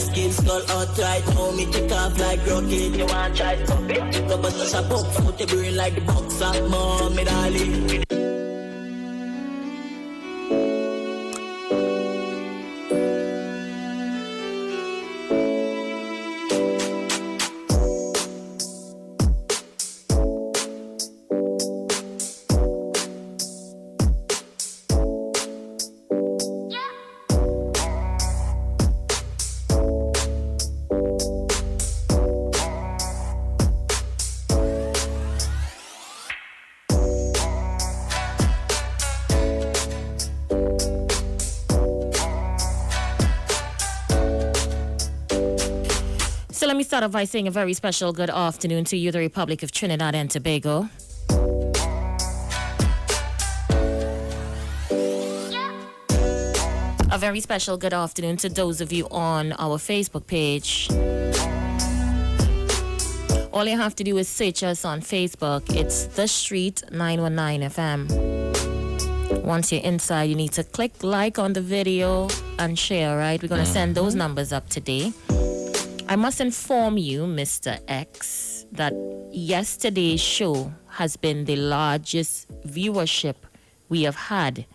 Skin skull outright, now me kick off like rocket. You want try to stop it? Pick up a touch of box, put the brain like the boxer. Mommy darling. So let me start off by saying a very special good afternoon to you, the Republic of Trinidad and Tobago. A very special good afternoon to those of you on our Facebook page. All you have to do is search us on Facebook. It's The Street 919 FM. Once you're inside, you need to click like on the video and share, right? We're going to send those numbers up today. I must inform you, Mr. X, that yesterday's show has been the largest viewership we have had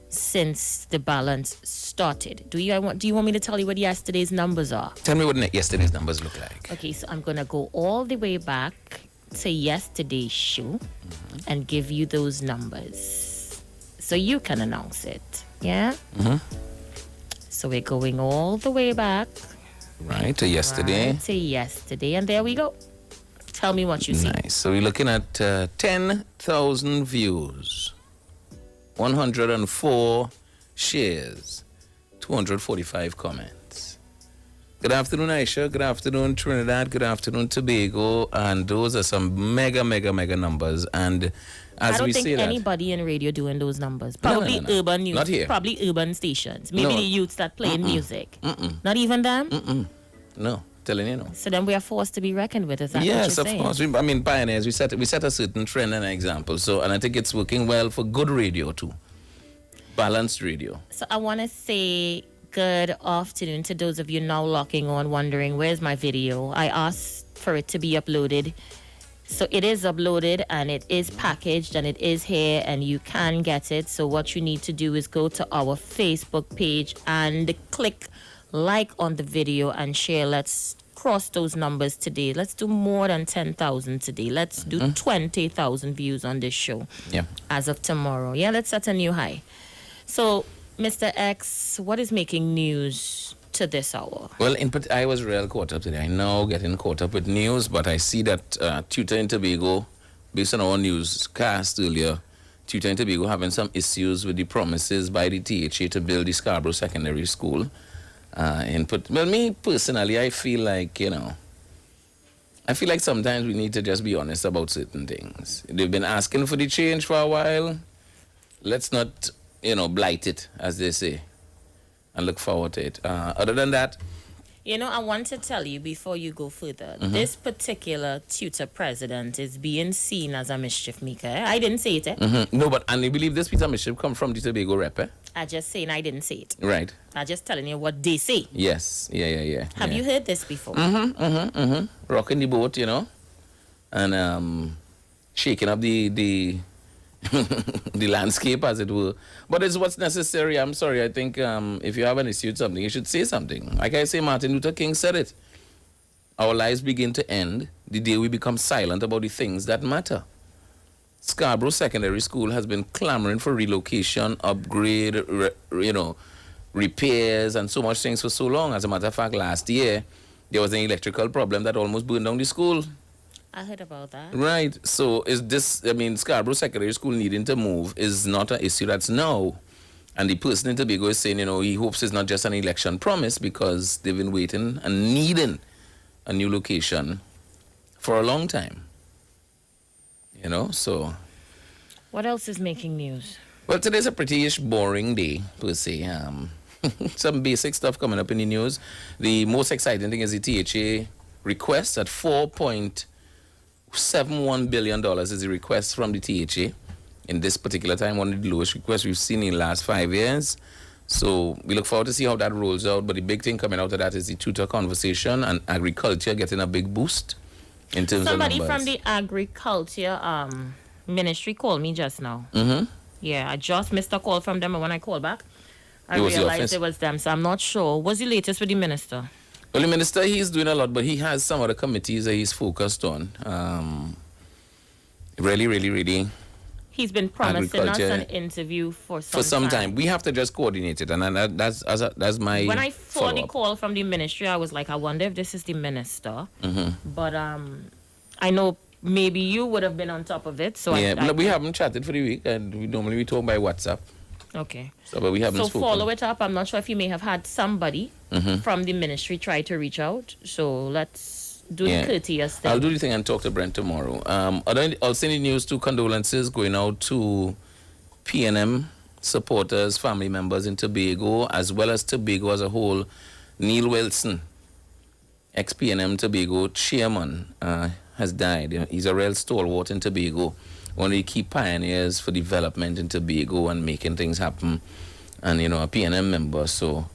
since the balance started. Do you want me to tell you what yesterday's numbers are? Tell me what yesterday's numbers look like. Okay, so I'm going to go all the way back to yesterday's show and give you those numbers so you can announce it. Yeah? So we're going all the way back. Right, to yesterday. Right, to yesterday, and there we go. Tell me what you see. Nice. So we're looking at 10,000 views, 104 shares, 245 comments. Good afternoon, Isha. Good afternoon, Trinidad. Good afternoon, Tobago. And those are some mega numbers. And as I don't we think say anybody in radio doing those numbers. Probably No. urban news. Not here. Probably urban stations. Maybe No. the youths that playing music. Not even them? No, telling you no. So then we are forced to be reckoned with. Is that Yes, what of you're course. saying? I mean, pioneers, we set a certain trend and an example. So, and I think it's working well for good radio too. Balanced radio. So I want to say good afternoon to those of you now locking on, wondering where's my video. I asked for it to be uploaded. So it is uploaded and it is packaged and it is here and you can get it. So what you need to do is go to our Facebook page and click like on the video and share. Let's cross those numbers today. Let's do more than 10,000 today. Let's do 20,000 views on this show. Yeah. As of tomorrow. Yeah, let's set a new high. So, Mr. X, what is making news to this hour? Well, I was real caught up today. I know getting caught up with news, but I see that Tutor in Tobago, based on our newscast earlier, Tutor in Tobago having some issues with the promises by the THA to build the Scarborough Secondary School. Well, me personally, I feel like, sometimes we need to just be honest about certain things. They've been asking for the change for a while. Let's not, blight it, as they say, and look forward to it. Other than that, I want to tell you before you go further, this particular tutor president is being seen as a mischief maker. I didn't say it. No, but and you believe this piece of mischief come from the Tobago rep, eh? I just saying I didn't say it. Right. I'm just telling you what they say. Yes. Yeah. Have you heard this before? Rocking the boat, and shaking up the the landscape, as it were. But it's what's necessary. I'm sorry. I think if you have an issue with something, you should say something. Like I say, Martin Luther King said it. Our lives begin to end the day we become silent about the things that matter. Scarborough Secondary School has been clamoring for relocation, upgrade, repairs, and so much things for so long. As a matter of fact, last year, there was an electrical problem that almost burned down the school. I heard about that. Right. So Scarborough Secondary School needing to move is not an issue that's now. And the person in Tobago is saying, he hopes it's not just an election promise because they've been waiting and needing a new location for a long time. So. What else is making news? Well, today's a pretty-ish boring day, per se. Some basic stuff coming up in the news. The most exciting thing is the THA request at $4.71 billion is the request from the THA. In this particular time, one of the lowest requests we've seen in the last 5 years. So we look forward to see how that rolls out. But the big thing coming out of that is the tutor conversation and agriculture getting a big boost in terms Somebody of numbers. from the agriculture ministry called me just now. Mm-hmm. Yeah, I just missed a call from them, and when I called back, I It was the realized office? it was them. So I'm not sure. What's the latest with the minister? Well, the minister, he's doing a lot, but he has some other committees that he's focused on. Really, He's been promising us Agriculture. an interview for some time. We have to just coordinate it, and that's my When I saw the follow-up. call from the ministry, I was like, I wonder if this is the minister. Mm-hmm. But I know maybe you would have been on top of it. So Yeah, I we haven't chatted for the week, and we talk by WhatsApp. okay. So, but we haven't So spoken. follow it up. I'm not sure if you may have had somebody Mm-hmm. from the ministry try to reach out. So let's do the courteous thing. I'll do the thing and talk to Brent tomorrow. Also in the news too, condolences going out to PNM supporters, family members in Tobago, as well as Tobago as a whole. Neil Wilson, ex-PNM Tobago chairman, has died. You know, he's a real stalwart in Tobago, one of the key pioneers for development in Tobago and making things happen, and, you know, a PNM member. So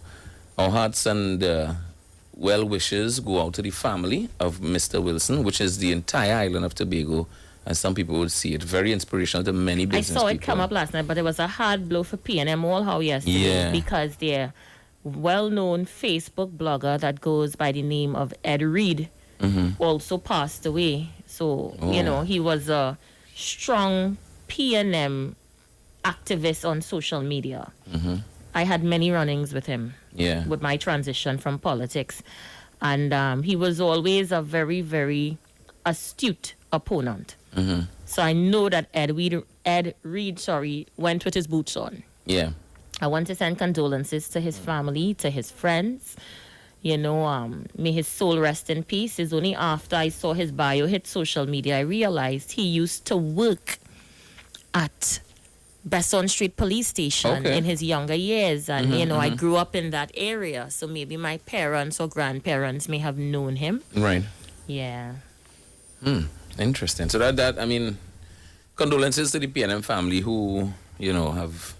our hearts and well wishes go out to the family of Mr. Wilson, which is the entire island of Tobago, as some people would see it. Very inspirational to many I business saw it people. come up last night, but it was a hard blow for PNM all how yesterday Yeah. because their well-known Facebook blogger that goes by the name of Ed Reed also passed away. So, you Oh. know, he was a strong PNM activist on social media. I had many run-ins with him Yeah. with my transition from politics. And he was always a very, very astute opponent. So I know that Ed Reed, went with his boots on. Yeah. I want to send condolences to his family, to his friends. You know, may his soul rest in peace. It's only after I saw his bio hit social media, I realized he used to work at Besson Street Police Station Okay. in his younger years. And, you know, I grew up in that area. So maybe my parents or grandparents may have known him. Right. Yeah. Interesting. So that I mean, condolences to the PNM family who, you know, have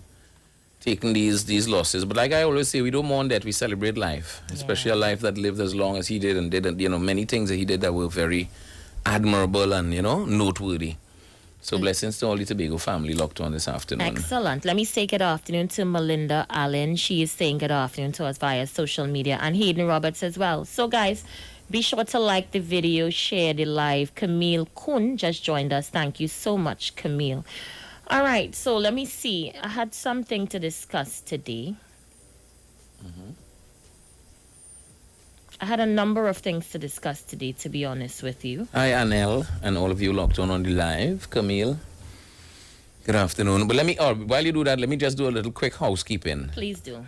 taken these losses. But like I always say, we don't mourn death, we celebrate life, especially a life that lived as long as he did and did, you know, many things that he did that were very admirable and, you know, noteworthy. So blessings to all the Tobago family locked on this afternoon. Excellent. Let me say good afternoon to Melinda Allen. She is saying good afternoon to us via social media, and Hayden Roberts as well. So guys, be sure to like the video, share the live. Camille Kun just joined us. Thank you so much, Camille. All right, so let me see. I had something to discuss today. I had a number of things to discuss today, to be honest with you. Hi, Anel, and all of you locked on the live. Camille, good afternoon. But while you do that, let me just do a little quick housekeeping. Please do.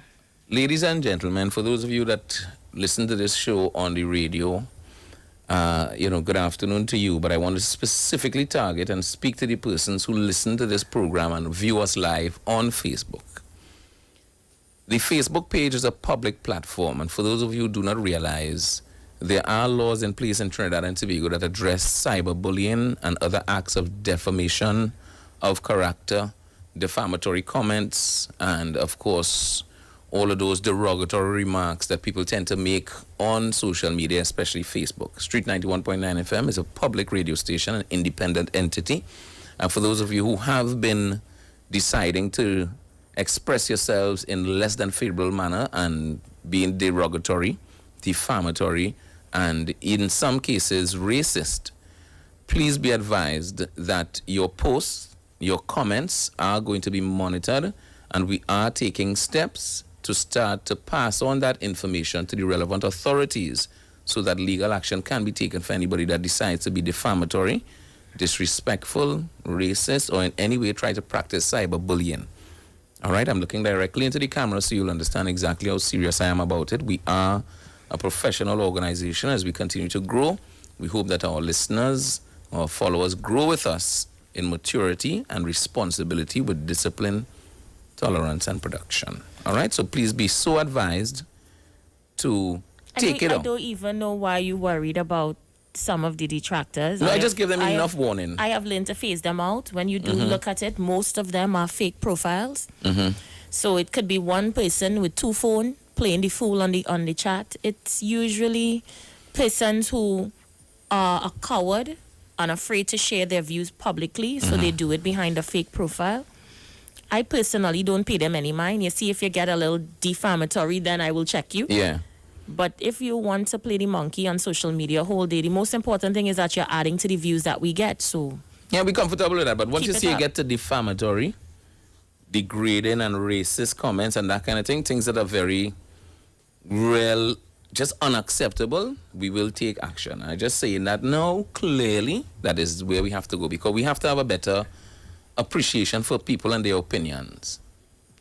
Ladies and gentlemen, for those of you that listen to this show on the radio, you know, good afternoon to you, but I want to specifically target and speak to the persons who listen to this program and view us live on Facebook. The Facebook page is a public platform, and for those of you who do not realize, there are laws in place in Trinidad and Tobago that address cyberbullying and other acts of defamation of character, defamatory comments, and of course, all of those derogatory remarks that people tend to make on social media, especially Facebook. Street 91.9 FM is a public radio station, an independent entity. And for those of you who have been deciding to express yourselves in less than favorable manner and being derogatory, defamatory, and in some cases racist, please be advised that your posts, your comments are going to be monitored, and we are taking steps to start to pass on that information to the relevant authorities so that legal action can be taken for anybody that decides to be defamatory, disrespectful, racist, or in any way try to practice cyberbullying. All right, I'm looking directly into the camera so you'll understand exactly how serious I am about it. We are a professional organization. As we continue to grow, we hope that our listeners, our followers grow with us in maturity and responsibility with discipline, tolerance, and production. All right, so please be so advised to take it I on. don't even know why you worried about some of the detractors. No, I just give them enough warning. I have learned to phase them out. When you do look at it, most of them are fake profiles. So it could be one person with two phones playing the fool on the chat. It's usually persons who are a coward and afraid to share their views publicly, so they do it behind a fake profile. I personally don't pay them any mind. You see, if you get a little defamatory, then I will check you. Yeah. But if you want to play the monkey on social media whole day, the most important thing is that you're adding to the views that we get. So yeah, we're comfortable with that. But once you see you up. get to defamatory, degrading and racist comments and that kind of thing, things that are very real, just unacceptable, we will take action. I just saying that now, clearly, that is where we have to go, because we have to have a better appreciation for people and their opinions.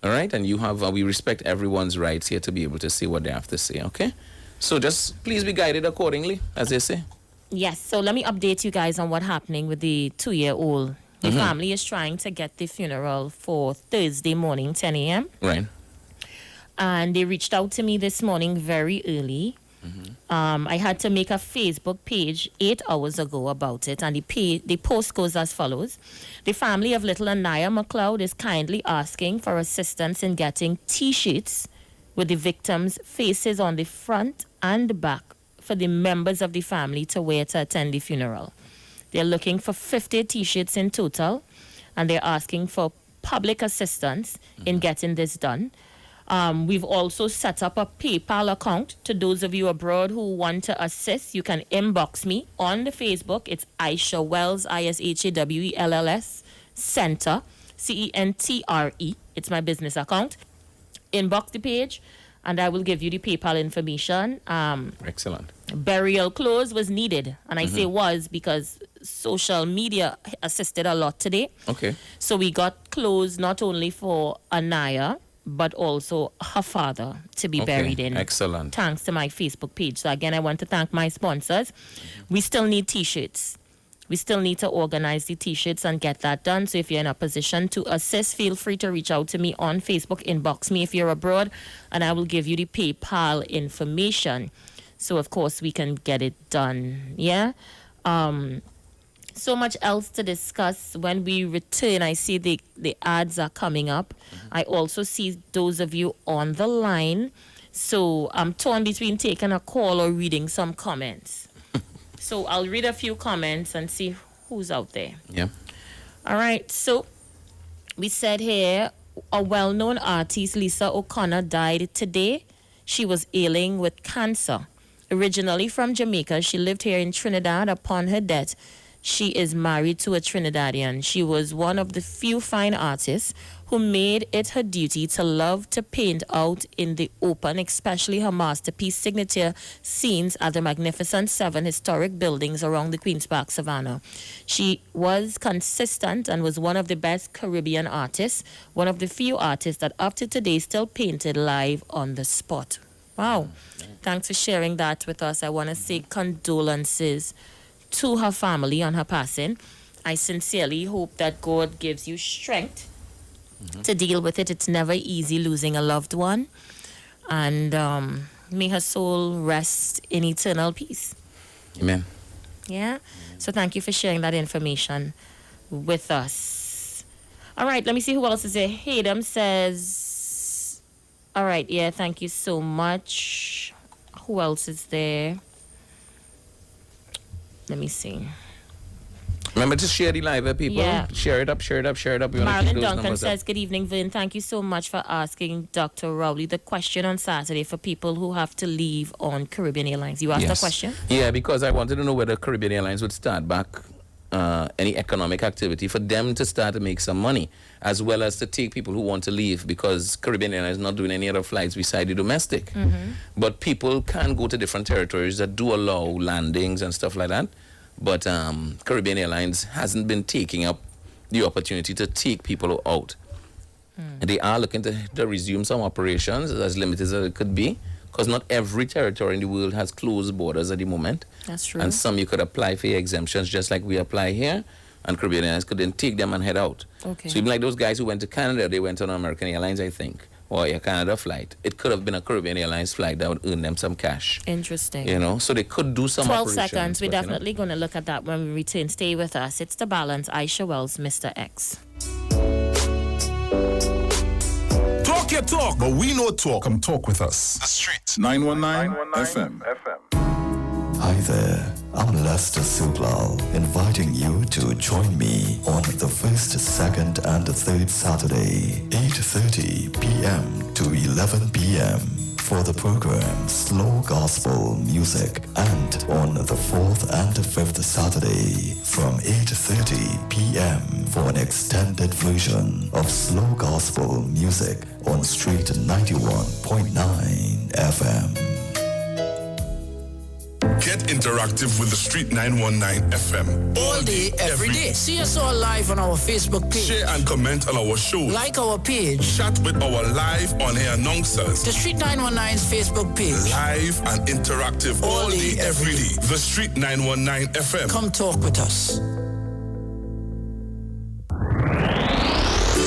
All right? And we respect everyone's rights here to be able to say what they have to say, okay? So just please be guided accordingly, as they say. yes, so let me update you guys on what's happening with the 2-year-old. The family is trying to get the funeral for Thursday morning, 10 a.m. Right. And they reached out to me this morning very early. I had to make a Facebook page 8 hours ago about it, and the post goes as follows. The family of little Anaya McLeod is kindly asking for assistance in getting T-shirts with the victims' faces on the front and back for the members of the family to wear to attend the funeral. They're looking for 50 T-shirts in total, and they're asking for public assistance in getting this done. We've also set up a PayPal account to those of you abroad who want to assist. You can inbox me on the Facebook. It's Isha Wells, ISHAWELLS, Center, CENTRE. It's my business account. Inbox the page, and I will give you the PayPal information. Excellent. Burial clothes was needed, and I say was because social media assisted a lot today. Okay. So we got clothes not only for Anaya, but also her father to be buried in. Excellent. Thanks to my Facebook page. So again, I want to thank my sponsors. We still need T-shirts. We still need to organize the T-shirts and get that done. So if you're in a position to assist, feel free to reach out to me on Facebook. Inbox me if you're abroad, and I will give you the PayPal information. So, of course, we can get it done. Yeah? So much else to discuss. When we return, I see the ads are coming up. I also see those of you on the line. So I'm torn between taking a call or reading some comments. So I'll read a few comments and see who's out there. Yeah. All right. So we said here, a well-known artist, Lisa O'Connor, died today. She was ailing with cancer. Originally from Jamaica, she lived here in Trinidad. Upon her death, she is married to a Trinidadian. She was one of the few fine artists who made it her duty to love to paint out in the open, especially her masterpiece signature scenes at the magnificent 7 historic buildings around the Queen's Park Savannah. She was consistent and was one of the best Caribbean artists, one of the few artists that up to today still painted live on the spot. Wow. Thanks for sharing that with us. I want to say condolences to her family on her passing. I sincerely hope that God gives you strength to deal with it. It's never easy losing a loved one. And may her soul rest in eternal peace. Amen. Yeah? So thank you for sharing that information with us. All right, let me see who else is there. Haydam says, all right, yeah, thank you so much. Who else is there? Let me see. Remember to share the live, people. Yeah. Share it up, share it up, share it up. Marilyn Duncan says, good evening, Vin. Thank you so much for asking Dr. Rowley the question on Saturday for people who have to leave on Caribbean Airlines. You asked the question? Yeah, because I wanted to know whether Caribbean Airlines would start back any economic activity for them to start to make some money, as well as to take people who want to leave, because Caribbean Airlines is not doing any other flights besides the domestic. But people can go to different territories that do allow landings and stuff like that. But Caribbean Airlines hasn't been taking up the opportunity to take people out. They are looking to resume some operations, as limited as it could be, because not every territory in the world has closed borders at the moment. That's true. And some you could apply for your exemptions just like we apply here, and Caribbean Airlines could then take them and head out. Okay. So even like those guys who went to Canada, they went on American Airlines, I think, or a Canada flight. It could have been a Caribbean Airlines flight that would earn them some cash. Interesting. You know, so they could do some 12 operations. seconds. We're but, definitely going to look at that when we return. Stay with us. It's The Balance. Isha Wells, Mr. X. hear talk, but we know talk. Come talk with us. The Street 919 FM. Hi there, I'm Lester Suglal, inviting you to join me on the first, second, and third Saturday, 8:30 p.m. to 11 p.m. for the program Slow Gospel Music, and on the fourth and fifth Saturday from 8:30 p.m. for an extended version of Slow Gospel Music on Street 91.9 FM. Get interactive with the Street 919 FM. All day, every day. See us all live on our Facebook page. Share and comment on our show. Like our page. Chat with our live on-air announcers. The Street 919's Facebook page. Live and interactive all day, every day. The Street 919 FM. Come talk with us.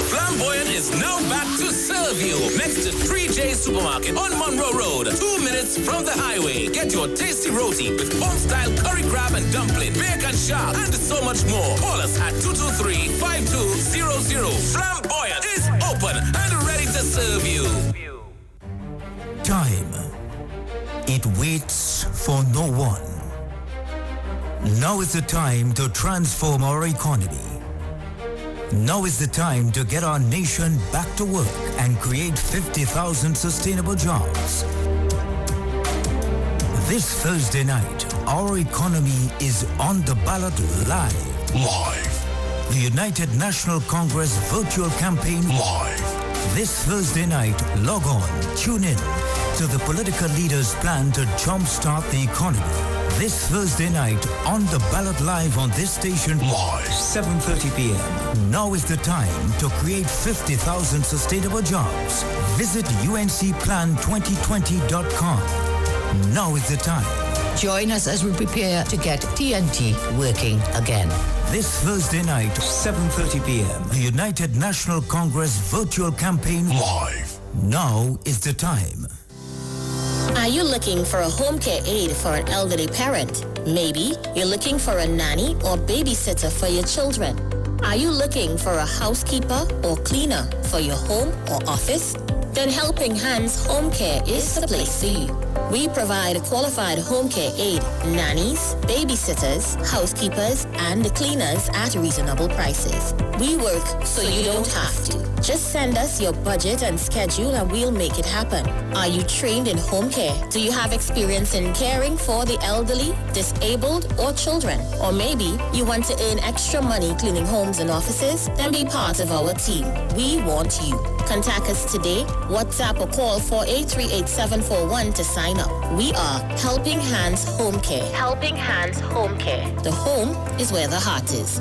Flamboyant is now back to serve you next to 3J Supermarket on Monroe Road, 2 minutes from the highway. Get your tasty roti with home-style curry crab and dumpling, bacon shark, and so much more. Call us at 223-5200. Flamboyant is open and ready to serve you. Time. It waits for no one. Now is the time to transform our economy. Now is the time to get our nation back to work and create 50,000 sustainable jobs. This Thursday night, our economy is on the ballot live. The United National Congress virtual campaign live. This Thursday night, log on, tune in to the political leaders' plan to jumpstart the economy. This Thursday night, on the ballot live on this station, live, 7:30 p.m. Now is the time to create 50,000 sustainable jobs. Visit uncplan2020.com. Now is the time. Join us as we prepare to get TNT working again. This Thursday night, 7:30 p.m. The United National Congress virtual campaign live. Now is the time. Are you looking for a home care aide for an elderly parent? Maybe you're looking for a nanny or babysitter for your children. Are you looking for a housekeeper or cleaner for your home or office? Then Helping Hands Home Care is the place for you. We provide a qualified home care aide, nannies, babysitters, housekeepers, and cleaners at reasonable prices. We work so you don't have to. Just send us your budget and schedule and we'll make it happen. Are you trained in home care? Do you have experience in caring for the elderly, disabled, or children? Or maybe you want to earn extra money cleaning homes and offices? Then be part of our team. We want you. Contact us today, WhatsApp or call 4838741 to sign up. We are Helping Hands Home Care. Helping Hands Home Care. The home is where the heart is.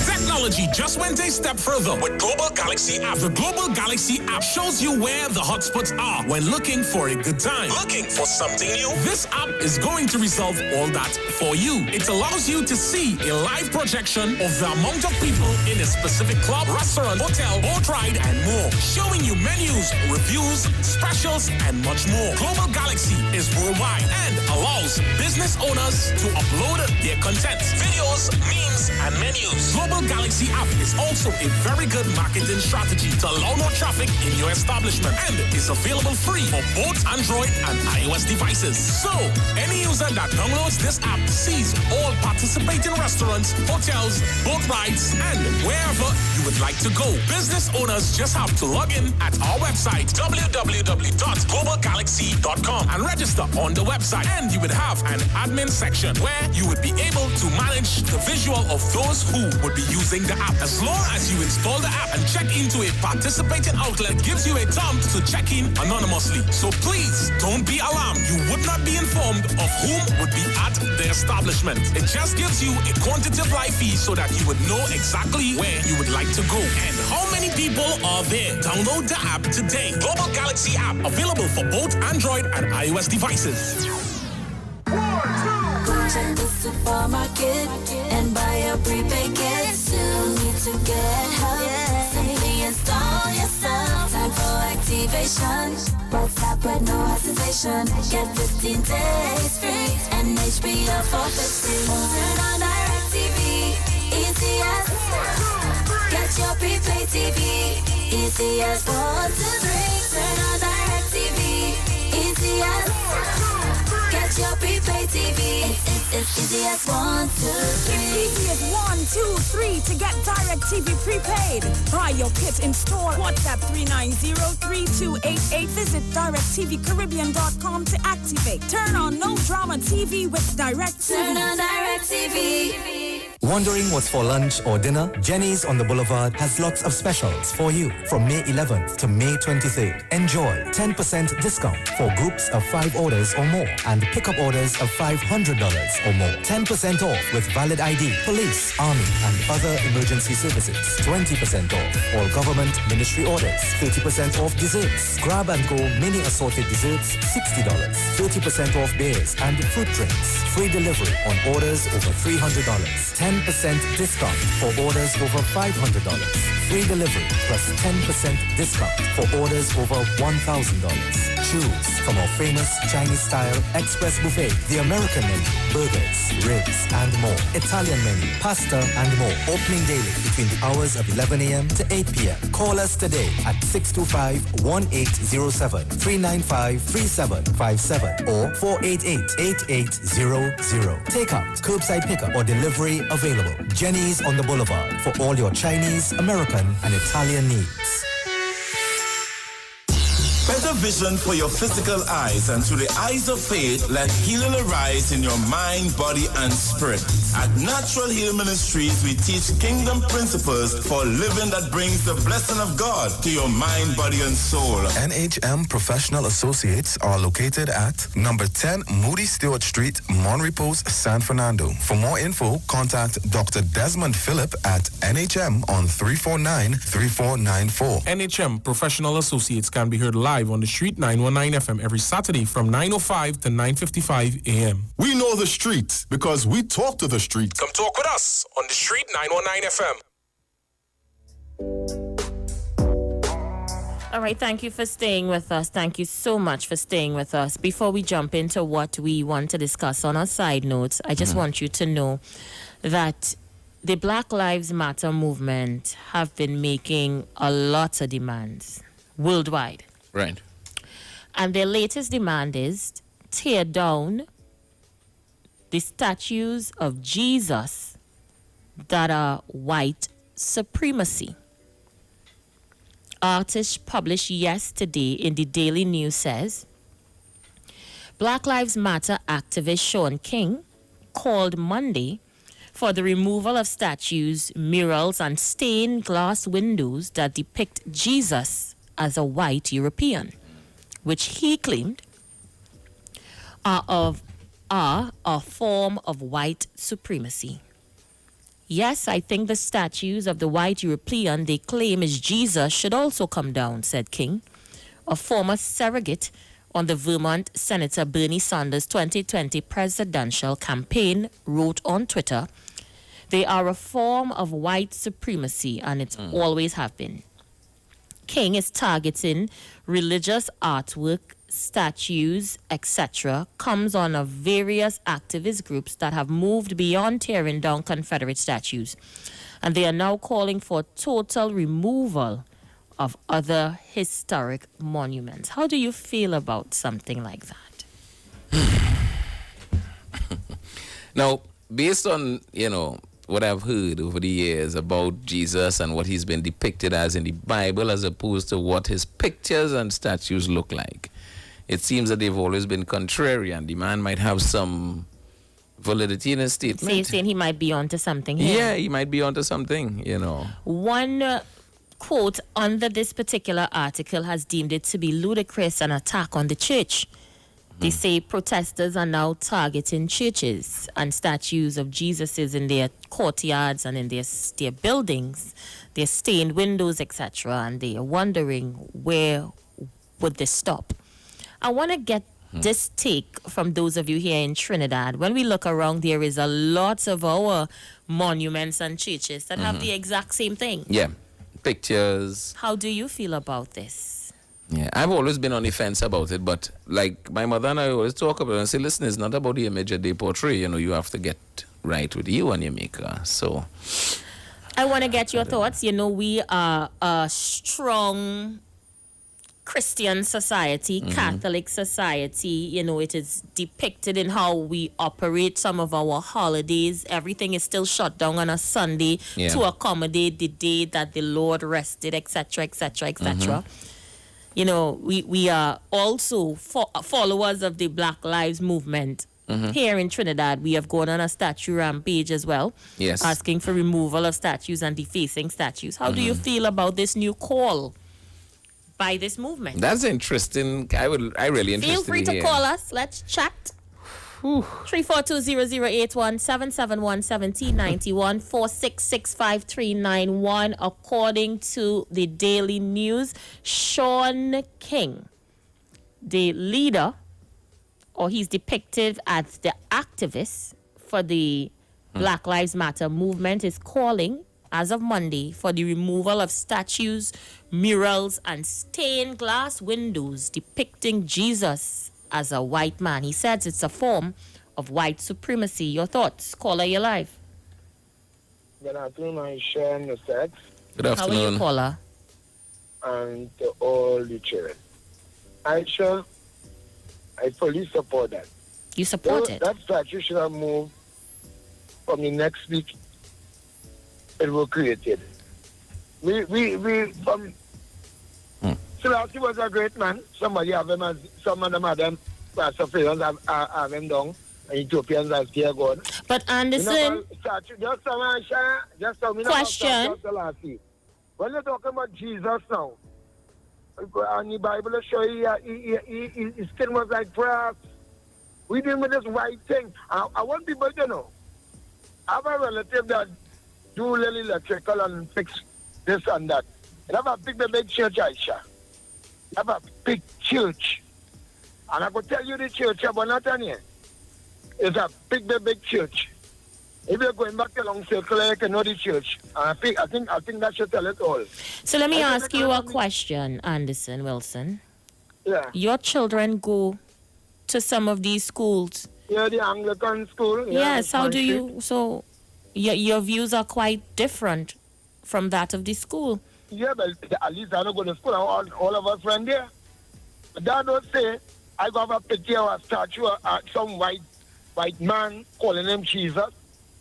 Technology just went a step further with Global Galaxy app. The Global Galaxy app shows you where the hotspots are when looking for a good time. Looking for something new? This app is going to resolve all that for you. It allows you to see a live projection of the amount of people in a specific club, restaurant, hotel, boat ride, and more. Showing you menus, reviews, specials, and much more. Global Galaxy is worldwide and allows business owners to upload their content, videos, memes, and menus. Global Galaxy app is also a very good marketing strategy to allow more traffic in your establishment and is available free for both Android and iOS devices. So, any user that downloads this app sees all participating restaurants, hotels, boat rides, and wherever you would like to go. Business owners just have to log in at our website, www.globalgalaxy.com, and register on the website. And you would have an admin section where you would be able to manage the visual of those who would be using the app. As long as you install the app and check into a participating outlet, gives you a prompt to check in anonymously. So please don't be alarmed. You would not be informed of whom would be at the establishment. It just gives you a quantitative live feed so that you would know exactly where you would like to go and how many people are there. Download the app today. Global Galaxy app available for both Android and iOS devices. Check the supermarket and buy a prepaid kit. Soon need to get help. Simply install yourself. Time for activation. WhatsApp with no hesitation. Get 15 days free and HBO for 50. Turn on Direct TV. Easy as Get your prepaid TV. Easy as 1, 2, 3. Turn on Direct TV. Easy as. Get your prepaid TV. It's easy as 1, 2, 3. It's easy as 1, 2, 3 to get Direct TV prepaid. Buy your kit in store. WhatsApp 390-3288. Visit directtvcaribbean.com to activate. Turn on No Drama TV with Direct TV. Turn on Direct TV. Wondering what's for lunch or dinner? Jenny's on the Boulevard has lots of specials for you from May 11th to May 23rd. Enjoy 10% discount for groups of 5 orders or more and pickup orders of $500 or more. 10% off with valid ID, police, army and other emergency services. 20% off all government ministry orders. 30% off desserts. Grab and go mini assorted desserts, $60. 30% off beers and fruit drinks. Free delivery on orders over $300. 10% discount for orders over $500. Free delivery plus 10% discount for orders over $1,000. Choose from our famous Chinese-style express buffet, the American menu, burgers, ribs, and more. Italian menu, pasta, and more. Opening daily between the hours of 11 a.m. to 8 p.m. Call us today at 625-1807, 395-3757, or 488-8800. Takeout, curbside pickup, or delivery available. Jenny's on the Boulevard for all your Chinese, American, and Italian needs. Better vision for your physical eyes, and through the eyes of faith, let healing arise in your mind, body, and spirit. At Natural Heal Ministries, we teach kingdom principles for living that brings the blessing of God to your mind, body, and soul. NHM Professional Associates are located at number 10 Moody Stewart Street, Monrepos, San Fernando. For more info, contact Dr. Desmond Phillip at NHM on 349-3494. NHM Professional Associates can be heard live on the Street 919 FM every Saturday from 9:05 to 9:55 a.m. We know the street because we talk to the street. Come talk with us on the Street 919 FM. All right, thank you for staying with us. Thank you so much for staying with us. Before we jump into what we want to discuss on our side notes, I just want you to know that the Black Lives Matter movement have been making a lot of demands worldwide. Right. And their latest demand is tear down the statues of Jesus that are white supremacy. Artists published yesterday in the Daily News says, Black Lives Matter activist Sean King called Monday for the removal of statues, murals, and stained glass windows that depict Jesus as a white European, which he claimed are a form of white supremacy. Yes, I think the statues of the white European they claim is Jesus should also come down, said King, a former surrogate on the Vermont Senator Bernie Sanders' 2020 presidential campaign, wrote on Twitter, they are a form of white supremacy and it's always have been. King is targeting religious artwork, statues, etc., comes on of various activist groups that have moved beyond tearing down Confederate statues. And they are now calling for total removal of other historic monuments. How do you feel about something like that? Now, based on, what I've heard over the years about Jesus and what he's been depicted as in the Bible as opposed to what his pictures and statues look like, it seems that they've always been contrary, and the man might have some validity in his statement. So you're saying he might be onto something here? Yeah, he might be onto something, One quote under this particular article has deemed it to be ludicrous, an attack on the church. They say protesters are now targeting churches and statues of Jesuses in their courtyards and in their buildings, their stained windows, etc. And they are wondering where would this stop. I want to get this take from those of you here in Trinidad. When we look around, there is a lot of our monuments and churches that have the exact same thing. Yeah, pictures. How do you feel about this? Yeah, I've always been on the fence about it, but like my mother and I always talk about it and say, listen, it's not about the image that they portray. You have to get right with you and your maker. So I want to get your thoughts. You know, we are a strong Christian society, Catholic society. You know, it is depicted in how we operate some of our holidays. Everything is still shut down on a Sunday to accommodate the day that the Lord rested, etc., etc., etc. You know, we are also followers of the Black Lives Movement. Here in Trinidad, we have gone on a statue rampage as well, asking for removal of statues and defacing statues. How do you feel about this new call by this movement? That's interesting. I really interested. Feel free to call us. Let's chat. 342-0081 771-1791 4665391. According to the Daily News, Sean King, the leader, or he's depicted as the activist for the Black Lives Matter movement, is calling, as of Monday, for the removal of statues, murals, and stained glass windows depicting Jesus as a white man. He says it's a form of white supremacy. Your thoughts? Caller, you're live. Good afternoon, Isha and Mr.X. Good afternoon. How are you, caller? And to all the children. Isha, I fully support that. You support it? That statue should have moved from the next week it was created. Selassie was a great man. Somebody have him as, some of them had them, Sophians have him down, and Ethiopians have fear God. But Anderson, question. When you're talking about Jesus now, and the Bible show you, his skin was like brass. We deal with this white thing. I want people to know. I have a relative that do little electrical and fix this and that. And I have a big church, Isha. I have a big church. And I could tell you the church about Nathaniel. It's a big church. If you're going back to long circle, you can know the church. And I think that should tell it all. So let me ask you a question, Anderson Wilson. Yeah. Your children go to some of these schools. Yeah, the Anglican school. Yes, how do you... So your views are quite different from that of the school. Yeah, but at least I don't go to school. All of us friends there. But that don't say I got a picture or a statue of some white man calling him Jesus.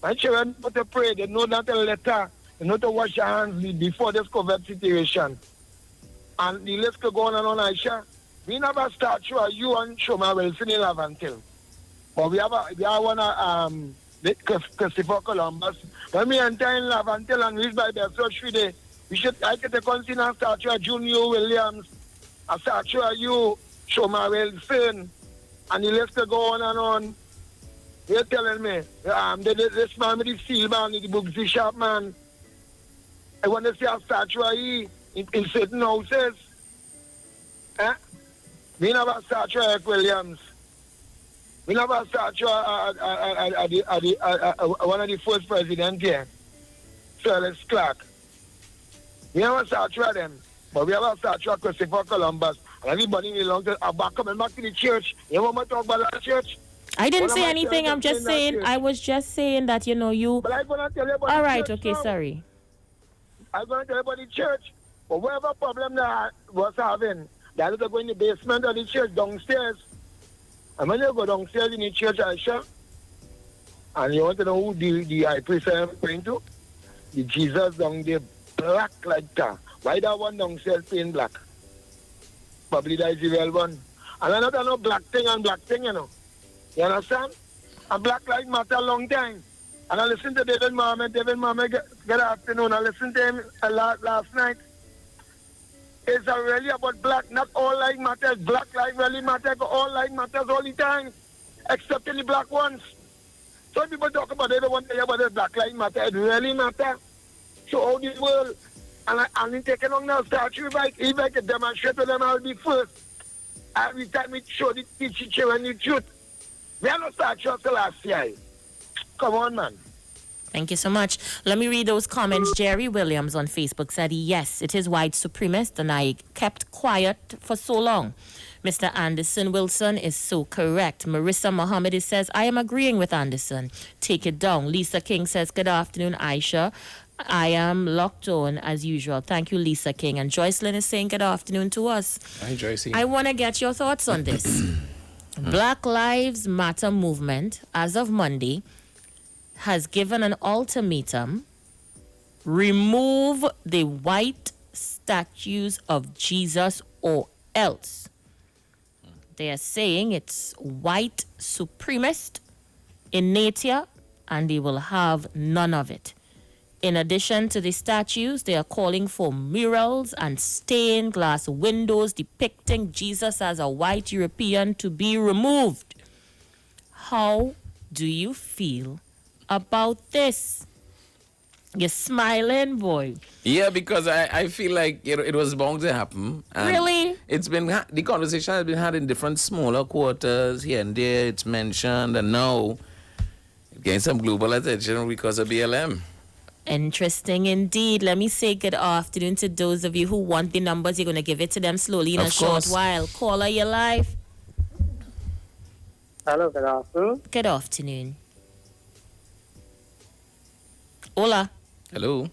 My children put to pray. They know not a letter. They know to wash your hands before this COVID situation. And the list could go on and on, Isha. We have a statue of you and Shoma Wilson in Lavantil. But we have one Christopher Columbus. When we enter in Lavantil and reach by the first 3 days, I could consider a statue of Junior Williams, a statue of you, Shoma Wilson, and the list could go on and on. They're telling me, this man with the steel man, the booksy shop man, I want to see a statue of he in certain houses. We have a statue of Eric Williams. We have a statue of one of the first presidents here, Sir Alex Clark. We have a statue of them, but we have a statue of Christopher Columbus. And everybody belongs to coming back to the church. You want to talk about the church? I didn't say anything. I'm just saying, I was just saying that, you know, you... But I'm going to tell you about all the right, church okay, now. sorry. I'm going to tell you about the church. But whatever problem that was having, they had to go in the basement of the church downstairs. And when you go downstairs in the church, Isha, and you want to know who the high priest I'm praying to? The Jesus down there, black like that. Why that one downstairs plain black? Probably that is the real one. And I don't know black thing, you know. You understand? And Black Lives Matter a long time. And I listened to David Mohammed. Good afternoon. I listened to him last night. It's really about black. Not all life matters. Black life really matters. All life matters all the time. Except in the black ones. Some people talk about it. They don't want to hear about the Black Lives Matter. It really matters. So all the world. And I'm taking on now statue. If I can demonstrate to them, I'll be first. Every time we show the children the truth. We are not statue of the last year. Come on, man. Thank you so much. Let me read those comments. Jerry Williams on Facebook said, yes, it is white supremacist, and I kept quiet for so long. Mr. Anderson Wilson is so correct. Marissa Mohammed says, I am agreeing with Anderson. Take it down. Lisa King says, good afternoon, Isha. I am locked on as usual. Thank you, Lisa King. And Joycelyn is saying good afternoon to us. Hi, Joycey. I want to get your thoughts on this. Black Lives Matter movement, as of Monday, has given an ultimatum. Remove the white statues of Jesus or else. They are saying it's white supremacist in nature and they will have none of it. In addition to the statues, they are calling for murals and stained glass windows depicting Jesus as a white European to be removed. How do you feel about this? You're smiling, boy. Yeah, because I feel like it was bound to happen. And really? It's been the conversation has been had in different smaller quarters here and there. It's mentioned, and now it gained some global attention because of BLM. Interesting indeed. Let me say good afternoon to those of you who want the numbers. You're going to give it to them slowly in a short while. Caller, you're live. Hello, good afternoon. Good afternoon. Hola. Hello.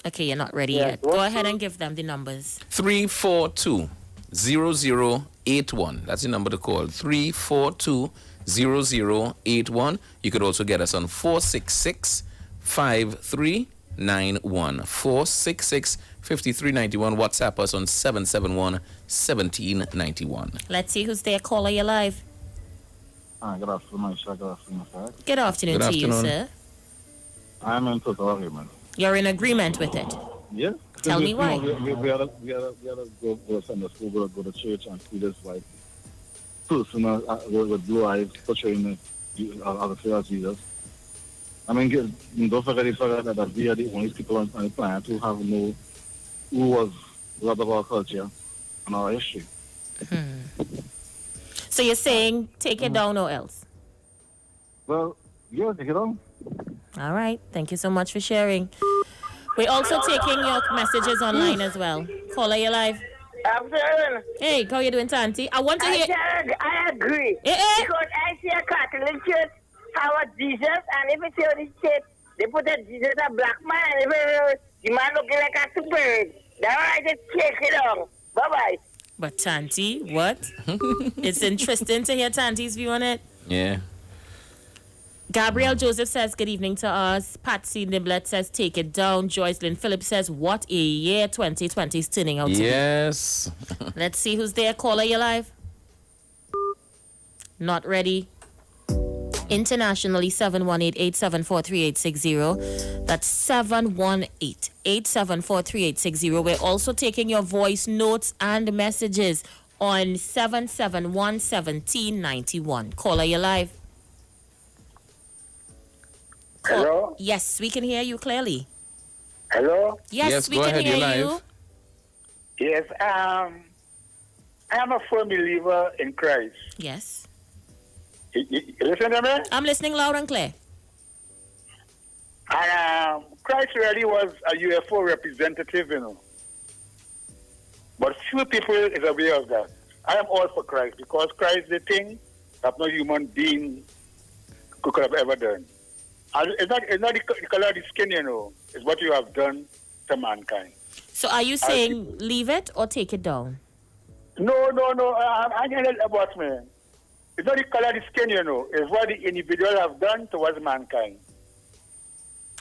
Okay, you're not ready yet. Go ahead and give them the numbers. 342-0081. That's the number to call. 342-0081. You could also get us on 466-5391. 466-5391. WhatsApp us on 771-1791. Let's see who's there. Caller, you're live. Good afternoon, Isha. Good afternoon, sir. Good afternoon to you, sir. I'm in total agreement. You're in agreement with it? Yeah. Tell me why. We had to go Sunday school, go to church and see this white person with blue eyes portraying the figure of Jesus. I mean, don't forget that we are the only people on the planet who have who was part of our culture and our history. So you're saying take it down or else? Well, yeah, take it down. All right. Thank you so much for sharing. We're also taking your messages online as well. Caller, you live. Hey, how you doing, Tanti? I want to hear. I agree. Because I see a Catholic church have a Jesus, and if it's on the church, they put a Jesus a black man, and if the man looking like a bird. That's why I just take it down. Bye-bye. But Tanti, what? It's interesting to hear Tanti's view on it. Yeah. Gabriel Joseph says, good evening to us. Patsy Niblet says, take it down. Joycelyn Phillips says, what a year 2020 is turning out to be. Yes. Let's see who's there. Caller, you live? Not ready. Internationally, 718-874-3860. That's 718-874-3860. We're also taking your voice notes and messages on 771-1791. Caller, you live? Hello? Yes, we can hear you clearly. Hello? Yes, we can hear you. Yes, I am a firm believer in Christ. Yes. You listen to me? I'm listening loud and clear. And Christ really was a UFO representative, you know. But few people is aware of that. I am all for Christ because Christ is the thing that no human being could have ever done. And it's not the color of the skin, you know. It's what you have done to mankind. So are you saying leave it or take it down? No. I'm going to about me. It's not the color of the skin, you know. It's what the individual have done towards mankind.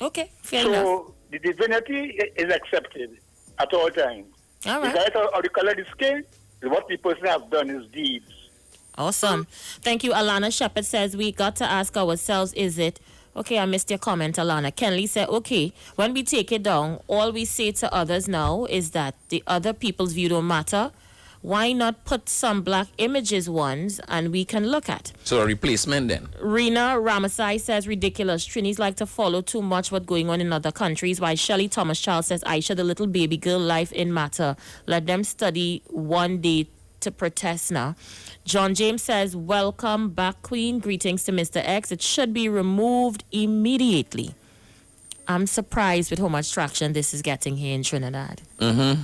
Okay, fair enough. So the divinity is accepted at all times. All right. Regardless of the color of the skin, is what the person have done, his deeds. Awesome. Thank you. Alana Shepherd says we got to ask ourselves, is it... Okay, I missed your comment, Alana. Kenley said, okay, when we take it down, all we say to others now is that the other people's view don't matter. Why not put some black images ones and we can look at? So a replacement then? Rena Ramasai says, ridiculous. Trinis like to follow too much what's going on in other countries. While Shelley Thomas Charles says, Aisha, the little baby girl life in matter. Let them study one day to protest now. John James says, welcome back, Queen. Greetings to Mr.X. It should be removed immediately. I'm surprised with how much traction this is getting here in Trinidad. Mm-hmm.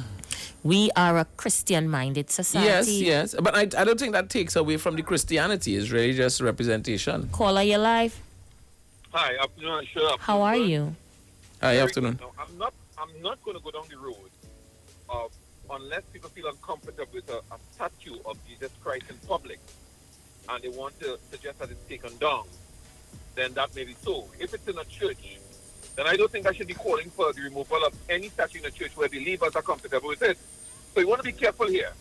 We are a Christian-minded society. Yes. But I don't think that takes away from the Christianity. It's really just representation. Caller, you live? Hi, afternoon. How are you? Hi, afternoon. Now, I'm not going to go down the road of unless people feel uncomfortable with a statue of Jesus Christ in public, and they want to suggest that it's taken down. Then that may be so. If it's in a church, then I don't think I should be calling for the removal of any statue in a church where believers are comfortable with it. So you want to be careful here.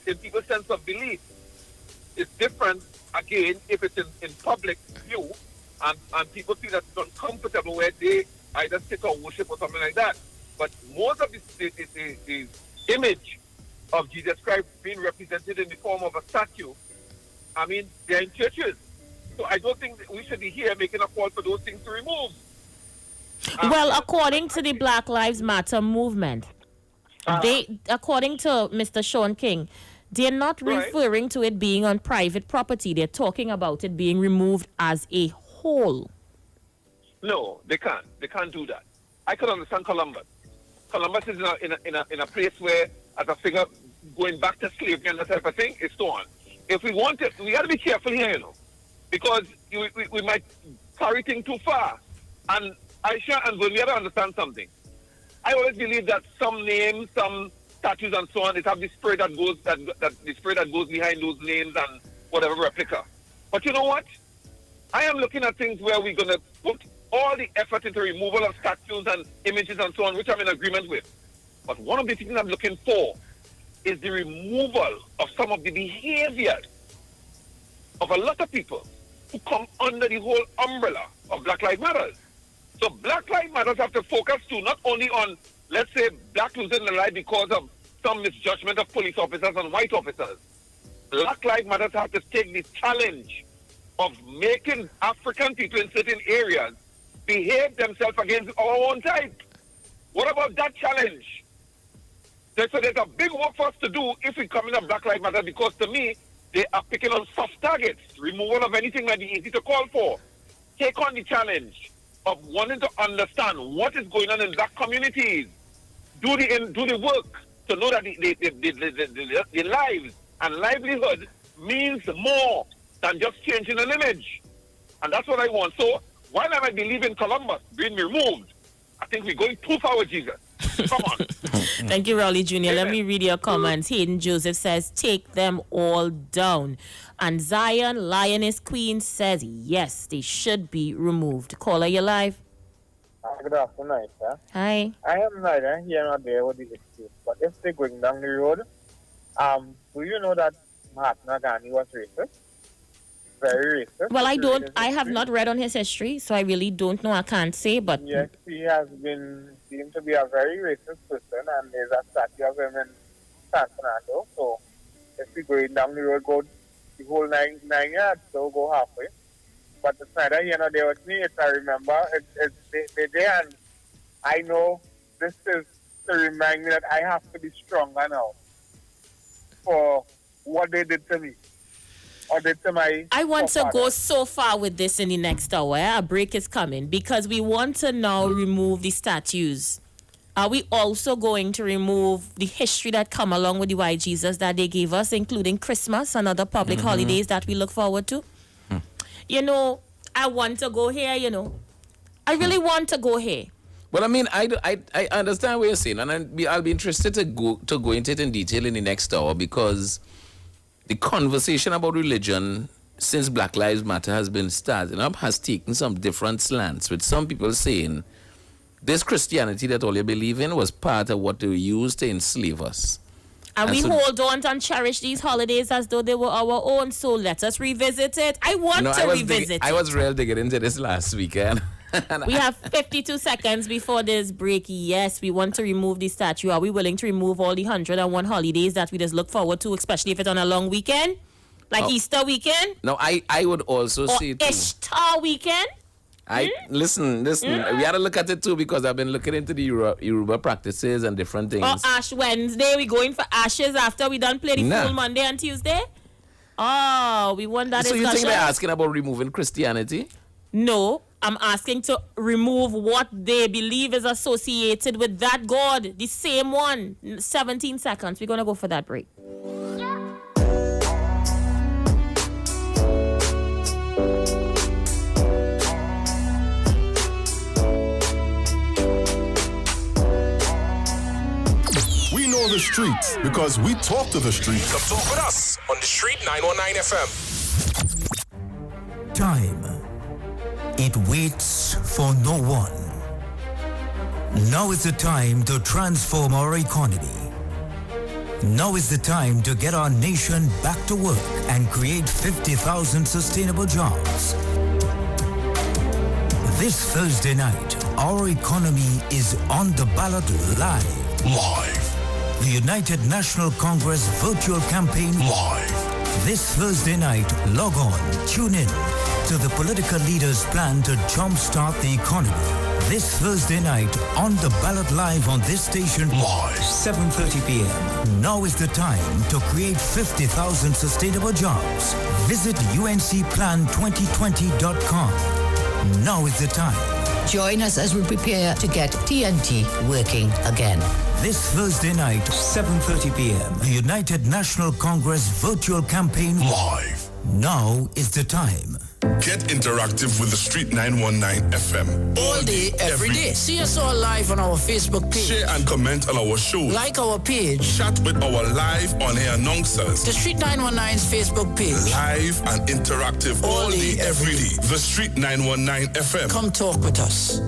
In people's sense of belief, it's different, again, if it's in public view, and people feel that it's uncomfortable where they either sit or worship or something like that. But most of the image of Jesus Christ being represented in the form of a statue, I mean, they're in churches. So I don't think that we should be here making a call for those things to remove. Well, according to the Black Lives Matter movement, according to Mr. Sean King, they're not referring to it being on private property. They're talking about it being removed as a whole. No, they can't. They can't do that. I can understand Columbus. Columbus is in a place where, as a figure going back to slavery and that type of thing, it's so on. If we want it, we got to be careful here, you know, because we might carry things too far. And Isha and Will, we got to understand something. I always believe that some names, some statues and so on, it have the spirit that goes the spirit that goes behind those names and whatever replica. But you know what? I am looking at things where we're going to put all the effort into removal of statues and images and so on, which I'm in agreement with. But one of the things I'm looking for is the removal of some of the behaviors of a lot of people who come under the whole umbrella of Black Lives Matter. So Black Lives Matter have to focus too, not only on, let's say, black losing their life because of some misjudgment of police officers and white officers. Black Lives Matter have to take the challenge of making African people in certain areas behave themselves against our own type. What about that challenge? So there's a big work for us to do if we come in a Black Lives Matter, because to me, they are picking on soft targets. Removal of anything might be easy to call for. Take on the challenge of wanting to understand what is going on in black communities. Do the work to know that the lives and livelihood means more than just changing an image. And that's what I want. So while I might believe in Columbus being removed, I think we're going too far with Jesus. Come on. Thank you, Raleigh Jr. Let me read your comments. Hayden Joseph says, take them all down. And Zion Lioness Queen says, yes, they should be removed. Caller, you live. Good afternoon, sir. Hi. I am neither here nor there with the excuse, but if they're going down the road, do you know that Mahatma Gandhi was racist? Very racist. Well, I have not read on his history, so I really don't know. I can't say, but... Yes, he has been seen to be a very racist person, and there's a statue of him in San Fernando. So if we're going down the road, go the whole 9 yards, so go halfway. But it's neither here nor there with me. If I remember, they're there, and I know this is to remind me that I have to be stronger now for what they did to me. Or did to my I want to go so far with this in the next hour. A break is coming because we want to now remove the statues. Are we also going to remove the history that come along with the white Jesus that they gave us, including Christmas and other public holidays that we look forward to? You know, I want to go here, you know. I really want to go here. Well, I mean, I understand what you're saying, and I'll be interested to go into it in detail in the next hour, because the conversation about religion since Black Lives Matter has been starting up has taken some different slants, with some people saying this Christianity that all you believe in was part of what they used to enslave us. And we hold on and cherish these holidays as though they were our own, so let us revisit it. I want to revisit it. I was real digging into this last weekend. We have 52 seconds before this break. Yes, we want to remove the statue. Are we willing to remove all the 101 holidays that we just look forward to, especially if it's on a long weekend? Like Easter weekend? No, I would also say too. Ishtar weekend? Listen, we gotta look at it too, because I've been looking into the Yoruba practices and different things. Or Ash Wednesday, we going for ashes after we done play the full Monday and Tuesday? Oh, we want that discussion. So you think they're asking about removing Christianity? No, I'm asking to remove what they believe is associated with that God, the same one. 17 seconds. We're gonna go for that break. streets because we talk to the streets. Come talk with us on the Street 919 FM. Time. It waits for no one. Now is the time to transform our economy. Now is the time to get our nation back to work and create 50,000 sustainable jobs. This Thursday night, our economy is on the ballot live. The United National Congress virtual campaign live. This Thursday night, log on, tune in to the political leaders' plan to jumpstart the economy. This Thursday night, on the ballot live on this station, live, 7:30 p.m. Now is the time to create 50,000 sustainable jobs. Visit uncplan2020.com. Now is the time. Join us as we prepare to get TNT working again. This Thursday night, 7:30 p.m. The United National Congress virtual campaign live. Now is the time. Get interactive with the Street 919 FM. All day, every day. See us all live on our Facebook page. Share and comment on our show. Like our page. Chat with our live on-air announcers. The Street 919's Facebook page. Live and interactive all day, every day. The Street 919 FM. Come talk with us.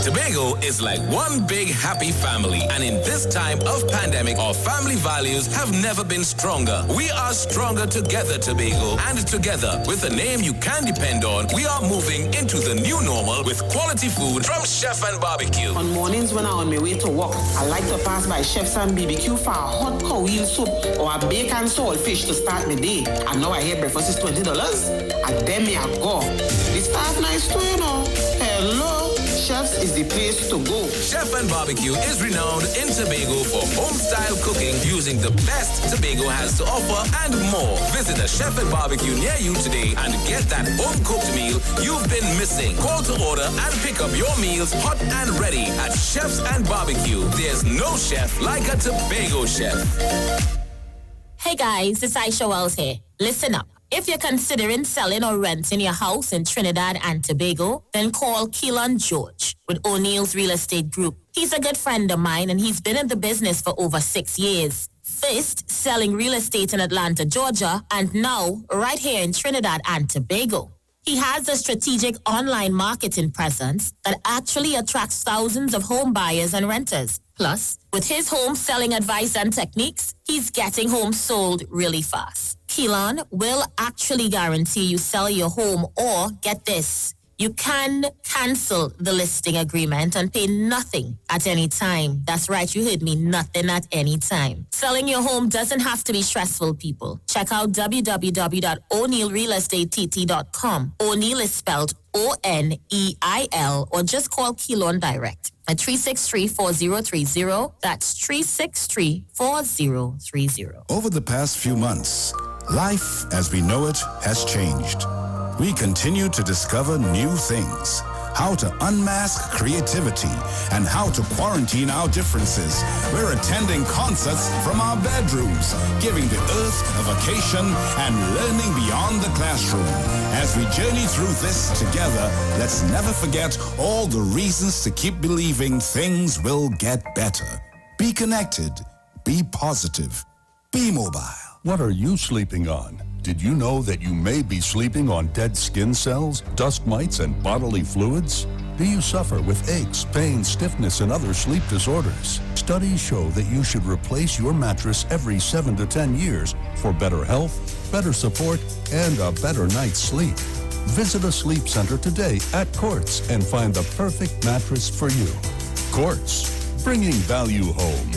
Tobago is like one big happy family, and in this time of pandemic, our family values have never been stronger. We are stronger together, Tobago, and together, with a name you can depend on, we are moving into the new normal with quality food from Chef and Barbecue. On mornings when I'm on my way to work, I like to pass by Chef's and BBQ for a hot cow heel soup or a bacon saltfish to start my day. And now I hear breakfast is $20, and then me I go. The staff nice too, you know. Hello. Chef's is the place to go. Chef and Barbecue is renowned in Tobago for home-style cooking using the best Tobago has to offer and more. Visit a Chef and Barbecue near you today and get that home-cooked meal you've been missing. Call to order and pick up your meals hot and ready at Chef's and Barbecue. There's no chef like a Tobago chef. Hey guys, it's Isha here. Listen up. If you're considering selling or renting your house in Trinidad and Tobago, then call Keelan George with O'Neill's Real Estate Group. He's a good friend of mine and he's been in the business for over 6 years. First, selling real estate in Atlanta, Georgia, and now right here in Trinidad and Tobago. He has a strategic online marketing presence that actually attracts thousands of home buyers and renters. Plus, with his home selling advice and techniques, he's getting homes sold really fast. Keelan will actually guarantee you sell your home, or get this, you can cancel the listing agreement and pay nothing at any time. That's right, you heard me, nothing at any time. Selling your home doesn't have to be stressful, people. Check out www.o'neillrealestatetT.com. O'Neill is spelled O-N-E-I-L, or just call Keelan direct at 363-4030. That's 363-4030. Over the past few months, life as we know it has changed. We continue to discover new things, how to unmask creativity, and how to quarantine our differences. We're attending concerts from our bedrooms, giving the earth a vacation and learning beyond the classroom. As we journey through this together, let's never forget all the reasons to keep believing things will get better. Be connected, be positive, be mobile. What are you sleeping on? Did you know that you may be sleeping on dead skin cells, dust mites, and bodily fluids? Do you suffer with aches, pain, stiffness, and other sleep disorders? Studies show that you should replace your mattress every 7 to 10 years for better health, better support, and a better night's sleep. Visit a sleep center today at Quartz and find the perfect mattress for you. Quartz, bringing value home.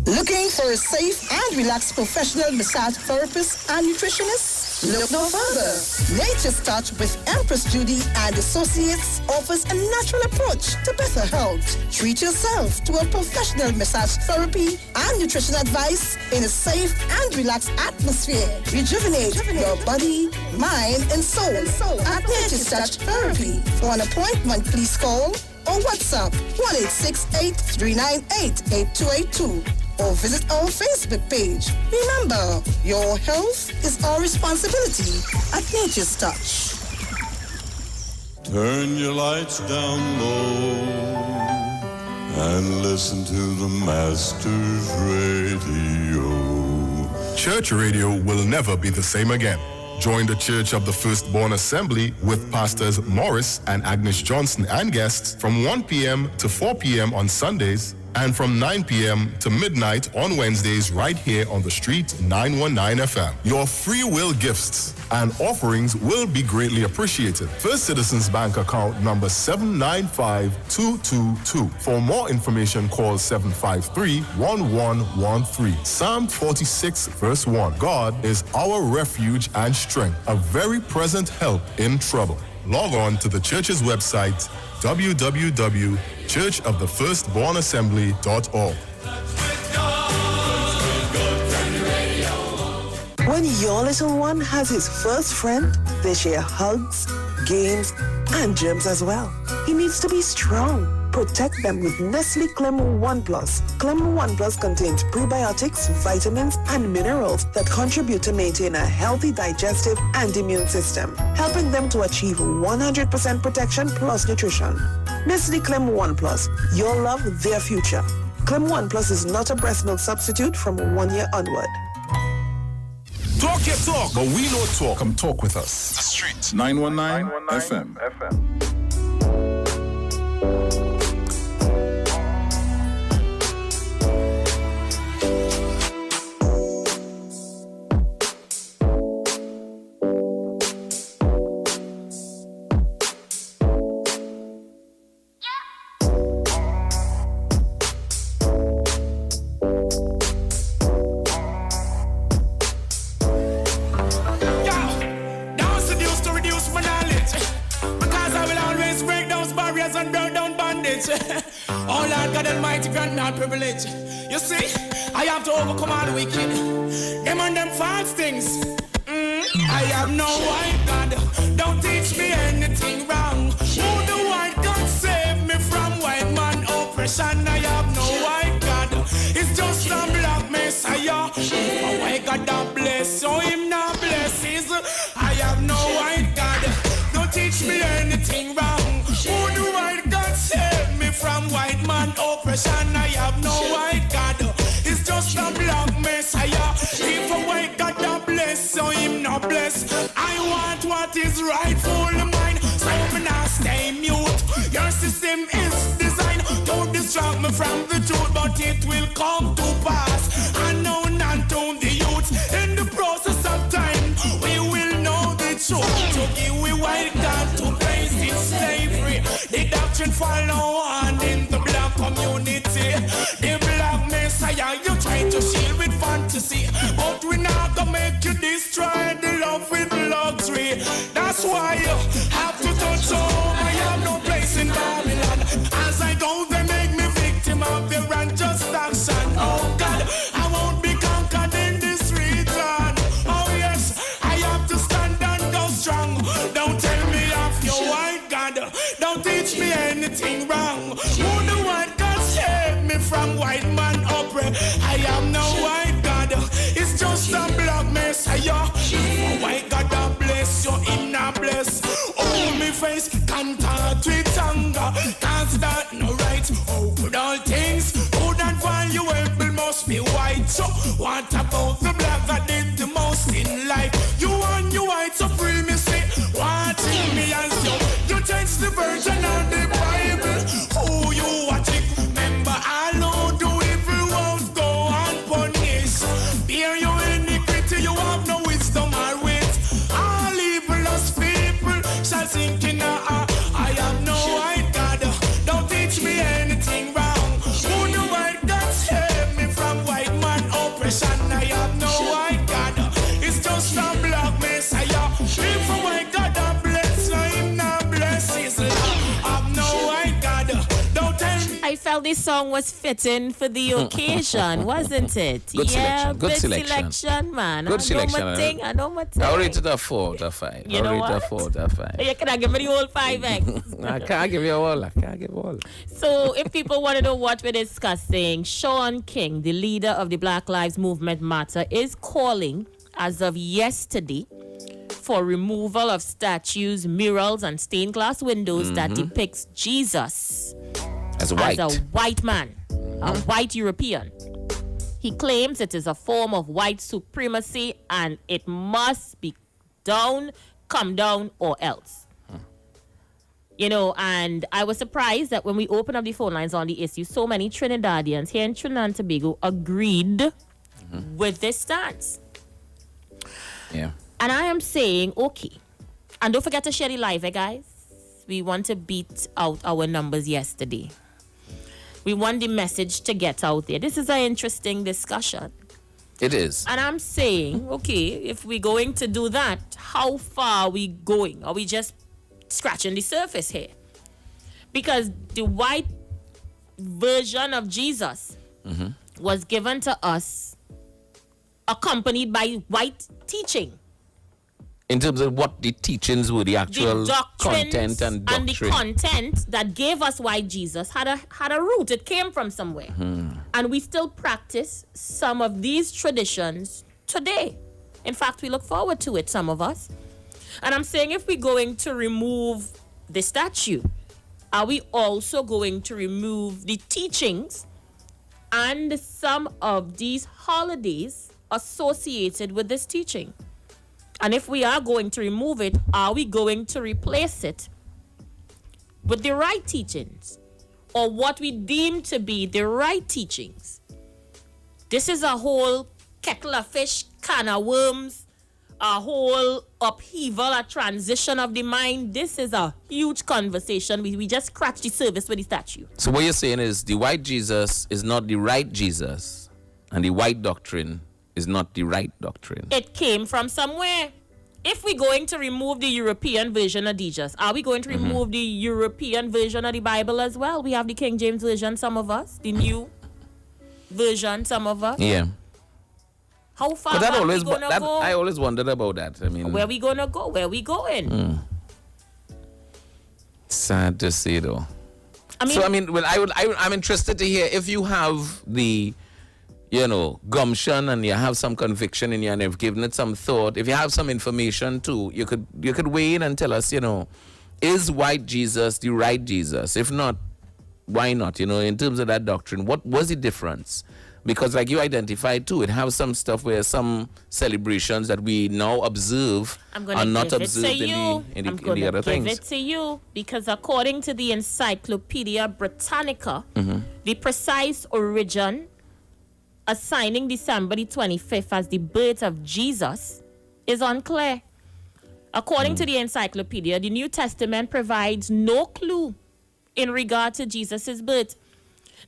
Looking for a safe and relaxed professional massage therapist and nutritionist? Look no further. Nature's Touch with Empress Judy and Associates offers a natural approach to better health. Treat yourself to a professional massage therapy and nutrition advice in a safe and relaxed atmosphere. Rejuvenate your body, mind, and soul at Nature's Touch Therapy. For an appointment, please call or WhatsApp 1-868-398-8282. or visit our Facebook page. Remember, your health is our responsibility at Nature's Touch. Turn your lights down low. and listen to the Master's Radio. Church radio will never be the same again. Join the Church of the Firstborn Assembly with Pastors Morris and Agnes Johnson and guests from 1 p.m. to 4 p.m. on Sundays and from 9 p.m. to midnight on Wednesdays right here on the street 919 FM. Your free will gifts and offerings will be greatly appreciated. First Citizens Bank account number 795222. For more information, call 753-1113. Psalm 46 verse 1. God is our refuge and strength, a very present help in trouble. Log on to the church's website, www.churchofthefirstbornassembly.org. When your little one has his first friend, they share hugs, games, and germs as well. He needs to be strong. Protect them with Nestle Clem 1 Plus. Clem 1 Plus contains prebiotics, vitamins, and minerals that contribute to maintain a healthy digestive and immune system, helping them to achieve 100% protection plus nutrition. Nestle Clem 1 Plus. Your love, their future. Clem 1 Plus is not a breast milk substitute from 1 year onward. Talk your talk, but we don't talk. Come talk with us. The Street 919 FM. Oh Lord God Almighty, grant me all privilege. You see, I have to overcome all the wicked. Them and them false things. I have no white God. Don't teach me anything wrong. Who the white God save me from white man oppression? I have no white God. It's just a black messiah. A white God that bless, so him not blesses. I have no white God. Don't teach me anything wrong. Who the white God save me from white man oppression? I have no white God. It's just a black messiah. If a white God that bless, so him not bless. I want what is rightful mine, so I'm not stay mute. Your system is designed to distract me from the truth, but it will come to pass. I know not to the youth. In the process of time, we will know the truth. To give we white God to place in slavery. The doctrine follow on in the black community. The black messiah you try to shield with fantasy, but we not gonna make you destroy the love with luxury. That's why you have to touch home. I have no place in Babylon. As I go, they make me victim of their unjust action. Oh God, I won't be conquered in this region. Oh yes, I have to stand and go strong. Don't tell me of your white God. Don't teach me anything wrong. Who the white God save me from white man oppress? I am no white God. It's just a black messiah. White God that bless you, him not bless. Oh, me face contact with anger, cause that no right. Oh, good all things, good and valuable must be white. So what about the black that did the most in life? You and you white supremacy. What in me as you change the version of the Bible. Who you watching? Remember, I know do evil won't go unpunished. Bear your iniquity, you have no wisdom or wit. All evilous people shall sink in a I have no white God. Don't teach me anything wrong. Who the white God save me from white man oppression? I have no white God. It's just a black messiah. If a white God that bless, I'm not blessed. I've no white God. Don't tell me. I felt this song was fitting for the occasion, wasn't it? Good yeah, selection. Good selection, man. Good selection. I know my thing. I'll rate it a 4 out of 5. You know what? A 4 out of 5. You cannot give me the whole 5X. I can't give you all. I can't give all. So if people want to know what we're discussing, Sean King, the leader of the Black Lives Movement Matter, is calling as of yesterday for removal of statues, murals, and stained glass windows that depicts Jesus. As white. As a white man, a white European. He claims it is a form of white supremacy and it must be come down or else. You know, and I was surprised that when we opened up the phone lines on the issue, so many Trinidadians here in Trinidad and Tobago agreed with this stance. Yeah. And I am saying, okay. And don't forget to share the live, guys. We want to beat out our numbers yesterday. We want the message to get out there. This is an interesting discussion. It is. And I'm saying, okay, if we're going to do that, how far are we going? Are we just scratching the surface here? Because the white version of Jesus was given to us accompanied by white teaching. In terms of what the teachings were, the actual content and doctrine. And the content that gave us white Jesus had a root. It came from somewhere. And we still practice some of these traditions today. In fact, we look forward to it, some of us. And I'm saying if we're going to remove the statue, are we also going to remove the teachings and some of these holidays associated with this teaching? And if we are going to remove it, are we going to replace it with the right teachings or what we deem to be the right teachings? This is a whole kettle of fish, can of worms, a whole upheaval, a transition of the mind. This is a huge conversation. We just scratched the surface with the statue. So what you're saying is the white Jesus is not the right Jesus, and the white doctrine is not the right doctrine. It came from somewhere. If we're going to remove the European version of Jesus, are we going to remove the European version of the Bible as well? We have the King James Version, some of us, the new version, some of us. Yeah. How far But are we going to go? I always wondered about that. I mean, where are we going to go? Where are we going? Sad to say, though. I mean, I'm interested to hear if you have the, gumption and you have some conviction in you and you've given it some thought. If you have some information too, you could weigh in and tell us, is white Jesus the right Jesus? If not, why not? In terms of that doctrine, what was the difference? Because like you identified too, it has some stuff where some celebrations that we now observe are not observed in the other things. I'm going to give it to you because according to the Encyclopedia Britannica, the precise origin assigning December the 25th as the birth of Jesus is unclear. According to the encyclopedia, the New Testament provides no clue in regard to Jesus' birth.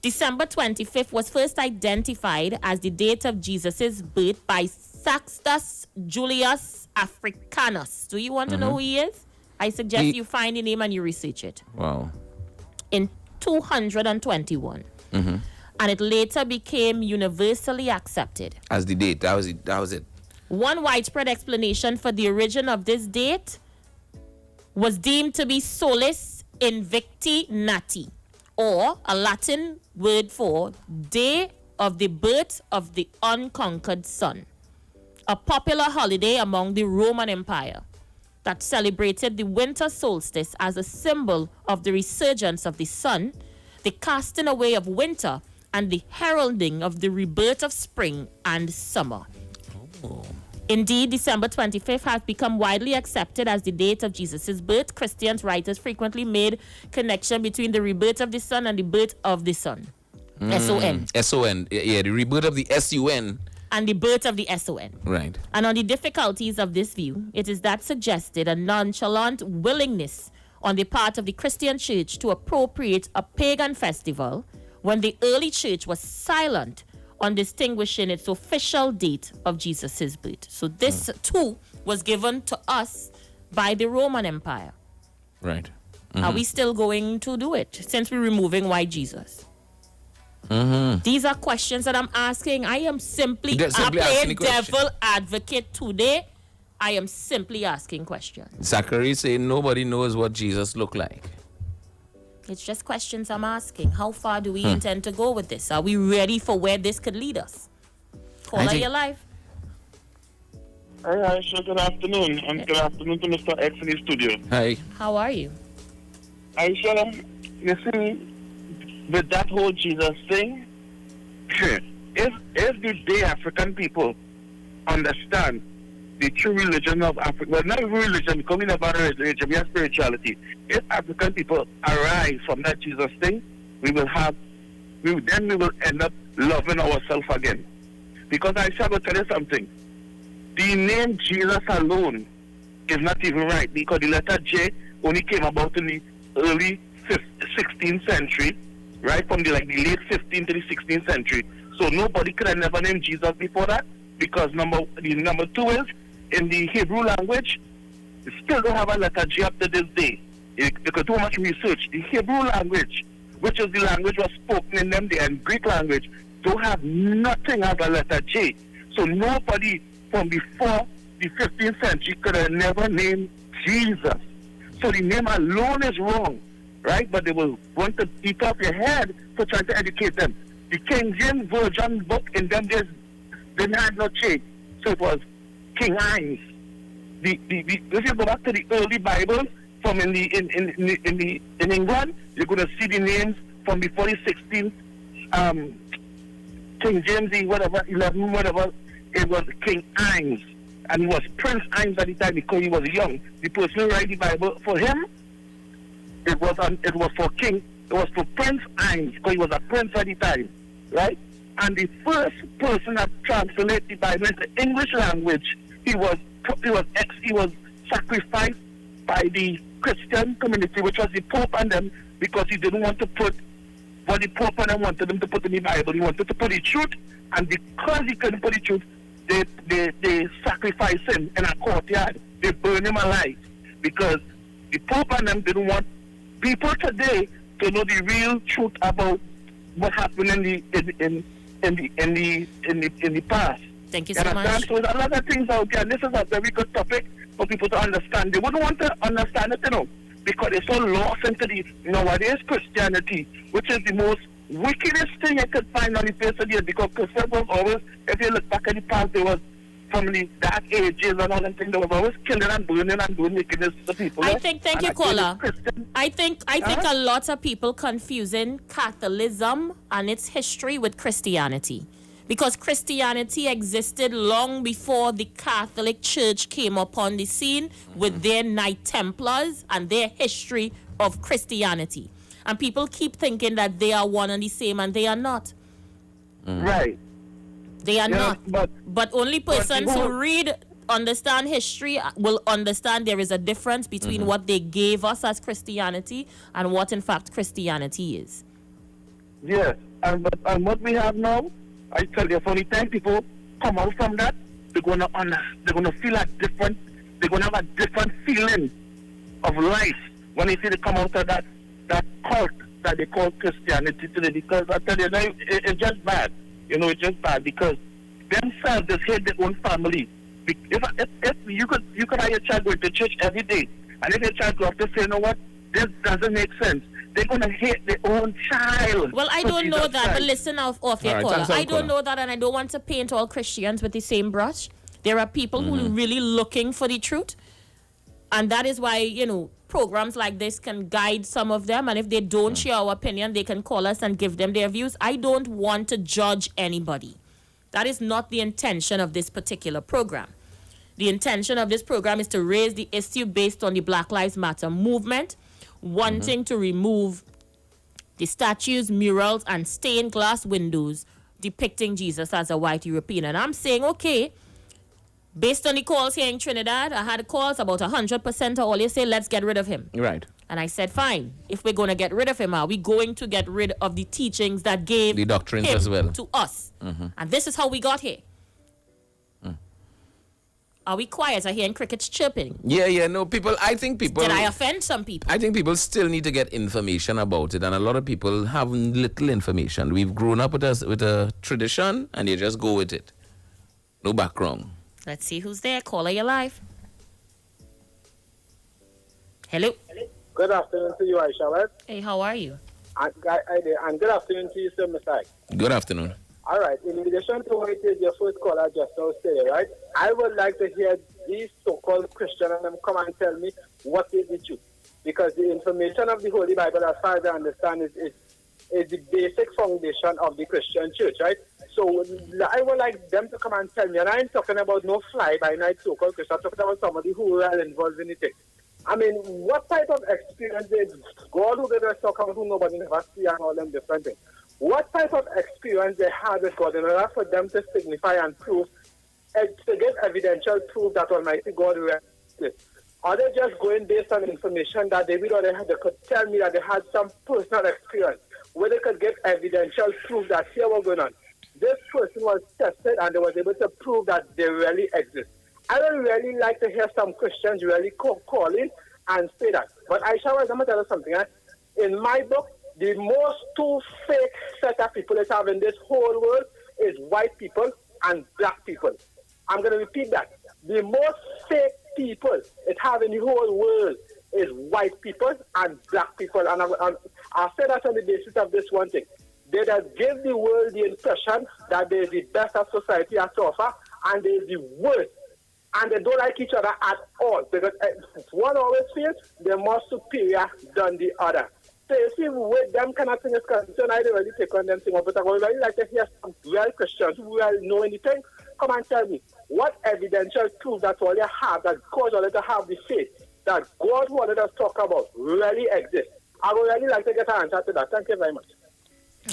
December 25th was first identified as the date of Jesus' birth by Saxtus Julius Africanus. Do you want to know who he is? I suggest you find the name and you research it. Wow. In 221. And it later became universally accepted. As the date, that was it. One widespread explanation for the origin of this date was deemed to be Solis Invicti Nati, or a Latin word for Day of the Birth of the Unconquered Sun, a popular holiday among the Roman Empire that celebrated the winter solstice as a symbol of the resurgence of the sun, the casting away of winter, and the heralding of the rebirth of spring and summer. Indeed, December 25th has become widely accepted as the date of Jesus' birth. Christian writers frequently made connection between the rebirth of the sun and the birth of the sun. S-O-N. S-O-N. Yeah, the rebirth of the S-U-N. And the birth of the S-O-N. Right. And on the difficulties of this view, it is that suggested a nonchalant willingness on the part of the Christian church to appropriate a pagan festival when the early church was silent on distinguishing its official date of Jesus' birth. So this too was given to us by the Roman Empire. Right. Are we still going to do it since we're removing white Jesus? These are questions that I'm asking. I am simply playing devil advocate today. I am simply asking questions. Zachary saying nobody knows what Jesus looked like. It's just questions I'm asking. How far do we intend to go with this? Are we ready for where this could lead us? Caller, your life. Hi, Isha. Good afternoon. And good afternoon to Mr.X in the studio. Hi. How are you? Isha, you see, with that whole Jesus thing, if the African people understand the true religion of Africa, well, not religion, because we never have a religion, we have spirituality. If African people arise from that Jesus thing, we will end up loving ourselves again. Because I shall tell you something. The name Jesus alone is not even right, because the letter J only came about in the early 16th century, right? From the late 15th to the 16th century. So nobody could have never named Jesus before that, because number two is, in the Hebrew language, you still don't have a letter J up to this day. You could do much research. The Hebrew language, which is the language was spoken in them day, and Greek language, don't have nothing as a letter J. So nobody from before the 15th century could have never named Jesus. So the name alone is wrong, right? But they will want to eat off your head for trying to educate them. The King James Version book in them days didn't have no J. So it was King Hines. If you go back to the early Bibles from in England, you're going to see the names from before the 16th King James, whatever, 11, whatever. It was King Hines, and he was Prince Hines at the time because he was young. The person who wrote the Bible for him, it was for Prince Hines because he was a prince at the time, right? And the first person that translated the Bible into English language, he was sacrificed by the Christian community, which was the Pope and them, because he didn't want to put what the Pope and them wanted him to put in the Bible. He wanted to put the truth, and because he couldn't put the truth, they sacrificed him in a courtyard. They burned him alive because the Pope and them didn't want people today to know the real truth about what happened in the past. Thank you so much. So there's a lot of things out there, and this is a very good topic for people to understand. They wouldn't want to understand it, because they're so lost into the nowadays Christianity, which is the most wickedest thing I could find on the face of the earth, because Christians was always, if you look back at the past, they was from the dark ages and all that thing, they was always killing and burning and doing wickedness to people. Thank you, caller. I think a lot of people confusing Catholicism and its history with Christianity. Because Christianity existed long before the Catholic Church came upon the scene with their Knight Templars and their history of Christianity. And people keep thinking that they are one and the same, and they are not. Right. They are not. But only persons who understand history will understand there is a difference between what they gave us as Christianity and what in fact Christianity is. Yes. And what we have now, I tell you, for the time people come out from that, they're gonna feel they're gonna have a different feeling of life when they see they come out of that cult that they call Christianity today. Because I tell you, it's just bad. It's just bad because themselves just hate their own family. If you could have your child going to church every day, and if your child go up to say, you know what, this doesn't make sense, they're going to hate their own child. Well, I don't know that, but listen off your caller. I don't know that, and I don't want to paint all Christians with the same brush. There are people who are really looking for the truth, and that is why, programs like this can guide some of them, and if they don't share our opinion, they can call us and give them their views. I don't want to judge anybody. That is not the intention of this particular program. The intention of this program is to raise the issue based on the Black Lives Matter movement, wanting to remove the statues, murals, and stained glass windows depicting Jesus as a white European. And I'm saying, okay, based on the calls here in Trinidad, I had calls about 100% of all you say, let's get rid of him. Right. And I said, fine, if we're going to get rid of him, are we going to get rid of the teachings that gave the doctrines him as well to us? And this is how we got here. Are we quiet? I hear crickets chirping. No, I think people... Did I offend some people? I think people still need to get information about it, and a lot of people have little information. We've grown up with a tradition, and you just go with it. No background. Let's see who's there. Caller, you're live. Hello. Good afternoon to you, Isha. Hey, how are you? And good afternoon to you, sir, Mr.X. Good afternoon. All right. In addition to what your first caller just now said, right, I would like to hear these so-called Christians and them come and tell me what is the truth. Because the information of the Holy Bible, as far as I understand, is is the basic foundation of the Christian church, right? So I would like them to come and tell me, and I ain't talking about no fly-by-night so-called Christian, I'm talking about somebody who is well involved in it. I mean, what type of experience did God who did us talk about who nobody never see and all them different things? What type of experience they had with God in order for them to signify and prove, to give evidential proof that Almighty God really exists? Are they just going based on information that they read, or they could tell me that they had some personal experience where they could give evidential proof that here was going on? This person was tested and they was able to prove that they really exist. I would really like to hear some Christians really call in and say that. But Isha, I'm going to tell you something. In my book, the most two fake set of people that have in this whole world is white people and black people. I'm going to repeat that. The most fake people it have in the whole world is white people and black people. And I say that on the basis of this one thing. They that give the world the impression that they're the best of society has to offer, and they're the worst. And they don't like each other at all. Because if one always feels they're more superior than the other. So you see, with them kind of thing is concerned, I don't really take on them things. But I would really like to hear some real Christians who really know anything. Come and tell me, what evidential proof that all you have, that cause all you to have the faith, that God who let us talk about really exists? I would really like to get an answer to that. Thank you very much.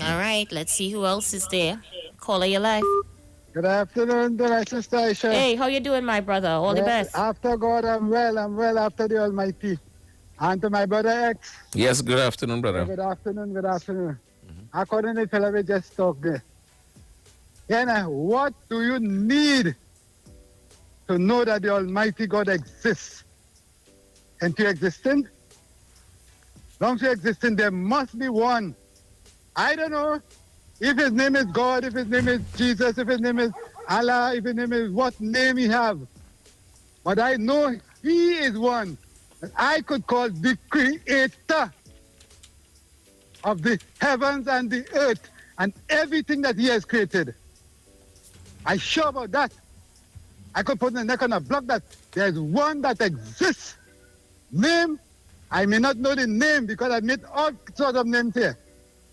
All right, let's see who else is there. Caller, your life. Good afternoon, Sister Isha. Hey, how you doing, my brother? All the best. After God, I'm well after the Almighty. And to my brother X. Yes, good afternoon, brother. Good afternoon. Mm-hmm. According to the fellow we just talked there. What do you need to know that the Almighty God exists? And to existing? Long to existing, there must be one. I don't know if his name is God, if his name is Jesus, if his name is Allah, if his name is what name he have. But I know he is one that I could call the creator of the heavens and the earth and everything that he has created. I'm sure about that. I could put the neck on a block that there's one that exists. Name, I may not know the name because I made all sorts of names here.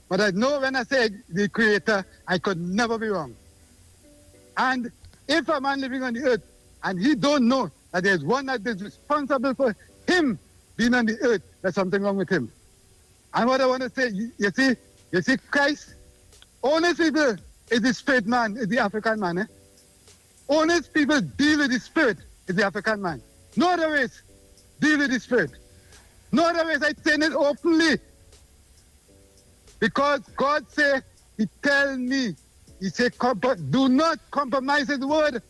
But I know when I say the creator, I could never be wrong. And if a man living on the earth and he don't know that there's one that is responsible for him being on the earth, there's something wrong with him. And what I want to say, you see Christ, honest people is the spirit man, is the African man. Honest people deal with the spirit, is the African man. No other ways deal with the spirit. No other ways, I say it openly. Because God said, he tell me, he said, do not compromise his word.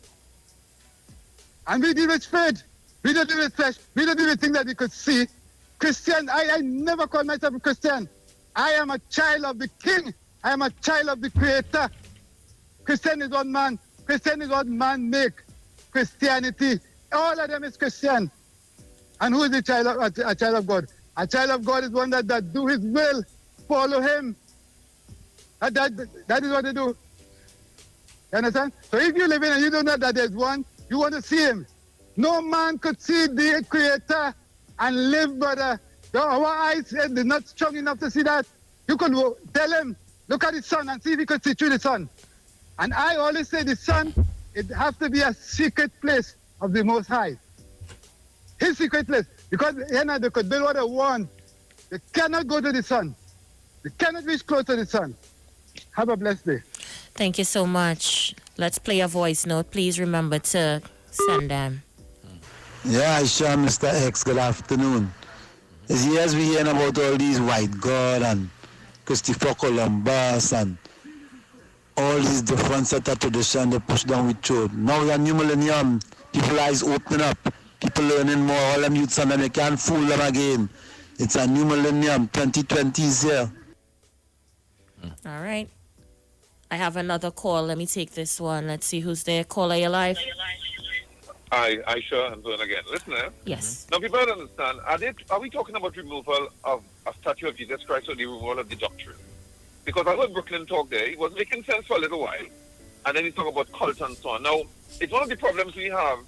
And we deal with spirit. We don't deal with flesh. We don't deal with things that we could see. Christian, I never call myself a Christian. I am a child of the King. I am a child of the Creator. Christian is what man. Christian is what man make. Christianity. All of them is Christian. And who is a child of God? A child of God is one that do his will. Follow him. That is what they do. You understand? So if you live in and you don't know that there's one, you want to see him. No man could see the Creator and live, brother. Our eyes are not strong enough to see that. You could tell him, look at the sun and see if he could see through the sun. And I always say the sun, it has to be a secret place of the Most High. His secret place. Because they could build what they want. They cannot go to the sun. They cannot reach close to the sun. Have a blessed day. Thank you so much. Let's play a voice note. Please remember to send them. Yeah, Isha, Mr.X, good afternoon. It's years we hearing about all these white God and Christopher Columbus and all these different set of traditions they push down with children. Now we're new millennium, people eyes opening up, people learning more, all them youths and them, they can't fool them again. It's a new millennium, 2020 is here. All right. I have another call. Let me take this one. Let's see who's there. Caller, you live. Hi, Isha, I'm doing again. Listen, Yes. Now, people don't understand. Are we talking about removal of a statue of Jesus Christ or the removal of the doctrine? Because I heard Brooklyn talk there. It was making sense for a little while. And then he talked about cult and so on. Now, it's one of the problems we have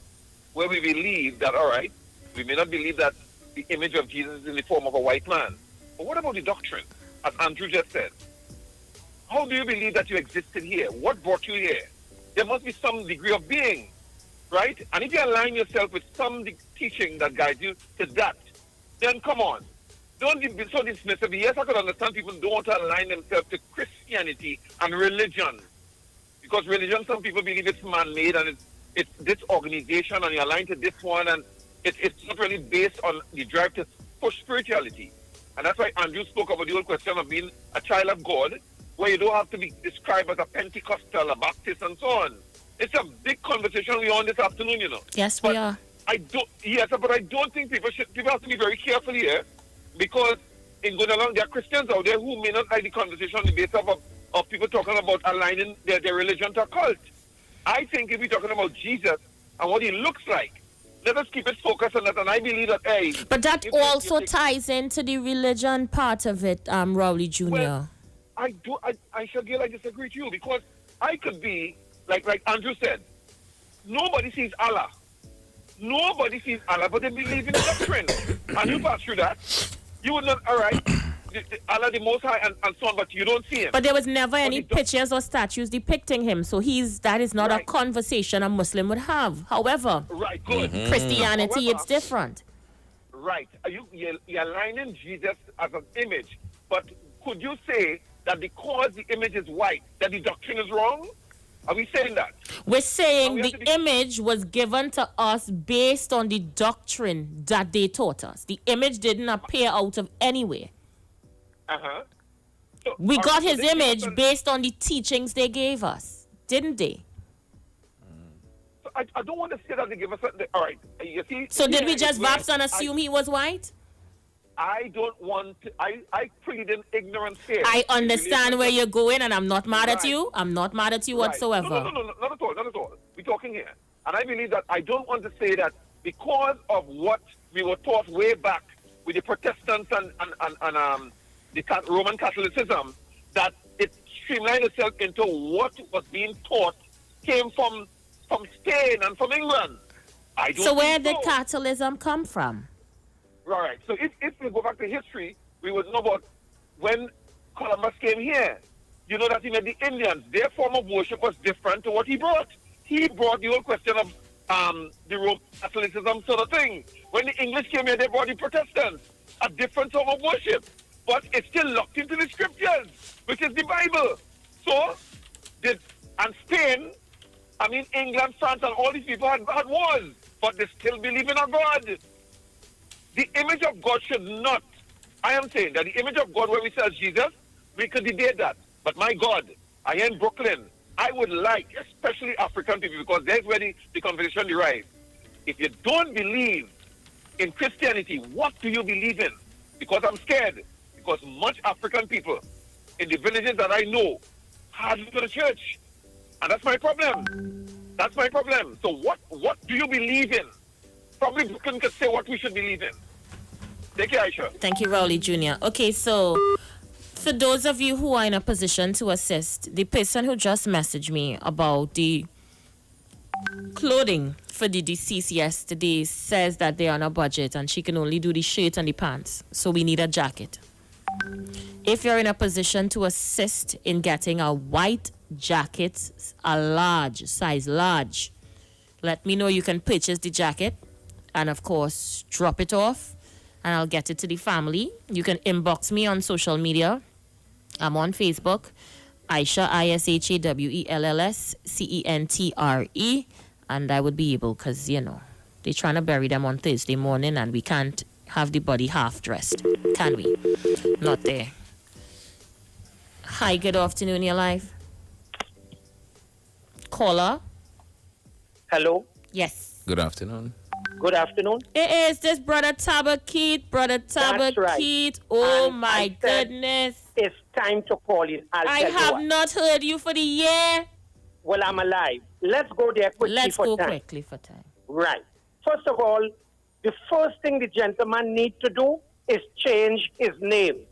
where we believe that, all right, we may not believe that the image of Jesus is in the form of a white man. But what about the doctrine? As Andrew just said, how do you believe that you existed here? What brought you here? There must be some degree of being, right? And if you align yourself with some teaching that guides you to that, then come on. Don't be so dismissive. Yes, I could understand people don't want to align themselves to Christianity and religion. Because religion, some people believe it's man-made and it's this organization and you're aligned to this one, and it's not really based on the drive to push spirituality. And that's why Andrew spoke about the whole question of being a child of God, where you don't have to be described as a Pentecostal, a Baptist, and so on. It's a big conversation we're on this afternoon, you know. Yes, we are. But I don't think people have to be very careful here, because in going along, there are Christians out there who may not like the conversation on the basis of people talking about aligning their religion to a cult. I think if we're talking about Jesus and what he looks like, let us keep it focused on that. And I believe that, hey... But that also ties into the religion part of it, Rowley Jr. Well, I disagree with you, because I could be, like Andrew said, nobody sees Allah. Nobody sees Allah, but they believe in the doctrine. And you pass through that, you would not, all right, Allah the Most High and so on, but you don't see him. But there was never any pictures or statues depicting him, so that is not a conversation a Muslim would have. However, Christianity, it's different. Right. You're aligning Jesus as an image, but could you say that because the image is white, that the doctrine is wrong? Are we saying that? We're saying the image was given to us based on the doctrine that they taught us. The image didn't appear out of anywhere. We got his image based on the teachings they gave us, didn't they? So I don't want to say that they gave us something. All right. You see, so did we just vaps and assume he was white? I don't want to. I plead in ignorance here. I understand where you're going, and I'm not mad at you. I'm not mad at you whatsoever. No, not at all, not at all. We're talking here. And I believe that I don't want to say that because of what we were taught way back with the Protestants and the Roman Catholicism, that it streamlined itself into what was being taught came from Spain and from England. So where did Catholicism come from? Right. So if we go back to history, we would know about when Columbus came here. You know that he met the Indians. Their form of worship was different to what he brought. He brought the whole question of the Roman Catholicism sort of thing. When the English came here, they brought the Protestants, a different form of worship. But it's still locked into the scriptures, which is the Bible. So, Spain, England, France, and all these people had wars, but they still believe in a God. The image of God should not. I am saying that the image of God where we say Jesus, we could debate that. But my God, I am in Brooklyn. I would like, especially African people, because there's where the conversation derives. If you don't believe in Christianity, what do you believe in? Because I'm scared. Because much African people in the villages that I know hardly go to church. And that's my problem. That's my problem. So what do you believe in? Probably Brooklyn could say what we should believe in. Thank you, Isha. Thank you, Rowley Jr. Okay, so for those of you who are in a position to assist, the person who just messaged me about the clothing for the deceased yesterday says that they're on a budget and she can only do the shirt and the pants. So we need a jacket. If you're in a position to assist in getting a white jacket, size large, let me know. You can purchase the jacket and, of course, drop it off and I'll get it to the family. You can inbox me on social media. I'm on Facebook, Isha, ISHAWELLSCENTRE, and I would be able, because, they're trying to bury them on Thursday morning and we can't have the body half dressed, can we? Not there. Hi, good afternoon, you're live. Caller. Hello. Yes. Good afternoon. Good afternoon. It is this Brother Tabakeet. That's right. Oh, and my goodness. It's time to call in. I have not heard you for the year. Well, I'm alive. Let's go there quickly for time. Quickly for time. Right. First of all, the first thing the gentleman needs to do is change his name.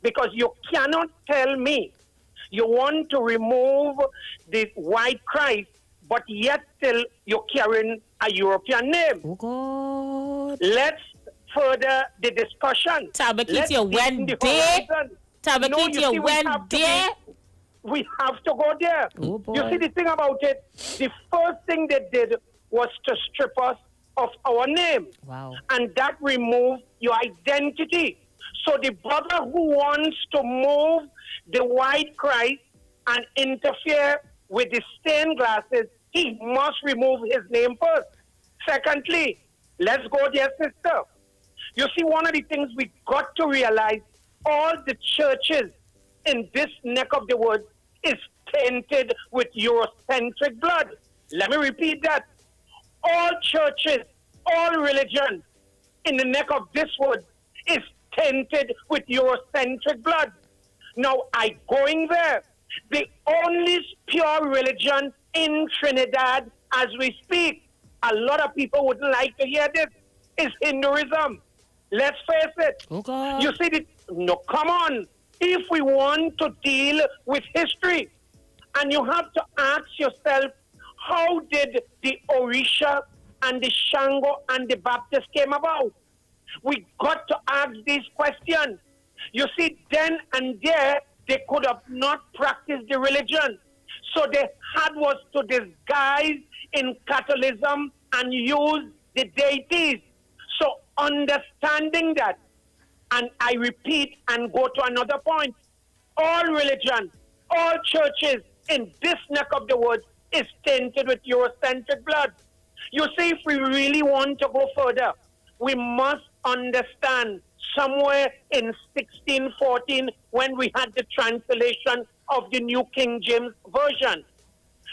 Because you cannot tell me you want to remove the white Christ, but yet still you're carrying a European name. Oh, God. Let's further the discussion. Tabakeet, you went there. Tabakeet, you went there. we have to go there. Oh, boy. You see, the thing about it, the first thing they did was to strip us of our name. Wow. And that removed your identity. So the brother who wants to move the white Christ and interfere with the stained glasses, he must remove his name first. Secondly, let's go there, sister. You see, one of the things we got to realize, all the churches in this neck of the woods is tainted with Eurocentric blood. Let me repeat that. All churches, all religion in the neck of this wood is tainted with Eurocentric blood. Now, I going there. The only pure religion in Trinidad as we speak, a lot of people wouldn't like to hear this, is Hinduism. Let's face it. Okay. You see, no, come on. If we want to deal with history, and you have to ask yourself, how did the Orisha and the Shango and the Baptist came about? We got to ask these questions. You see, then and there, they could have not practiced the religion. So they had was to disguise in Catholicism and use the deities. So understanding that, and I repeat and go to another point, all religion, all churches in this neck of the woods is tainted with Eurocentric blood. You see, if we really want to go further, we must understand somewhere in 1614 when we had the translation of the New King James Version.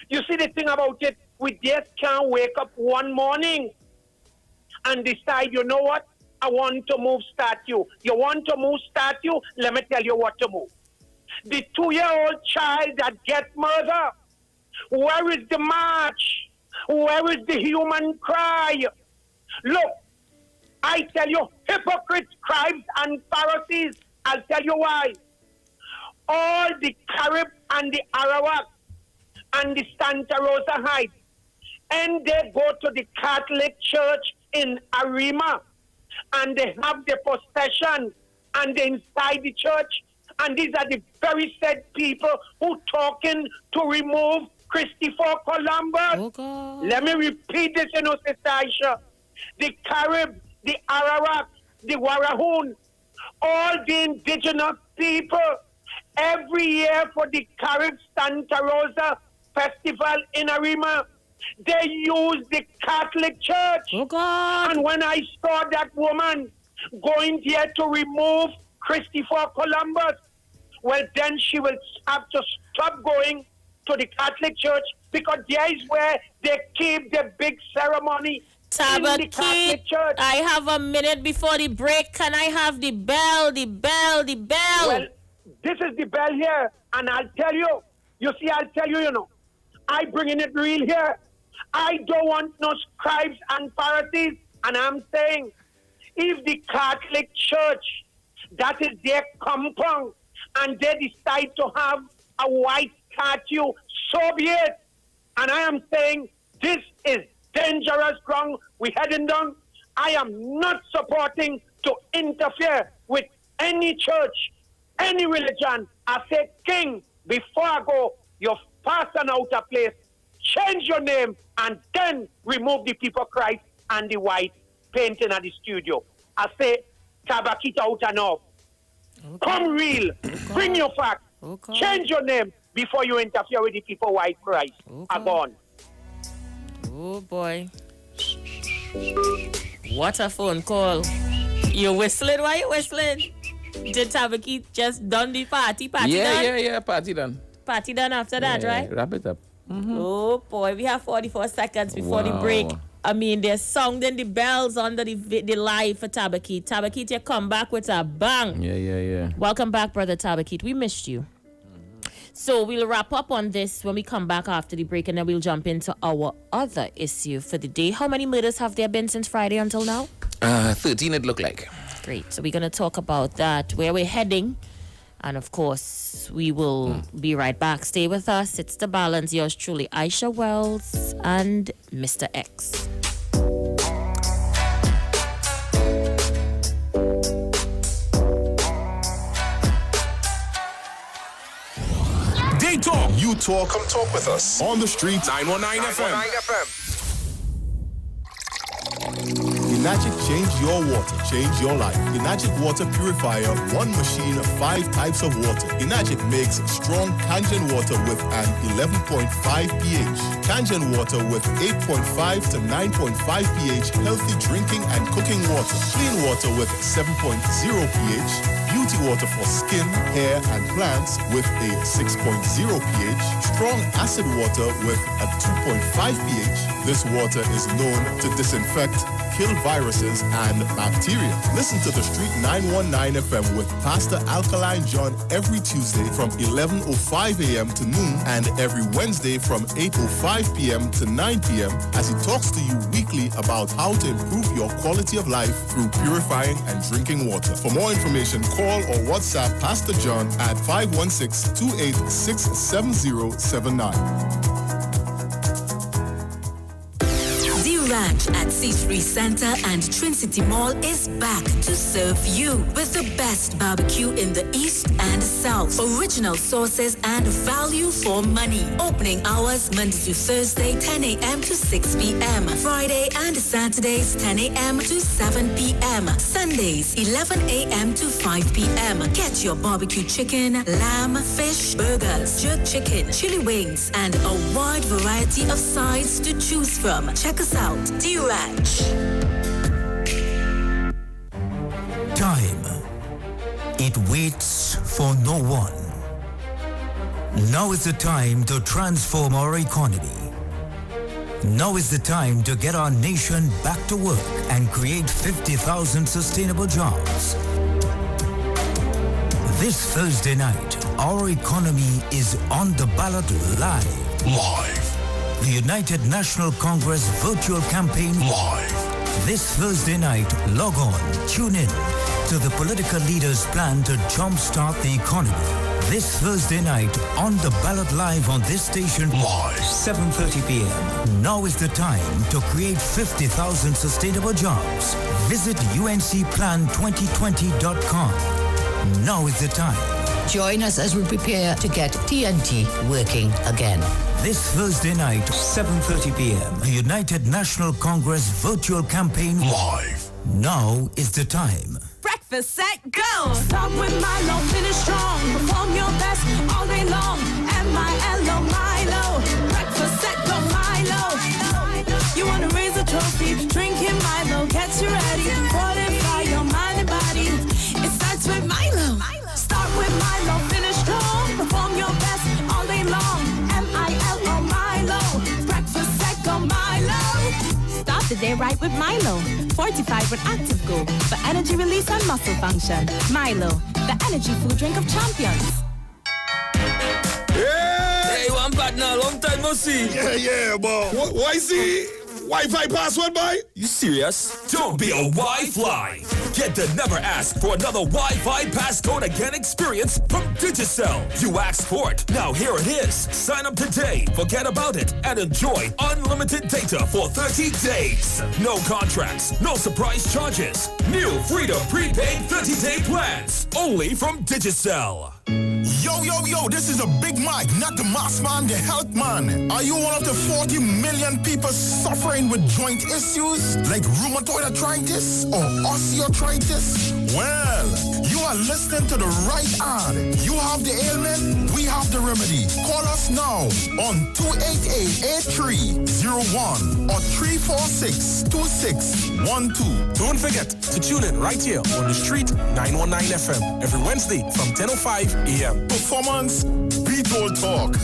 You see, the thing about it, we just can't wake up one morning and decide, you know what, I want to move statue. You want to move statue? Let me tell you what to move. The 2-year-old child that gets murdered, where is the march? Where is the human cry? Look, I tell you, hypocrites, scribes, and Pharisees, I'll tell you why. All the Carib and the Arawak and the Santa Rosa Heights, and they go to the Catholic Church in Arima, and they have the procession, and they inside the church, and these are the very said people who talking to remove Christopher Columbus. Okay. Let me repeat this, Sister Isha. The Carib, the Arawak, the Warahoon, all the indigenous people, every year for the Carib Santa Rosa Festival in Arima, they use the Catholic Church. And when I saw that woman going there to remove Christopher Columbus, well, then she will have to stop going to the Catholic Church because there is where they keep the big ceremony. Tabakit, I have a minute before the break. Can I have the bell, the bell, the bell? Well, this is the bell here, and I'll tell you. You see, I'll tell you, you know, I bringing it real here. I don't want no scribes and Pharisees, and I'm saying, if the Catholic Church, that is their compound, and they decide to have a white statue, so be it. And I am saying, this is dangerous ground we're heading down. I am not supporting to interfere with any church, any religion. I say, King, before I go, you're passing out a place. Change your name and then remove the people Christ and the white painting at the studio. I say, Tabakit out and off. Okay. Come real. Okay. Bring your facts. Okay. Change your name before you interfere with the people white Christ. Okay. I'm gone. Oh boy. What a phone call. You whistling? Why you whistling? Did Tabakit just done the party? Party done? Yeah, party done. Party done after that, right? Wrap it up. Mm-hmm. Oh boy, we have 44 seconds before the break. I mean, they're sounding the bells under the live for Tabakit. Tabakit, you come back with a bang. Yeah. Welcome back, brother Tabakit. We missed you. So we'll wrap up on this when we come back after the break, and then we'll jump into our other issue for the day. How many murders have there been since Friday until now? 13 it looked like. Great. So we're going to talk about that, where we're heading. And of course, we will be right back. Stay with us. It's The Balance. Yours truly, Isha Wells and Mr.X. Day 2 you talk, come talk with us. On the street, 919 FM. Enagic change your water, change your life. Enagic water purifier, one machine, 5 types of water. Enagic makes strong Kangen water with an 11.5 pH. Kangen water with 8.5 to 9.5 pH, healthy drinking and cooking water. Clean water with 7.0 pH. Beauty water for skin, hair, and plants with a 6.0 pH. Strong acid water with a 2.5 pH. This water is known to disinfect, kill viruses and bacteria. Listen to the Street 919 FM with Pastor Alkaline John every Tuesday from 11:05 a.m. to noon and every Wednesday from 8:05 p.m. to 9 p.m. as he talks to you weekly about how to improve your quality of life through purifying and drinking water. For more information, call or WhatsApp Pastor John at 516-286-7079. Ranch at C3 Center and Trinity Mall is back to serve you with the best barbecue in the East and South. Original sauces and value for money. Opening hours Monday to Thursday, 10 a.m. to 6 p.m. Friday and Saturdays, 10 a.m. to 7 p.m. Sundays, 11 a.m. to 5 p.m. Get your barbecue chicken, lamb, fish, burgers, jerk chicken, chili wings, and a wide variety of sides to choose from. Check us out. D-Ranch. Time. It waits for no one. Now is the time to transform our economy. Now is the time to get our nation back to work and create 50,000 sustainable jobs. This Thursday night, our economy is on the ballot live. The United National Congress virtual campaign live. This Thursday night, log on, tune in to the political leaders' plan to jumpstart the economy. This Thursday night, on the ballot live on this station live, 7:30 p.m. Now is the time to create 50,000 sustainable jobs. Visit uncplan2020.com. Now is the time. Join us as we prepare to get TNT working again. This Thursday night, 7:30 p.m. The United National Congress virtual campaign live. Now is the time. Breakfast set, go! Start with Milo, finish strong. Perform your best all day long. M-I-L-O, Milo. Breakfast set, go Milo. You want to raise a trophy, drinking Milo gets you ready. Fortify your mind and body. It starts with Milo. Start with Milo, finish strong. Perform your best all day long. M-I-L-O, Milo. Breakfast set, go Milo. Start the day right with Milo. Fortified with Active Go for energy release and muscle function. Milo, the energy food drink of champions. Hey, one partner, long time no see. Yeah, but why see? Wi-Fi password, boy? You serious? Don't be a Wi-Fly. Get the never ask for another Wi-Fi passcode again experience from Digicel. You asked for it. Now here it is. Sign up today, forget about it, and enjoy unlimited data for 30 days. No contracts, no surprise charges. New Freedom prepaid 30-day plans. Only from Digicel. Yo, this is a Big Mike, not the mass man, the health man. Are you one of the 40 million people suffering with joint issues like rheumatoid arthritis or osteoarthritis? Well, you are listening to the right ad. You have the ailment, we have the remedy. Call us now on 288-8301 or 346-2612. Don't forget to tune in right here on the Street 919 FM every Wednesday from 10:05 a.m. Performance, Beatles Talk.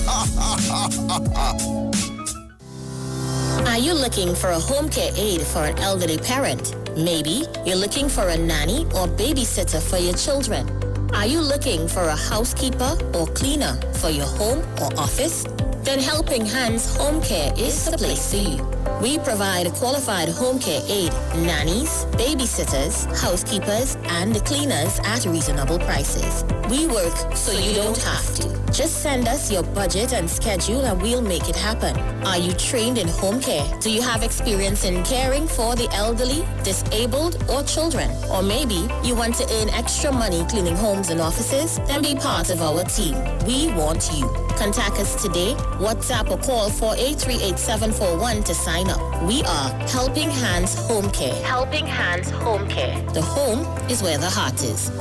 Are you looking for a home care aide for an elderly parent? Maybe you're looking for a nanny or babysitter for your children. Are you looking for a housekeeper or cleaner for your home or office? Then Helping Hands Home Care is the place for you. We provide qualified home care aid, nannies, babysitters, housekeepers, and cleaners at reasonable prices. We work so you don't have to. Just send us your budget and schedule and we'll make it happen. Are you trained in home care? Do you have experience in caring for the elderly, disabled, or children? Or maybe you want to earn extra money cleaning homes and offices? Then be part of our team. We want you. Contact us today, WhatsApp or call 4838741 to sign up. We are Helping Hands Home Care. Helping Hands Home Care. The home is where the heart is.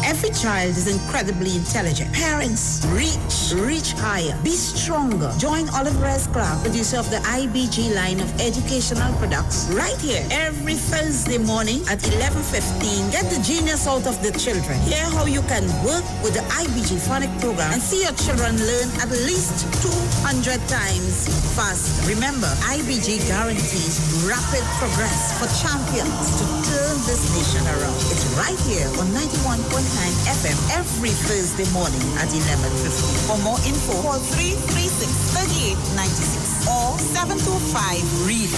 Every child is incredibly intelligent. Parents, reach higher. Be stronger. Join Oliver S. Clark, producer of the IBG line of educational products, right here every Thursday morning at 11:15. Get the genius out of the children. Hear how you can work with the IBG phonic program and see your children learn at least 200 times faster. Remember, IBG guarantees rapid progress for champions to turn this nation around. It's right here on 91.9 FM every Thursday morning at 11:15. For more info, call 336-3896 or 725-READ.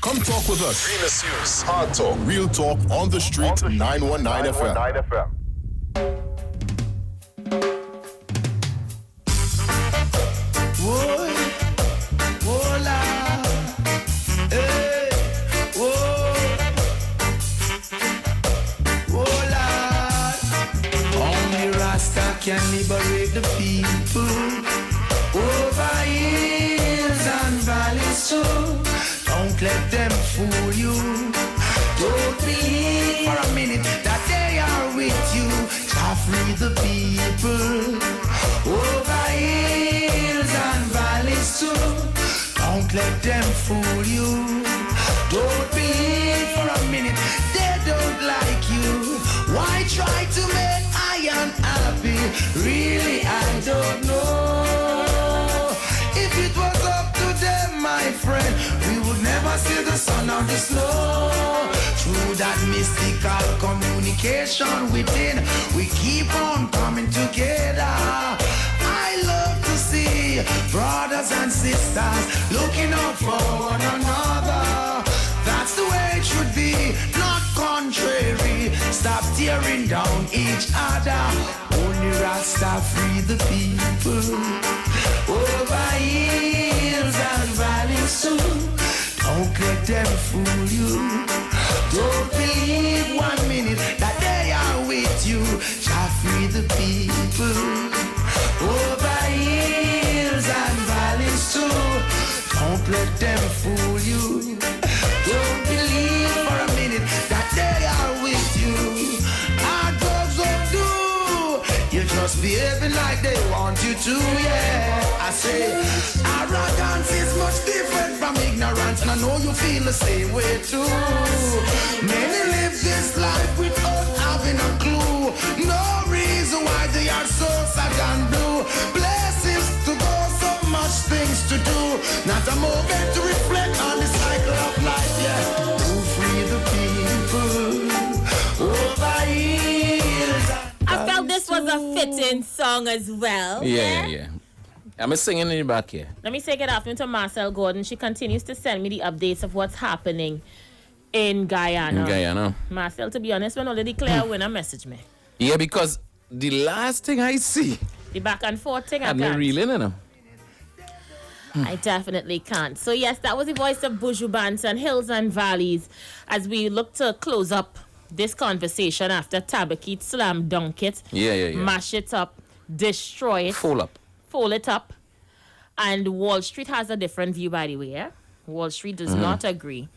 Come talk with us. Real issues, hard talk, real talk on the street. 919 FM. Can liberate the people over hills and valleys too. Don't let them fool you. Don't believe for a minute that they are with you. Shall free the people over hills and valleys too. Don't let them fool you. Don't believe for a minute they don't like you. Why try to make I unhappy? Really, I don't know. If it was up to them, my friend, we would never see the sun or the snow. Through that mystical communication within, we keep on coming together. I love to see brothers and sisters looking out for one another. That's the way it should be, not contrary. Stop tearing down each other. Only Rasta free the people over hills and valleys soon. Don't let them fool you. Don't believe 1 minute that they are with you. Shall free the people over hills and valleys too. Don't let them fool you. Don't believe for a minute that they are with you. Our dogs will do. You're just behaving like they want you to, yeah. I say, arrogance is much different from ignorance, and I know you feel the same way too. Many live this life without having a clue. No reason why they are so sad and blue. Blessings to go, so much things to do. Not a moment to reflect on the cycle of life, yeah. To free the people over hills. I felt this was a fitting song as well. Yeah. I'm singing in the back here. Let me say good afternoon to Marcel Gordon. She continues to send me the updates of what's happening in Guyana. Marcel, to be honest, when already clear when I message me. Yeah, because the last thing I see, the back and forth thing, I I'm can't. reeling in them. I definitely can't. So yes, that was the voice of Buju Banton, Hills and Valleys, as we look to close up this conversation after Tabakit slam dunk it, mash it up, destroy it, fold it up. And Wall Street has a different view, by the way. Yeah? Wall Street does not agree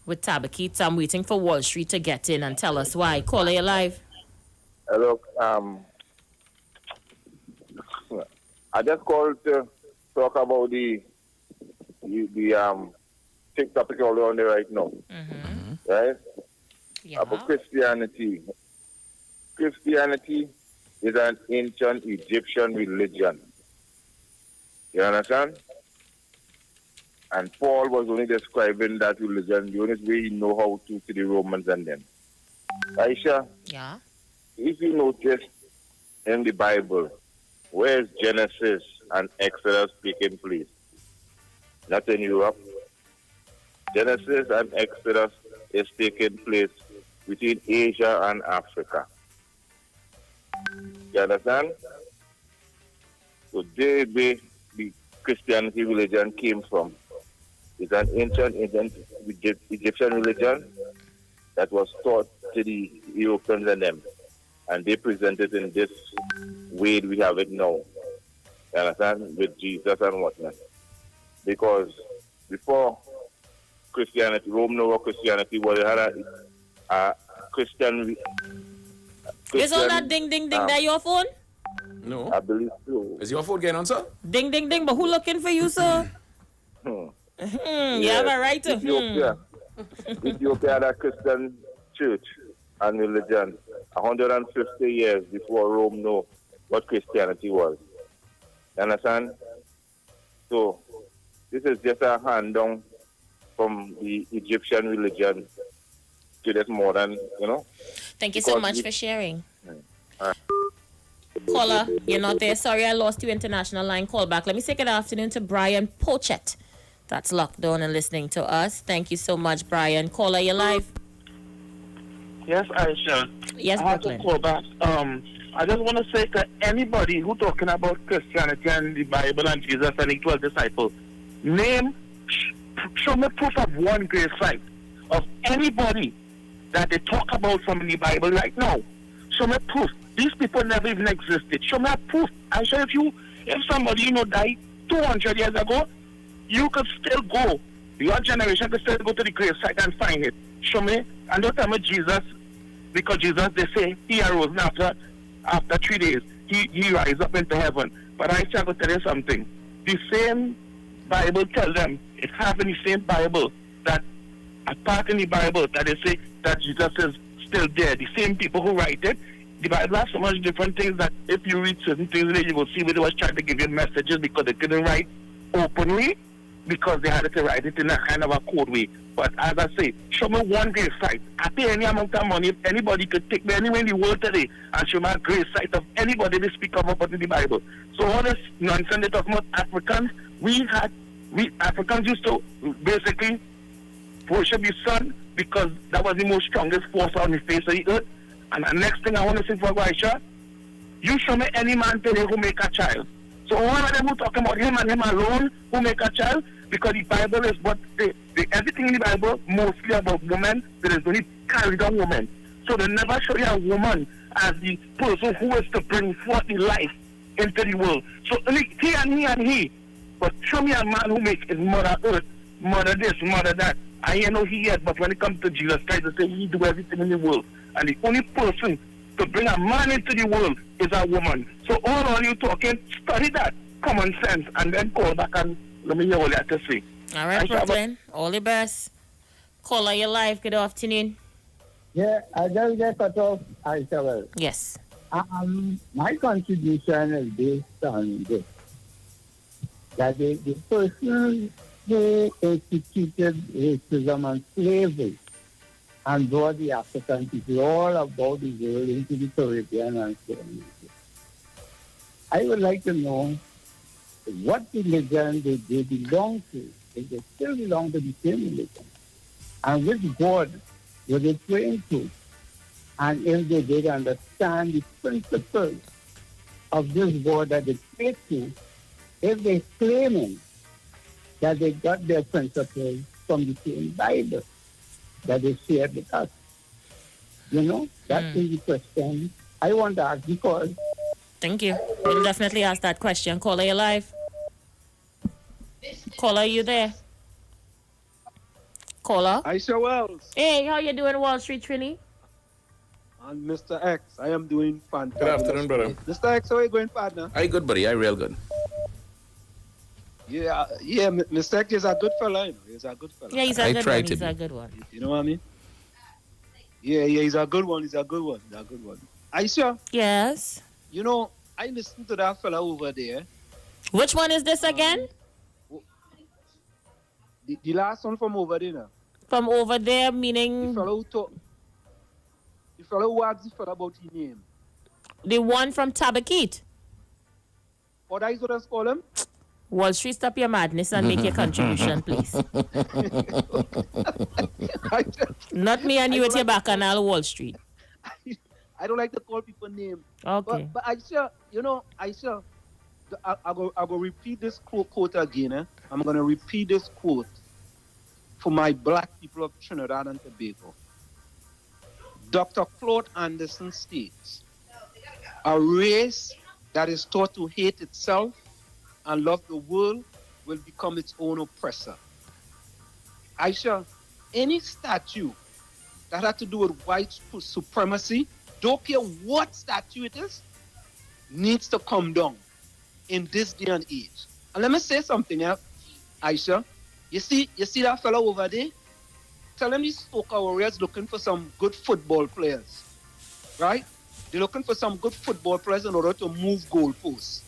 with Tabakit. I'm waiting for Wall Street to get in and tell us why. Caller, you live. Hello. I just called to talk about the topic all on there right now. Right? Yeah. About Christianity. Christianity is an ancient Egyptian religion. You understand? And Paul was only describing that religion the only way he know how to the Romans and them. Isha? Yeah. If you notice in the Bible, where is Genesis and Exodus taking place? Not in Europe. Genesis and Exodus is taking place between Asia and Africa. You understand? So there the Christianity religion came from. It's an ancient Egyptian religion that was taught to the Europeans and them. And they present it in this way we have it now. You understand? With Jesus and whatnot. Because before Christianity, Rome knew what Christianity was. It had a Christian. Is all that ding ding ding that your phone? No. I believe so. Is your phone getting on, sir? Ding ding ding, but who looking for you, sir? You have a right to. Ethiopia had a Christian church and religion 150 years before Rome knew what Christianity was. You understand? So, this is just a hand down from the Egyptian religion to this modern, Thank you so much for sharing. Caller, you're not there. Sorry, I lost you. International line call back. Let me say good afternoon to Brian Pochet. That's locked down and listening to us. Thank you so much, Brian. Caller, you're live. Yes, Aisha. Yes, I have to Brooklyn. call back. I just want to say to anybody who talking about Christianity and the Bible and Jesus and the 12 disciples, show me proof of one great sight of anybody that they talk about from the Bible right now. Show me proof. These people never even existed. Show me a proof. Aisha, if somebody died 200 years ago, you could still go. Your generation could still go to the grave site and find it. Show me. And don't tell me Jesus, because Jesus, they say, he arose after 3 days. He rise up into heaven. But I shall tell you something. The same Bible tell them, it have in the same Bible, that a part in the Bible that they say that Jesus is still there. The same people who write it, the Bible has so much different things that if you read certain things, you will see where they was trying to give you messages because they couldn't write openly, because they had to write it in a kind of a code way. But as I say, show me one great site. I pay any amount of money if anybody could take me anywhere in the world today and show me a great site of anybody they speak about in the Bible. So all this nonsense they talk about Africans, we Africans used to basically worship the sun because that was the most strongest force on the face of the earth. And the next thing I want to say for Aisha, you show me any man today who make a child. So all of them who talking about him and him alone who make a child, because the Bible is what everything in the Bible mostly about women, there is only carried on women. So they never show you a woman as the person who is to bring forth the life into the world. So only he and he and he. But show me a man who make his mother earth, mother this, mother that. I ain't know he yet, but when it comes to Jesus Christ, they say he do everything in the world. And the only person to bring a man into the world is a woman. So all you talking, study that, common sense, and then call back and let me hear what you have to say. All right, Brooklyn. All the best. Caller, your live. Good afternoon. Yeah, I just get cut off. Isha. Yes. My contribution is based on this. That the person who instituted racism and slavery and brought the African people all about the world into the Caribbean and so on. I would like to know what religion they belong to, if they still belong to the same religion, and which God were they praying to, and if they did understand the principles of this God that they pray to, if they claiming that they got their principles from the same Bible that they shared with us. That is the question I want to ask because... Thank you. We'll definitely ask that question. Caller, you live? Caller, you there? Caller? Isha Wells. Hey, how you doing, Wall Street Trini? And Mr. X, I am doing fantastic. Good afternoon, brother. Mr. X, how are you going, partner? I good, buddy. I real good. Yeah, Mr. X is a good fella, He's a good fella. Yeah, he's a good one. He's a good one. You know what I mean? Yeah, he's a good one. He's a good one. Aisha? Yes? I listened to that fella over there. Which one is this again? The last one from over there now. From over there, meaning... The fellow who asked the fella about his name. The one from Tabakit? What I could call him? Wall Street, stop your madness and make your contribution, please. Not me and you at your bacchanal Wall Street. I don't like to call people names. Okay. But Aisha, I go repeat this quote again. I'm going to repeat this quote for my black people of Trinidad and Tobago. Dr. Claude Anderson states, a race that is taught to hate itself and love the world will become its own oppressor. Aisha, any statue that had to do with white supremacy, don't care what statue it is, needs to come down in this day and age. And let me say something, Aisha. You see that fellow over there? Tell him these Soca Warriors looking for some good football players, right? They're looking for some good football players in order to move goalposts.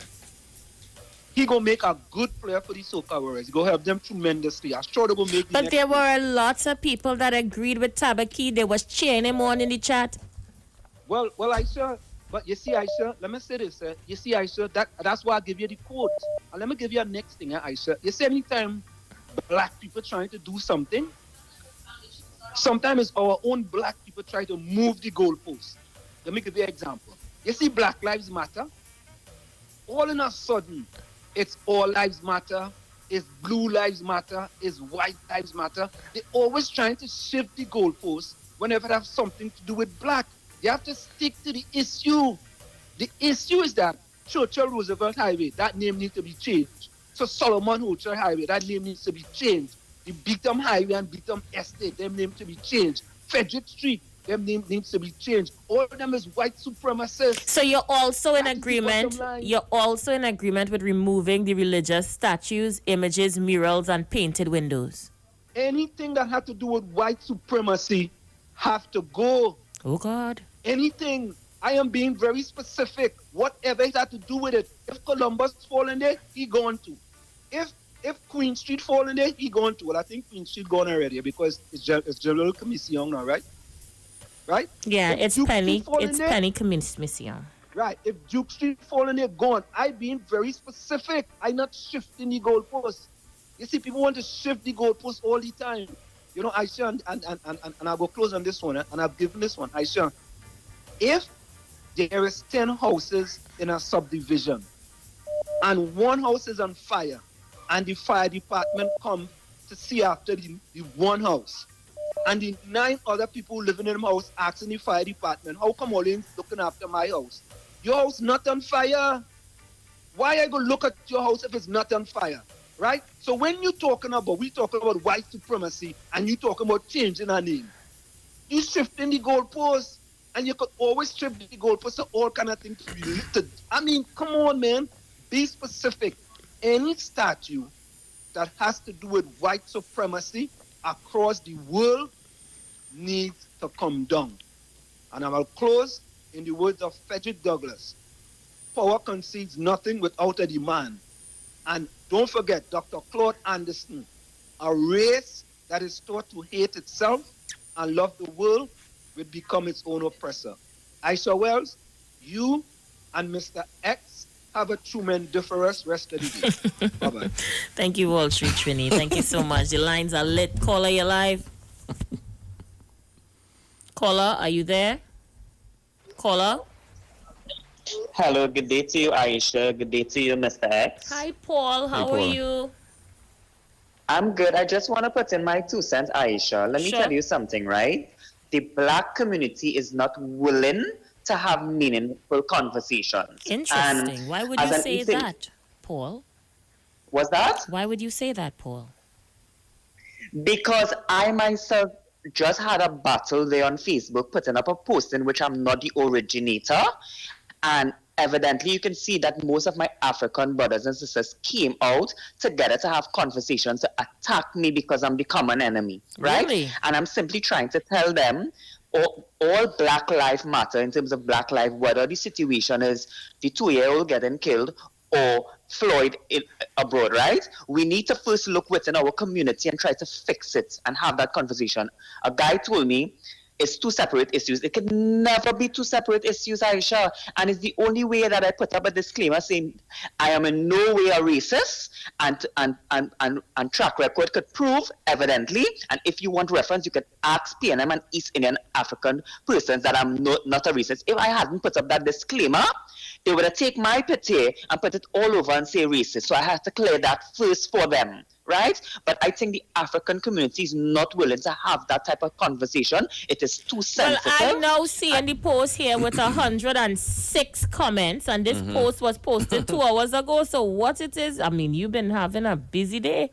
He gonna make a good player for the Soca Warriors. He gonna help them tremendously. I'm sure they gonna make. But there were lots of people that agreed with Tabaki. They was cheering him on in the chat. Well, Aisha. But you see, Aisha, let me say this. You see, Aisha, that's why I give you the quote. And let me give you a next thing, Aisha. You see, anytime black people trying to do something, sometimes it's our own black people try to move the goalposts. Let me give you an example. You see Black Lives Matter? All in a sudden, it's All Lives Matter, it's Blue Lives Matter, it's White Lives Matter. They're always trying to shift the goalposts whenever they have something to do with black. You have to stick to the issue. The issue is that Churchill Roosevelt Highway, that name needs to be changed. So Solomon Hochul Highway, that name needs to be changed. The Beetham Highway and Beetham Estate, them name to be changed. Frederick Street, them name needs to be changed. All of them is white supremacists. So you're also in agreement. You're also in agreement with removing the religious statues, images, murals, and painted windows. Anything that had to do with white supremacy have to go. Oh God. Anything. I am being very specific. Whatever it had to do with it. If Columbus fall in there, he gone to. If Queen Street fall in there, he gone to. Well, I think Queen Street gone already because it's General Commission now, right? Right? Yeah, if it's Duke Penny. It's there, Penny Commission. Right. If Duke Street fall in there, gone. I being very specific. I not shifting the goalposts. You see, people want to shift the goalposts all the time. You know, Aisha, and I'll go close on this one, and I've given this one. Aisha, if there is 10 houses in a subdivision, and one house is on fire, and the fire department come to see after the one house, and the 9 other people living in the house asking the fire department, how come all you looking after my house? Your house not on fire. Why I go look at your house if it's not on fire? Right? So when we talking about white supremacy and you talking about changing our name, you shifting the goalposts, and you could always shift the goalposts to all kind of things to be lifted. I mean, come on, man. Be specific. Any statue that has to do with white supremacy across the world needs to come down. And I will close in the words of Frederick Douglass. Power concedes nothing without a demand. And don't forget, Dr. Claude Anderson, a race that is taught to hate itself and love the world will become its own oppressor. Isha Wells, you and Mr. X have a tremendous rest of the day. Bye-bye. Thank you, Wall Street Trini. Thank you so much. The lines are lit. Caller, you're live. Caller, are you there? Caller? Hello, good day to you, Aisha. Good day to you, Mr. X. Hi, Paul. How are you? I'm good. I just want to put in my 2 cents, Aisha. Let me tell you something, right? The black community is not willing to have meaningful conversations. Interesting. And why would you say that, Paul? What's that? Why would you say that, Paul? Because I myself just had a battle there on Facebook, putting up a post in which I'm not the originator. And evidently, you can see that most of my African brothers and sisters came out together to have conversations to attack me because I'm the common enemy, right? Really? And I'm simply trying to tell them all Black lives matter in terms of Black life, whether the situation is the 2-year-old getting killed or Floyd abroad, right? We need to first look within our community and try to fix it and have that conversation. A guy told me, it's two separate issues. It can never be two separate issues, Aisha. And it's the only way that I put up a disclaimer saying I am in no way a racist, and track record could prove evidently. And if you want reference, you could ask PNM and East Indian African persons that I'm not a racist. If I hadn't put up that disclaimer, they would have taken my picture and put it all over and say racist. So I had to clear that first for them. Right? But I think the African community is not willing to have that type of conversation. It is too sensitive. Well, I'm now seeing the post here with 106 comments, and this post was posted 2 hours ago. So what it is, I mean, you've been having a busy day.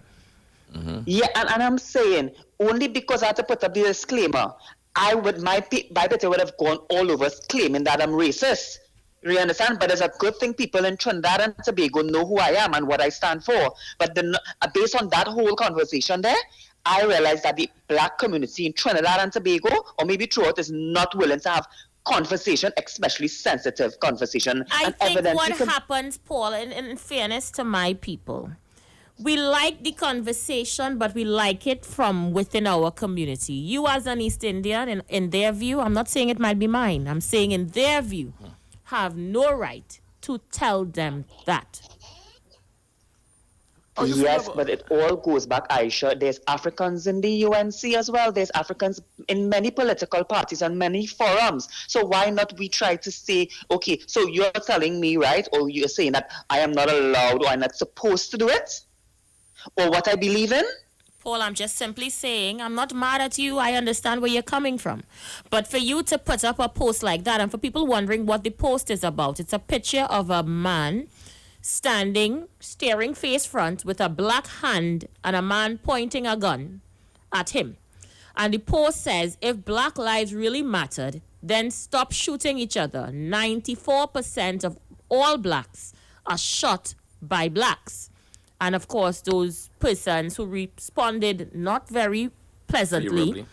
Yeah, and I'm saying, only because I had to put up the disclaimer, my picture would have gone all over claiming that I'm racist. You understand? But it's a good thing people in Trinidad and Tobago know who I am and what I stand for. But based on that whole conversation there, I realized that the black community in Trinidad and Tobago, or maybe throughout, is not willing to have conversation, especially sensitive conversation. I think what happens, Paul, in fairness to my people, we like the conversation, but we like it from within our community. You as an East Indian, in their view, I'm not saying it might be mine, I'm saying in their view, have no right to tell them that. Yes, but it all goes back, Aisha. There's Africans in the UNC as well. There's Africans in many political parties and many forums. So why not we try to say, okay, so you're telling me, right, or you're saying that I am not allowed or I'm not supposed to do it? Or what I believe in? Paul, I'm just simply saying, I'm not mad at you. I understand where you're coming from. But for you to put up a post like that, and for people wondering what the post is about, it's a picture of a man standing, staring face front with a black hand and a man pointing a gun at him. And the post says, if black lives really mattered, then stop shooting each other. 94% of all blacks are shot by blacks. And of course, those persons who responded not very pleasantly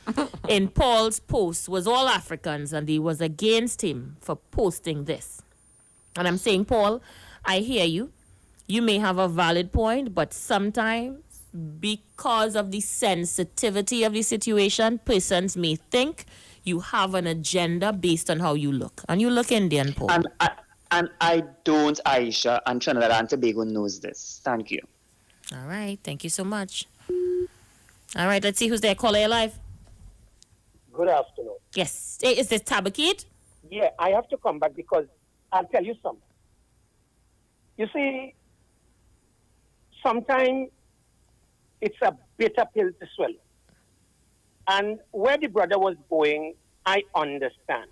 in Paul's post was all Africans, and they was against him for posting this. And I'm saying, Paul, I hear you. You may have a valid point, but sometimes because of the sensitivity of the situation, persons may think you have an agenda based on how you look. And you look Indian, Paul. And I don't, Aisha, and Trinidad and Tobago knows this. Thank you. All right. Thank you so much. All right. Let's see who's there. Caller, you live. Good afternoon. Yes. Is this Tabakit? Yeah, I have to come back because I'll tell you something. You see, sometimes it's a bitter pill to swallow. And where the brother was going, I understand.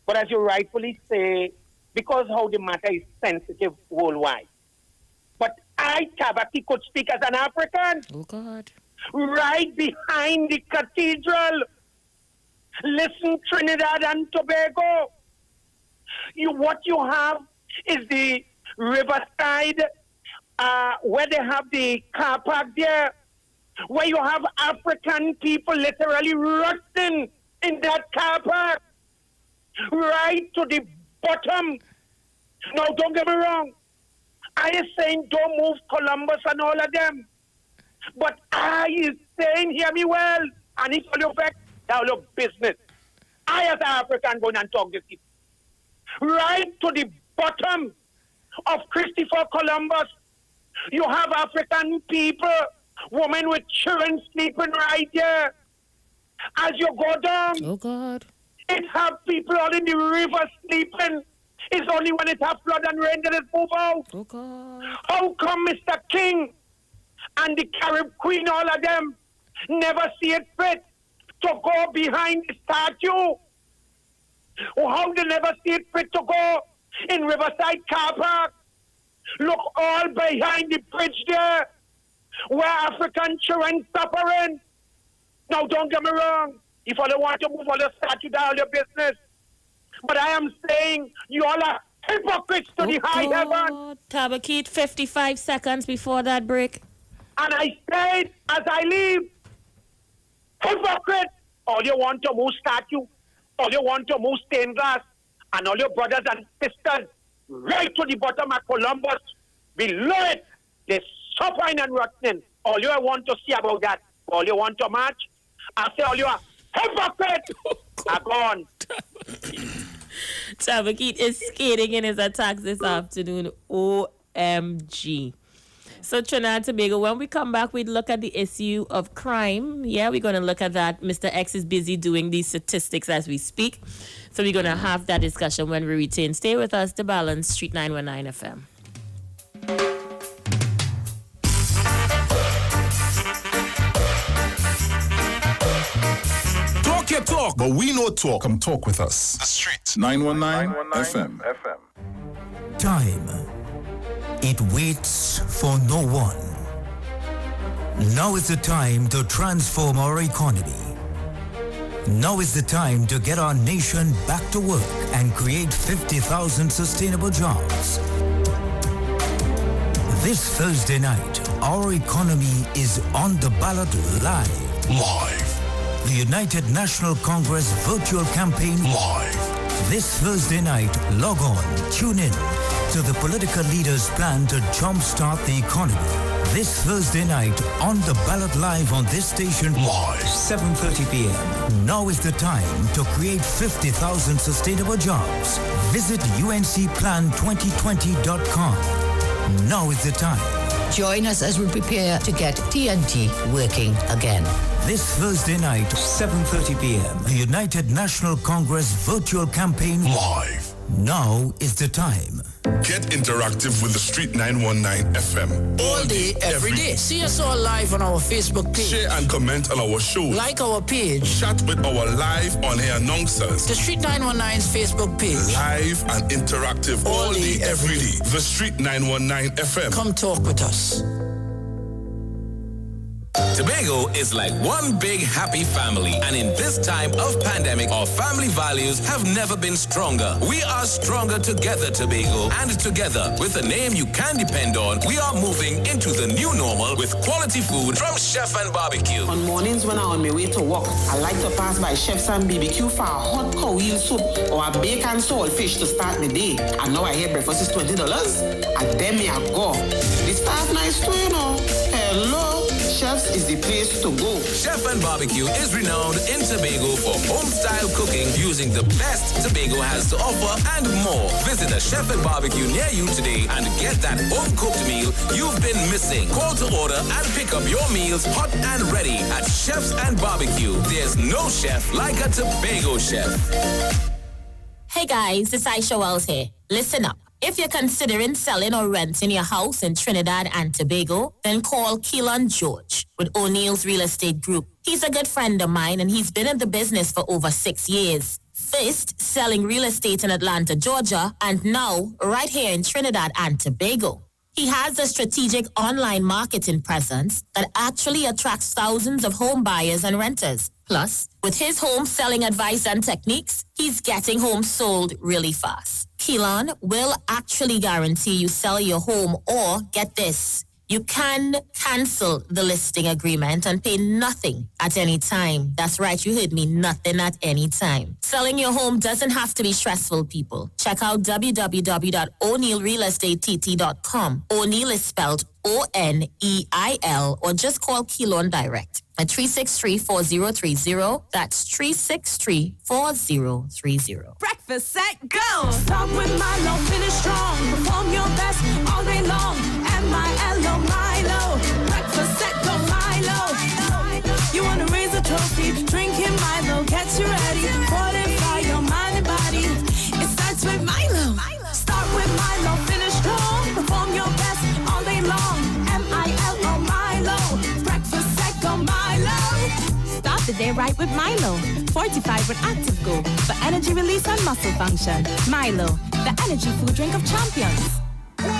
But as you rightfully say, because how the matter is sensitive worldwide. But I, Tabaki, could speak as an African. Oh, God. Right behind the cathedral. Listen, Trinidad and Tobago. What you have is the riverside where they have the car park there, where you have African people literally rusting in that car park. Right to the bottom. Now, don't get me wrong. I is saying don't move Columbus and all of them. But I is saying, hear me well, and it's all your back, all your business. I as an African going and talk this. Right to the bottom of Christopher Columbus, you have African people, women with children sleeping right there. As you go down, oh God, it have people all in the river sleeping. It's only when it have flood and rain that it move out. Oh God. How come Mr. King and the Carib Queen, all of them, never see it fit to go behind the statue? Or how they never see it fit to go in Riverside Car Park? Look all behind the bridge there, where African children suffering. Now, don't get me wrong. If I don't want to move all the statue down, all your business. But I am saying you all are hypocrites to the high heaven. Tabakit, 55 seconds before that break. And I said, as I leave, hypocrite. All you want to move statue, all you want to move stained glass, and all your brothers and sisters right to the bottom of Columbus, below it, they're suffering and rotting. All you want to see about that, all you want to march, I say all you are hypocrite. Gone. Tabakit is skating in his attacks this afternoon. OMG. So Trinidad and Tobago, when we come back, we look at the issue of crime. Yeah, we're going to look at that. Mr. X is busy doing these statistics as we speak. So we're going to have that discussion when we return. Stay with us, The Balance, Street 919 FM. Talk your talk, but we know talk. Come talk with us. The Street 919 FM. Time. It waits for no one. Now is the time to transform our economy. Now is the time to get our nation back to work and create 50,000 sustainable jobs. This Thursday night, our economy is on the ballot live. The United National Congress virtual campaign live. This Thursday night, log on, tune in to the political leaders' plan to jumpstart the economy. This Thursday night, on the ballot live on this station, live, 7:30 p.m. Now is the time to create 50,000 sustainable jobs. Visit uncplan2020.com. Now is the time. Join us as we prepare to get TNT working again. This Thursday night, 7:30 p.m. The United National Congress virtual campaign live. Now is the time. Get interactive with the Street 919 FM. All day, every day. See us all live on our Facebook page. Share and comment on our show. Like our page. Chat with our live on-air announcers. The Street 919's Facebook page. Live and interactive all day, every day. The Street 919 FM. Come talk with us. Tobago is like one big happy family, and in this time of pandemic, our family values have never been stronger. We are stronger together, Tobago, and together, with a name you can depend on, we are moving into the new normal with quality food from Chef and Barbecue. On mornings when I'm on my way to work, I like to pass by Chef's and BBQ for a hot cow heel soup or a bacon saltfish to start the day. And now I hear breakfast is $20, and then me I go. The staff nice too, you know. Hello. Chef's is the place to go. Chef and Barbecue is renowned in Tobago for home-style cooking using the best Tobago has to offer and more. Visit a Chef and Barbecue near you today and get that home-cooked meal you've been missing. Call to order and pick up your meals hot and ready at Chef's and Barbecue. There's no chef like a Tobago chef. Hey guys, it's Isha here. Listen up. If you're considering selling or renting your house in Trinidad and Tobago, then call Keelan George with O'Neill's Real Estate Group. He's a good friend of mine and he's been in the business for over 6 years. First, selling real estate in Atlanta, Georgia, and now right here in Trinidad and Tobago. He has a strategic online marketing presence that actually attracts thousands of home buyers and renters. Plus, with his home selling advice and techniques, he's getting homes sold really fast. Keelan will actually guarantee you sell your home or, get this, you can cancel the listing agreement and pay nothing at any time. That's right, you heard me, nothing at any time. Selling your home doesn't have to be stressful, people. Check out www.o'neillrealestatetT.com. O'Neill is spelled O-N-E-I-L, or just call Keelan direct at 363-4030. That's 363-4030. Breakfast set, go! Start with Milo, finish strong. Perform your best all day long. M-I-L-O, Milo. Breakfast set, go Milo. You want to raise a trophy, drinking Milo gets you ready. Fortify your mind and body. It starts with Milo. Start with Milo, finish strong. Perform your best all day long. M-I-L-O, Milo. Breakfast set, go Milo. Start the day right with Milo. Fortified with Active Go for energy release and muscle function. Milo, the energy food drink of champions. Go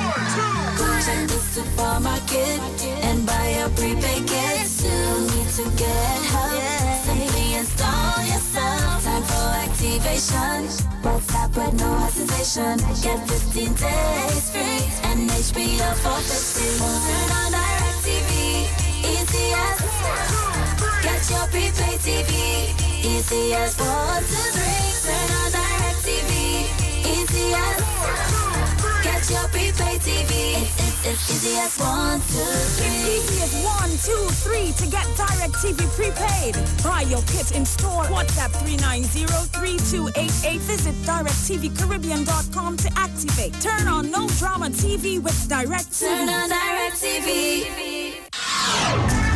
check the supermarket and buy a prepaid kit. Still need to get help. Simply install yourself. Time for activation. WhatsApp with no hesitation. Get 15 days free and HBO for 50. Turn on DirecTV. Easy as. Get your prepaid TV. Easy as 1, 2, 3. Turn on DirecTV. Easy as. Get your prepaid TV. It's It's easy as 1, 2, 3. Easy as 1, 2, 3 to get DirecTV prepaid. Buy your kit in store. WhatsApp 390-3288. Visit DirecTVCaribbean.com to activate. Turn on no drama TV with DirecTV. Turn on DirecTV.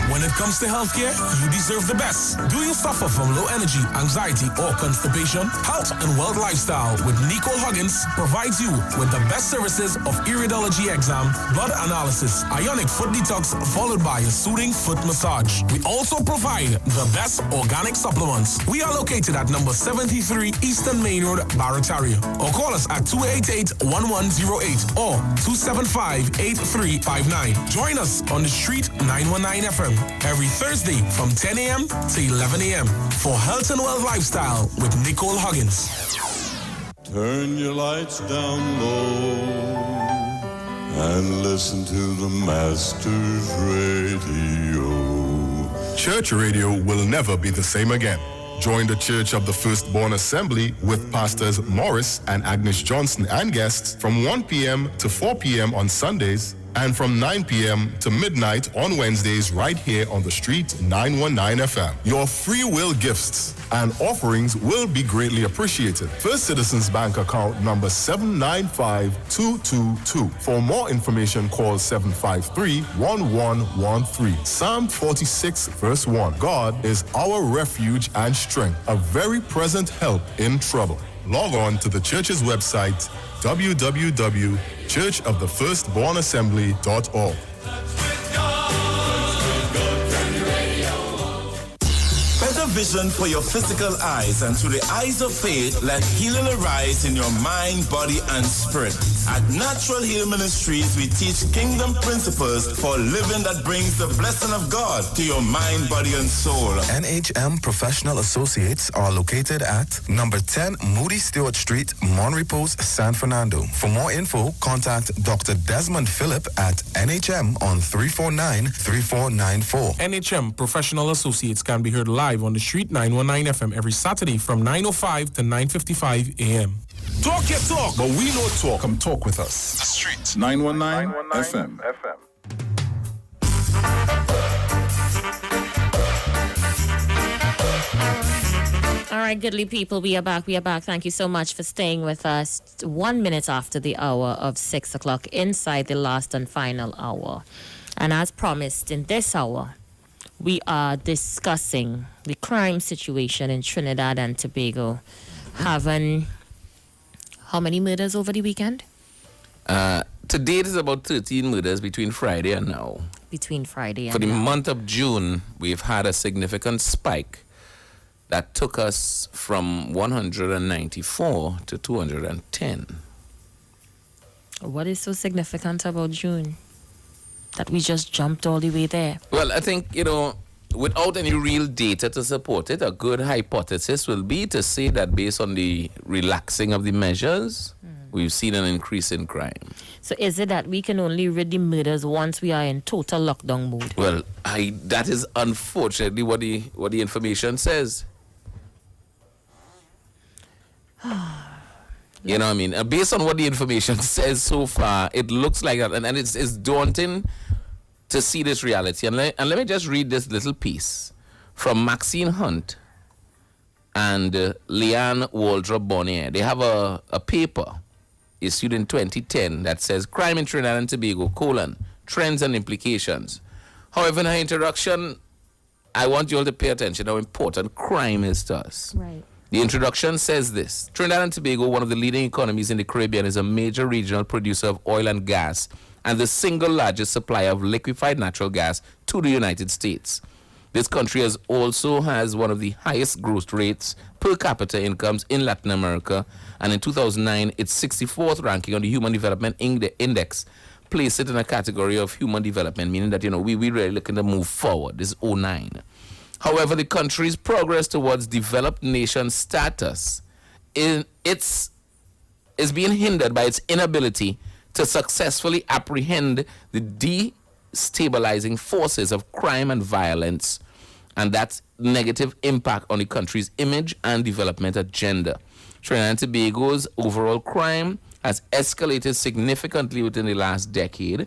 When it comes to healthcare, you deserve the best. Do you suffer from low energy, anxiety, or constipation? Health and Wealth Lifestyle with Nicole Huggins provides you with the best services of iridology exam, blood analysis, ionic foot detox, followed by a soothing foot massage. We also provide the best organic supplements. We are located at number 73 Eastern Main Road, Barataria. Or call us at 288-1108 or 275-8359. Join us on the street 919 FM. Every Thursday from 10 a.m. to 11 a.m. for Health and Wealth Lifestyle with Nicole Huggins. Turn your lights down low and listen to the Master's Radio. Church radio will never be the same again. Join the Church of the Firstborn Assembly with Pastors Morris and Agnes Johnson and guests from 1 p.m. to 4 p.m. on Sundays and from 9 p.m. to midnight on Wednesdays right here on the street 919 FM. Your free will gifts and offerings will be greatly appreciated. First Citizens Bank account number 795222. For more information, call 753-1113. Psalm 46 verse 1. God is our refuge and strength, a very present help in trouble. Log on to the church's website, www.churchofthefirstbornassembly.org. Better vision for your physical eyes, and through the eyes of faith, let healing arise in your mind, body, and spirit. At Natural Heal Ministries, we teach kingdom principles for living that brings the blessing of God to your mind, body, and soul. NHM Professional Associates are located at number 10 Moody Stewart Street, Monrepos, San Fernando. For more info, contact Dr. Desmond Phillip at NHM on 349-3494. NHM Professional Associates can be heard live on the street 919 FM every Saturday from 9:05 to 9:55 a.m. Talk your talk, but we know talk. Come talk with us. The street 919 FM. All right, goodly people, we are back. Thank you so much for staying with us. 1 minute after the hour of 6 o'clock inside the last and final hour. And as promised, in this hour, we are discussing the crime situation in Trinidad and Tobago. Having how many murders over the weekend? To date, it's about 13 murders between Friday and now. For the month of June, we've had a significant spike that took us from 194 to 210. What is so significant about June that we just jumped all the way there? Well, I think, without any real data to support it, a good hypothesis will be to say that based on the relaxing of the measures, we've seen an increase in crime. So is it that we can only rid the murders once we are in total lockdown mode? Well, that is unfortunately what the information says. You know what I mean? Based on what the information says so far, it looks like that. And it's daunting to see this reality. And let me just read this little piece from Maxine Hunt and Leanne Waldrop-Bonnier. They have a paper issued in 2010 that says Crime in Trinidad and Tobago, Trends and Implications. However, in her introduction, I want you all to pay attention how important crime is to us. Right. The introduction says this: Trinidad and Tobago, one of the leading economies in the Caribbean, is a major regional producer of oil and gas and the single largest supplier of liquefied natural gas to the United States. This country also has one of the highest growth rates per capita incomes in Latin America, and in 2009, its 64th ranking on the Human Development Index placed it in a category of human development, meaning that, we really looking to move forward. This is 2009. However, the country's progress towards developed nation status is being hindered by its inability to successfully apprehend the destabilizing forces of crime and violence, and that's negative impact on the country's image and development agenda. Trinidad and Tobago's overall crime has escalated significantly within the last decade,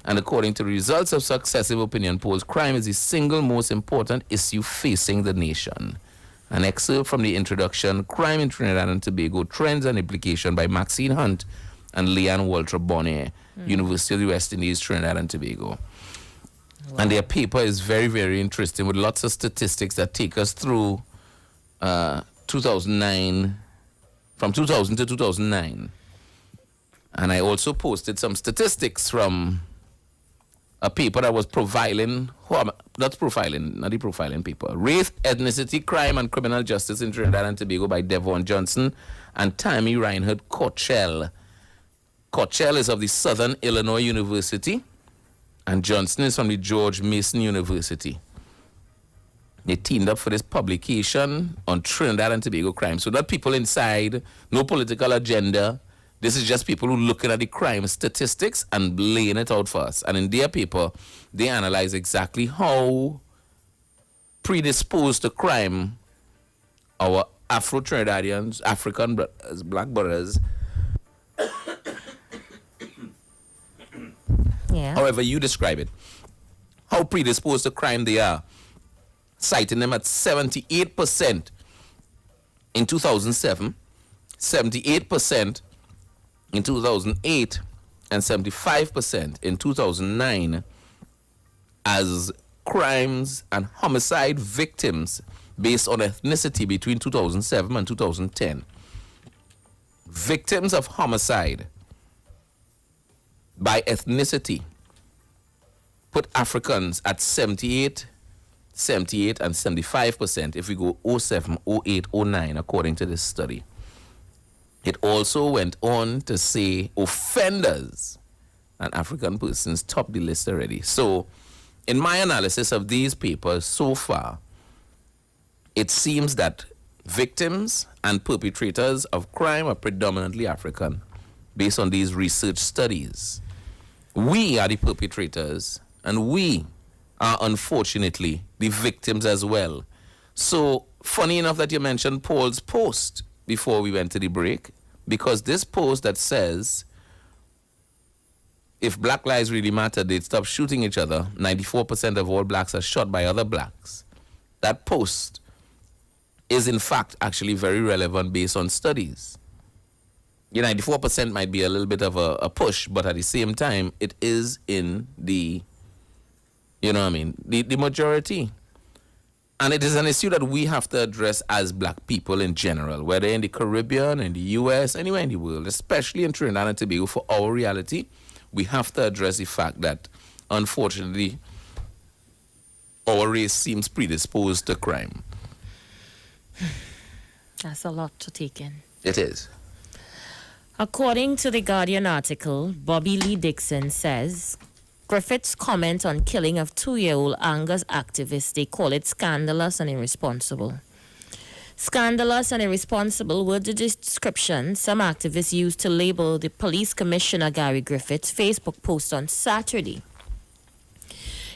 And according to the results of successive opinion polls, crime is the single most important issue facing the nation. An excerpt from the introduction, Crime in Trinidad and Tobago, Trends and Implication by Maxine Hunt and Leanne Walter Bonnet, University of the West Indies, Trinidad and Tobago. Wow. And their paper is very, very interesting with lots of statistics that take us through 2009, from 2000 to 2009. And I also posted some statistics from a paper that was profiling, not the profiling paper, Race, Ethnicity, Crime and Criminal Justice in Trinidad and Tobago by Devon Johnson and Tammy Reinhardt Kochel. Kochel is of the Southern Illinois University and Johnson is from the George Mason University. They teamed up for this publication on Trinidad and Tobago crime. So not people inside, no political agenda. This is just people who looking at the crime statistics and laying it out for us. And in their paper, they analyze exactly how predisposed to crime our Afro-Trinidadians, African brothers, black brothers, however you describe it, how predisposed to crime they are, citing them at 78% in 2007, 78% in 2008, and 75% in 2009 as crimes and homicide victims based on ethnicity between 2007 and 2010. Victims of homicide by ethnicity put Africans at 78, and 75% if we go 07, 08, 09, according to this study. It also went on to say offenders and African persons top the list already. So in my analysis of these papers so far, it seems that victims and perpetrators of crime are predominantly African based on these research studies. We are the perpetrators and we are unfortunately the victims as well. So funny enough that you mentioned Paul's post before we went to the break, because this post that says if black lives really matter, they'd stop shooting each other. 94% of all blacks are shot by other blacks. That post is in fact actually very relevant based on studies. 94% might be a little bit of a push, but at the same time, it is in the, the majority. And it is an issue that we have to address as black people in general, whether in the Caribbean, in the U.S., anywhere in the world, especially in Trinidad and Tobago. For our reality, we have to address the fact that, unfortunately, our race seems predisposed to crime. That's a lot to take in. It is. According to the Guardian article, Bobby Lee Dixon says Griffith's comment on killing of 2-year-old angers activists. They call it scandalous and irresponsible. Scandalous and irresponsible were the descriptions some activists used to label the police commissioner Gary Griffith's Facebook post on Saturday,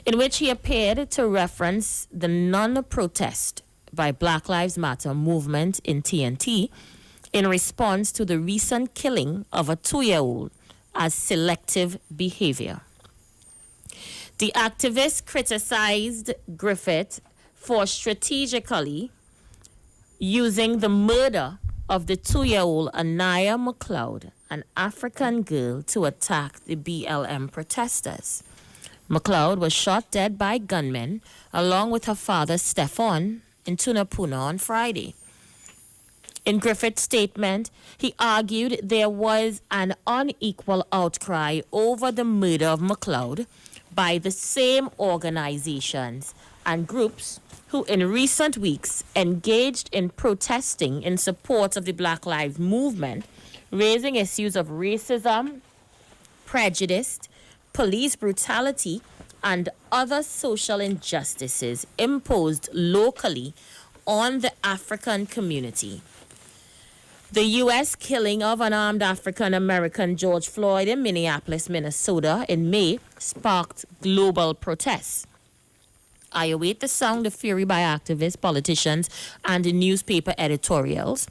in which he appeared to reference the non-protest by Black Lives Matter movement in TNT in response to the recent killing of a 2-year-old as selective behavior. The activist criticized Griffith for strategically using the murder of the 2-year-old Anaya McLeod, an African girl, to attack the BLM protesters. McLeod was shot dead by gunmen along with her father, Stefan, in Tunapuna on Friday. In Griffith's statement, he argued there was an unequal outcry over the murder of McLeod by the same organizations and groups who in recent weeks engaged in protesting in support of the Black Lives Movement, raising issues of racism, prejudice, police brutality, and other social injustices imposed locally on the African community. The U.S. killing of unarmed African-American George Floyd in Minneapolis, Minnesota in May sparked global protests. I await the sound of fury by activists, politicians, and newspaper editorials,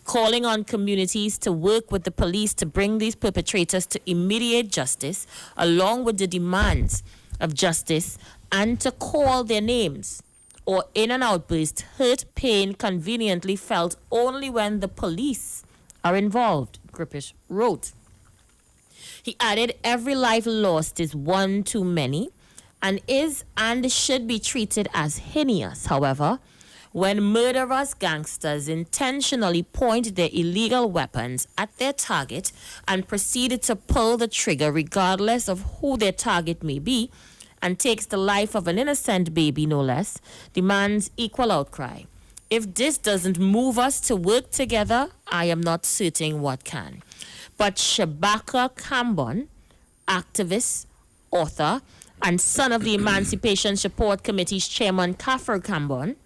calling on communities to work with the police to bring these perpetrators to immediate justice, along with the demands of justice, and to call their names, or in an outburst, hurt, pain conveniently felt only when the police are involved, Griffith wrote. He added, every life lost is one too many, and is and should be treated as heinous. However, when murderous gangsters intentionally point their illegal weapons at their target and proceeded to pull the trigger regardless of who their target may be, and takes the life of an innocent baby no less, demands equal outcry. If this doesn't move us to work together, I am not certain what can. But Shabaka Kambon, activist, author, and son of the Emancipation Support Committee's chairman, Kafir Kambon,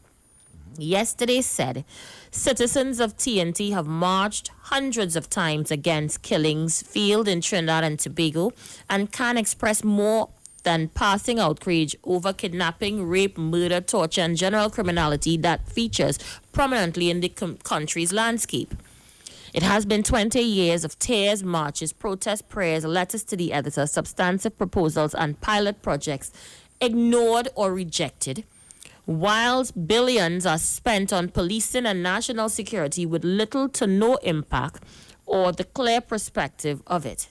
yesterday said citizens of TNT have marched hundreds of times against killings field in Trinidad and Tobago and can express more than passing outrage over kidnapping, rape, murder, torture, and general criminality that features prominently in the country's landscape. It has been 20 years of tears, marches, protests, prayers, letters to the editor, substantive proposals, and pilot projects ignored or rejected, whilst billions are spent on policing and national security with little to no impact or the clear perspective of it.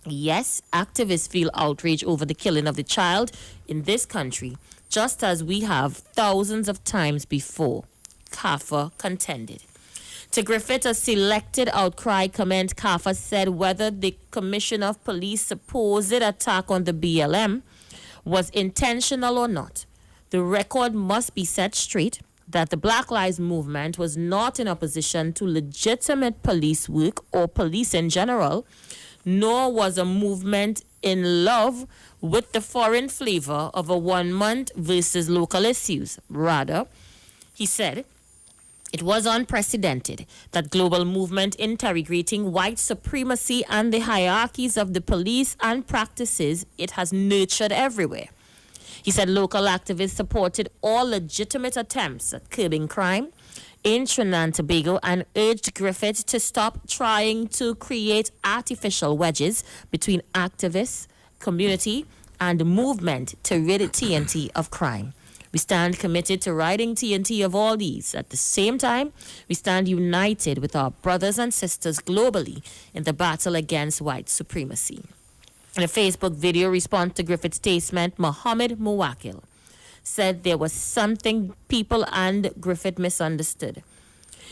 Yes, activists feel outrage over the killing of the child in this country, just as we have thousands of times before, Kafa contended. To Griffith, a selected outcry comment, Kafa said whether the Commissioner of Police supposed attack on the BLM was intentional or not, the record must be set straight that the Black Lives Movement was not in opposition to legitimate police work or police in general, nor was a movement in love with the foreign flavor of a 1 month versus local issues. Rather, he said, it was unprecedented that global movement interrogating white supremacy and the hierarchies of the police and practices it has nurtured everywhere. He said local activists supported all legitimate attempts at curbing crime in Trinidad and Tobago and urged Griffith to stop trying to create artificial wedges between activists, community, and movement to rid TNT of crime. We stand committed to ridding TNT of all these. At the same time, we stand united with our brothers and sisters globally in the battle against white supremacy. In a Facebook video response to Griffith's statement, Mohammed Muwakil said there was something people and Griffith misunderstood.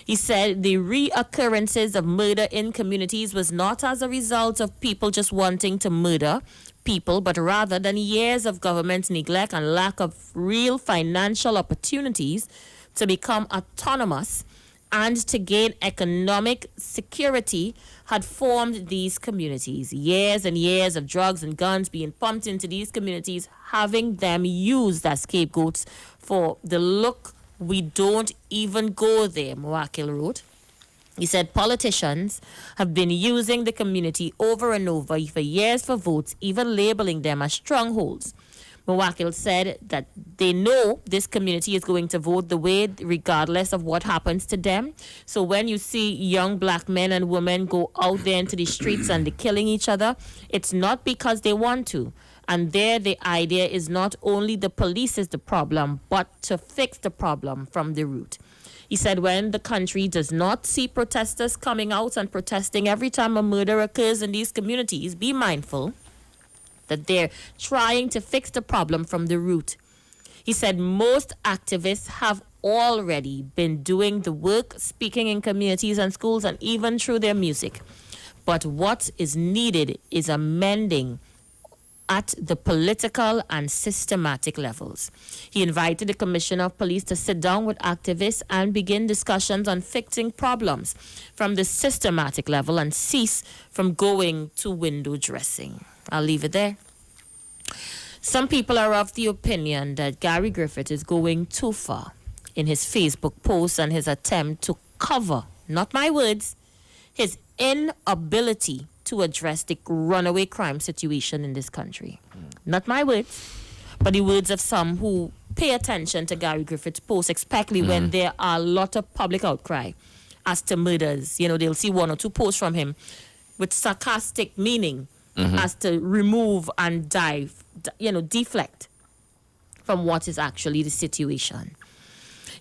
He said the reoccurrences of murder in communities was not as a result of people just wanting to murder people, but rather than years of government neglect and lack of real financial opportunities to become autonomous and to gain economic security had formed these communities. Years and years of drugs and guns being pumped into these communities, having them used as scapegoats for the look we don't even go there, Muwakil wrote. He said politicians have been using the community over and over for years for votes, even labeling them as strongholds. Muwakil said that they know this community is going to vote the way regardless of what happens to them. So when you see young black men and women go out there into the streets and they're killing each other, it's not because they want to. And there the idea is not only the police is the problem, but to fix the problem from the root. He said when the country does not see protesters coming out and protesting every time a murder occurs in these communities, be mindful that they're trying to fix the problem from the root. He said most activists have already been doing the work, speaking in communities and schools and even through their music. But what is needed is amending at the political and systematic levels. He invited the Commissioner of Police to sit down with activists and begin discussions on fixing problems from the systematic level and cease from going to window dressing. I'll leave it there. Some people are of the opinion that Gary Griffith is going too far in his Facebook post and his attempt to cover, not my words, his inability to address the runaway crime situation in this country. Not my words, but the words of some who pay attention to Gary Griffith's posts, especially when there are a lot of public outcry as to murders. You know, they'll see one or two posts from him with sarcastic meaning as to remove and deflect from what is actually the situation.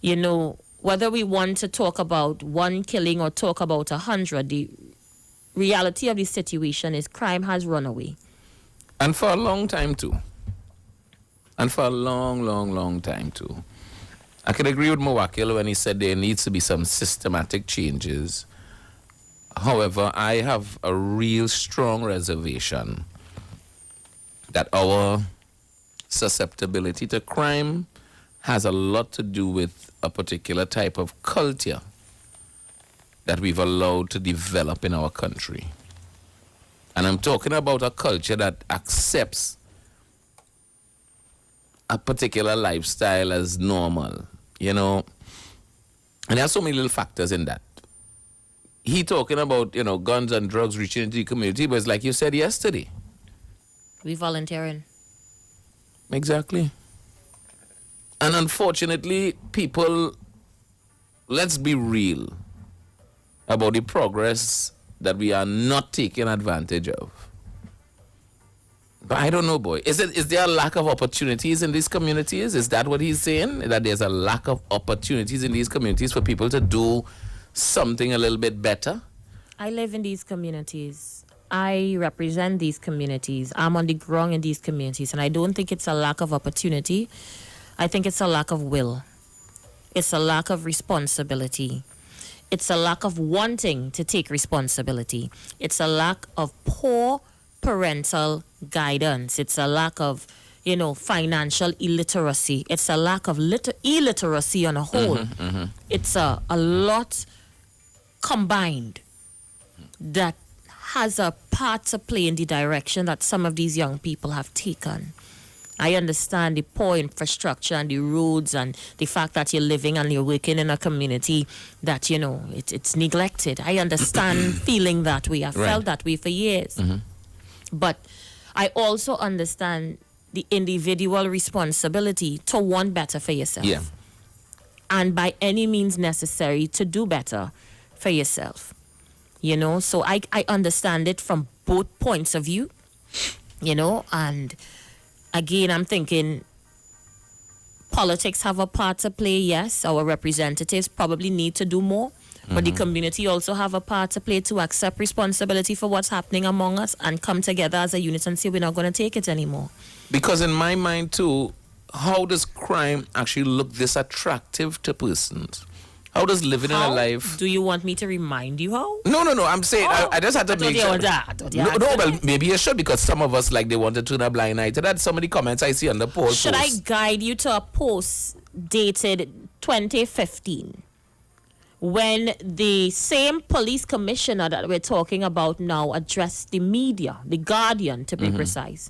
You know, whether we want to talk about one killing or talk about 100, the reality of the situation is crime has run away. And for a long time too. And for a long, long, long time too. I can agree with Mawakil when he said there needs to be some systematic changes. However, I have a real strong reservation that our susceptibility to crime has a lot to do with a particular type of culture that we've allowed to develop in our country. And I'm talking about a culture that accepts a particular lifestyle as normal, you know. And there are so many little factors in that. He talking about, you know, guns and drugs reaching into the community, but it's like you said yesterday. We volunteering. Exactly. And unfortunately, people, let's be real about the progress that we are not taking advantage of. But I don't know, boy. Is there a lack of opportunities in these communities? Is that what he's saying? That there's a lack of opportunities in these communities for people to do something a little bit better? I live in these communities. I represent these communities. I'm on the ground in these communities, and I don't think it's a lack of opportunity. I think it's a lack of will. It's a lack of responsibility. It's a lack of wanting to take responsibility. It's a lack of poor parental guidance. It's a lack of, financial illiteracy. It's a lack of illiteracy on a whole. It's a lot combined that has a part to play in the direction that some of these young people have taken. I understand the poor infrastructure and the roads and the fact that you're living and you're working in a community that, it's neglected. I understand feeling that way. I've felt that way for years. But I also understand the individual responsibility to want better for yourself. Yeah. And by any means necessary to do better for yourself. So I understand it from both points of view, and again, I'm thinking politics have a part to play, yes. Our representatives probably need to do more. But the community also have a part to play to accept responsibility for what's happening among us and come together as a unit and say we're not going to take it anymore. Because in my mind, too, how does crime actually look this attractive to persons? How does living in a life... Do you want me to remind you how? No. I'm saying I just had to make sure. Well, maybe you should, because some of us, they want to turn a blind eye to that. Some of the comments I see on the poll. Should I guide you to a post dated 2015? When the same police commissioner that we're talking about now addressed the media, the Guardian to be precise,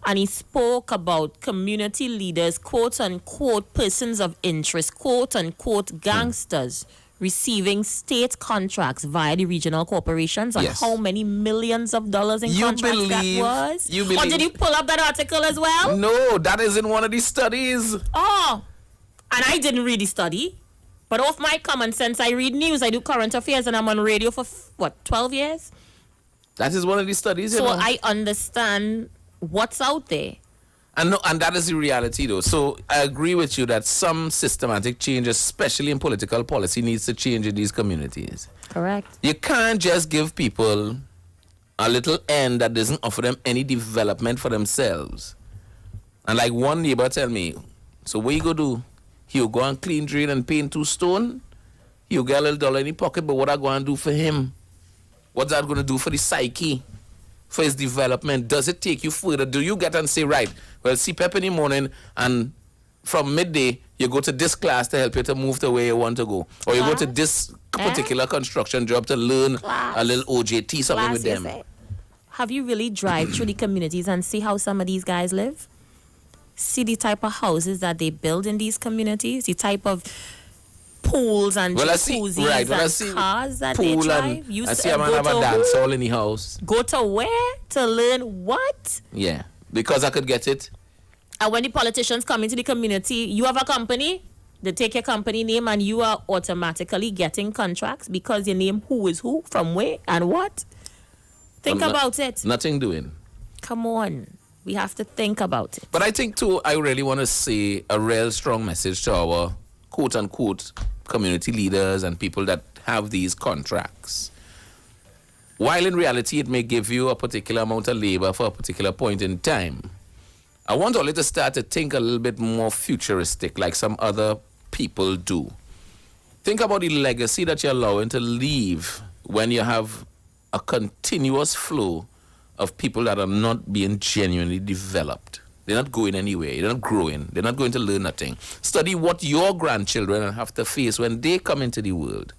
and he spoke about community leaders, quote unquote, persons of interest, quote unquote, gangsters receiving state contracts via the regional corporations, and how many millions of dollars in contracts that was? Or did you pull up that article as well? No, that is in one of these studies. Oh, and I didn't read the study. But off my common sense, I read news, I do current affairs, and I'm on radio for, 12 years? That is one of the studies, So I understand what's out there. And that is the reality, though. So I agree with you that some systematic change, especially in political policy, needs to change in these communities. Correct. You can't just give people a little end that doesn't offer them any development for themselves. And like one neighbor tell me, so what you go do? He'll go and clean, drain, and paint 2 stone. He'll get a little dollar in his pocket, but what I going to do for him? What's that going to do for the psyche? For his development? Does it take you further? Do you get and say, right, well, see Pep in the morning, and from midday, you go to this class to help you to move to where you want to go. Or you go to this particular construction job to learn a little OJT, something with them. Have you really drive through the communities and see how some of these guys live? See the type of houses that they build in these communities, the type of pools and jacuzzis and cars that they drive. I see a man have a dance hall in the house. Go to where? To learn what? Yeah, because I could get it. And when the politicians come into the community, you have a company, they take your company name and you are automatically getting contracts because your name who is who, from where, and what. Think about it. Nothing doing. Come on. We have to think about it. But I think, too, I really want to say a real strong message to our quote-unquote community leaders and people that have these contracts. While in reality it may give you a particular amount of labor for a particular point in time, I want all of you to start to think a little bit more futuristic like some other people do. Think about the legacy that you're allowing to leave when you have a continuous flow of people that are not being genuinely developed. They're not going anywhere. They're not growing. They're not going to learn nothing. Study what your grandchildren have to face when they come into the world,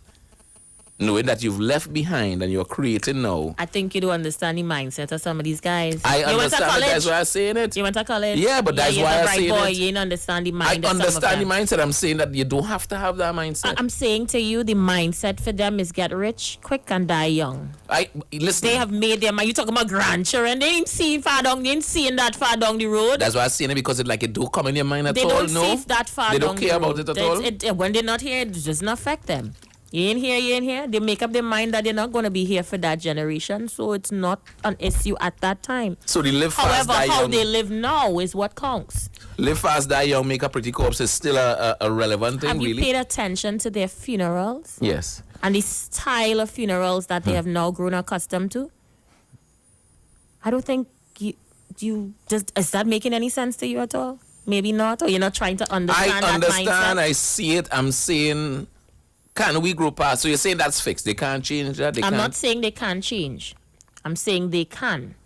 knowing that you've left behind and you're creating now. I think you don't understand the mindset of some of these guys. I you understand it. That's why I'm saying it. You went to college? Yeah, but that's why I'm saying it. You didn't understand the mindset. I understand the mindset. I'm saying that you don't have to have that mindset. I'm saying to you, the mindset for them is get rich quick and die young. Listen. They have made their mind. You talking about grandchildren? They ain't seen far down. They ain't seen that far down the road. That's why I'm saying it, because it don't come in your mind at all. They don't no? see that far they down don't care about it at all. When they're not here, it doesn't affect them. You ain't here. They make up their mind that they're not going to be here for that generation, so it's not an issue at that time. So they live fast, however, die how young. they live now is what counts. Live fast, die young, make a pretty corpse is still a relevant thing, Have you really. paid attention to their funerals? Yes. And the style of funerals that they have now grown accustomed to? I don't think you just, is that making any sense to you at all? Maybe not, or you're not trying to understand I understand, that mindset? I see it. I'm saying, can we grow past? So you're saying that's fixed. They can't change that? I'm not saying they can't change. I'm saying they can.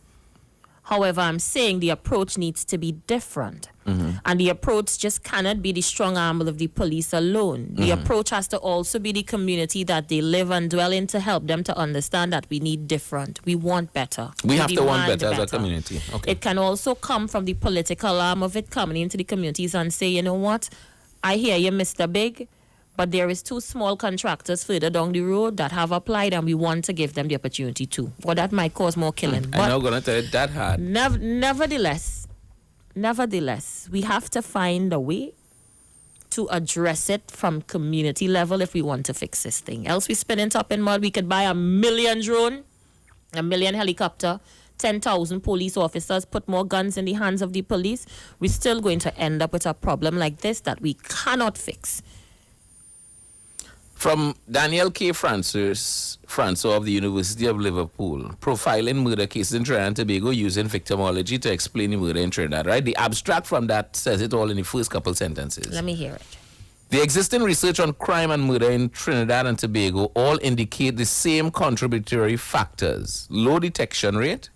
However, I'm saying the approach needs to be different. Mm-hmm. And the approach just cannot be the strong arm of the police alone. The approach has to also be the community that they live and dwell in to help them to understand that we need different. We want better. We have to want demand better as a community. Okay. It can also come from the political arm of it coming into the communities and say, you know what, I hear you, Mr. Big, but there is 2 small contractors further down the road that have applied and we want to give them the opportunity too. Well, that might cause more killing. But I'm not going to tell it that hard. Nevertheless, we have to find a way to address it from community level if we want to fix this thing. Else we spinning top in mud. We could buy 1 million drone, 1 million helicopter, 10,000 police officers, put more guns in the hands of the police. We're still going to end up with a problem like this that we cannot fix. From Daniel K. Francois of the University of Liverpool, profiling murder cases in Trinidad and Tobago using victimology to explain the murder in Trinidad, right? The abstract from that says it all in the first couple sentences. Let me hear it. The existing research on crime and murder in Trinidad and Tobago all indicate the same contributory factors: low detection rate,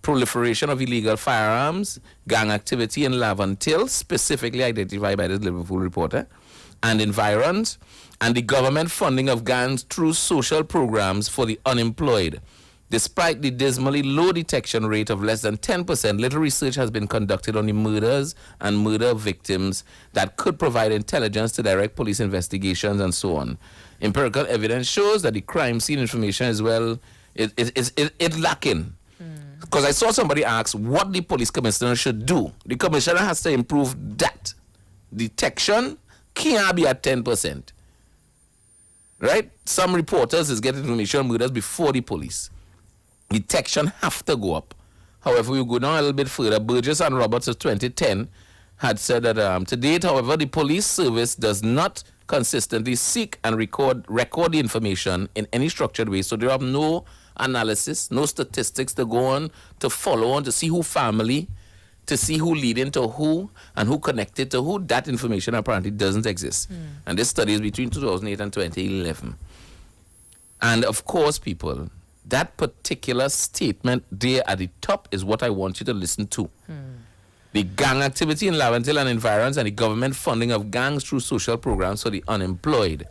proliferation of illegal firearms, gang activity in Laventille, specifically identified by this Liverpool reporter, and environs, and the government funding of gangs through social programs for the unemployed. Despite the dismally low detection rate of less than 10%, little research has been conducted on the murders and murder victims that could provide intelligence to direct police investigations and so on. Empirical evidence shows that the crime scene information as well is lacking. Because I saw somebody ask what the police commissioner should do. The commissioner has to improve that. Detection can't be at 10%. Right? Some reporters is getting information on murders before the police. Detection have to go up. However, we go down a little bit further. Burgess and Roberts of 2010 had said that to date, however, the police service does not consistently seek and record the information in any structured way. So there are no analysis, no statistics to go on, to follow on, to see who family, to see who leading to who and who connected to who. That information apparently doesn't exist. And this study is between 2008 and 2011. And of course, people, that particular statement there at the top is what I want you to listen to. The gang activity in Laventille and environs and the government funding of gangs through social programs for the unemployed,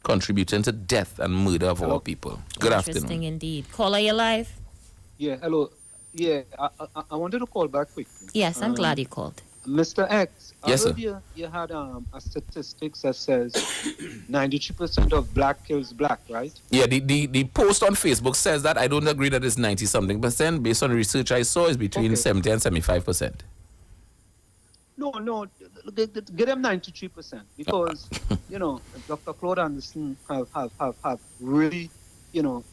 contributing to death and murder of our people. Good afternoon. Interesting indeed. Caller, you live? Yeah, hello. Yeah, I wanted to call back quickly. Yes, I'm glad you called. Mr. X, yes, I heard you had a statistics that says 93% of black kills black, right? Yeah, the post on Facebook says that. I don't agree that it's 90-something percent. Based on the research I saw, it's between 70 and 75%. No. Get them 93% because Dr. Claude Anderson have really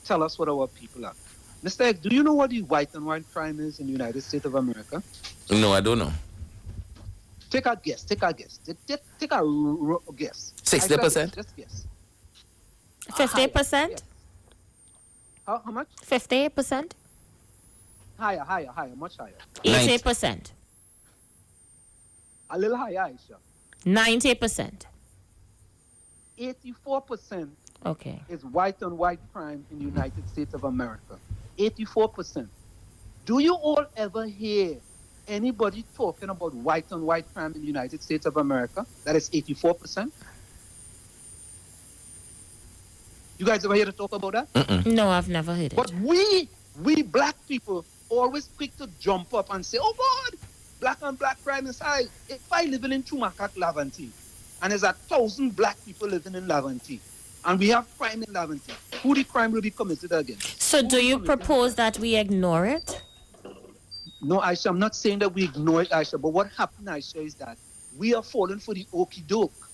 tell us what our people are. Mr. X, do you know what the white and white crime is in the United States of America? No, I don't know. Take a guess. Take a guess. 60%? Just guess. 50%? How much? 50%? Higher, much higher. 80%. A little higher, Isha. 90%. 84% Okay. is white on white crime in the United States of America. 84%. Do you all ever hear anybody talking about white on white crime in the United States of America? That is 84%. You guys ever hear to talk about that? No, I've never heard it. But we black people always quick to jump up and say, oh God, black on black crime is high. If I live in Chumacac, Laventille, and there's 1,000 black people living in Laventille, and we have crime in Laventille, who the crime will be committed against? So do you propose that we ignore it? No, Aisha, I'm not saying that we ignore it, Aisha, but what happened, Aisha, is that we are falling for the okie doke.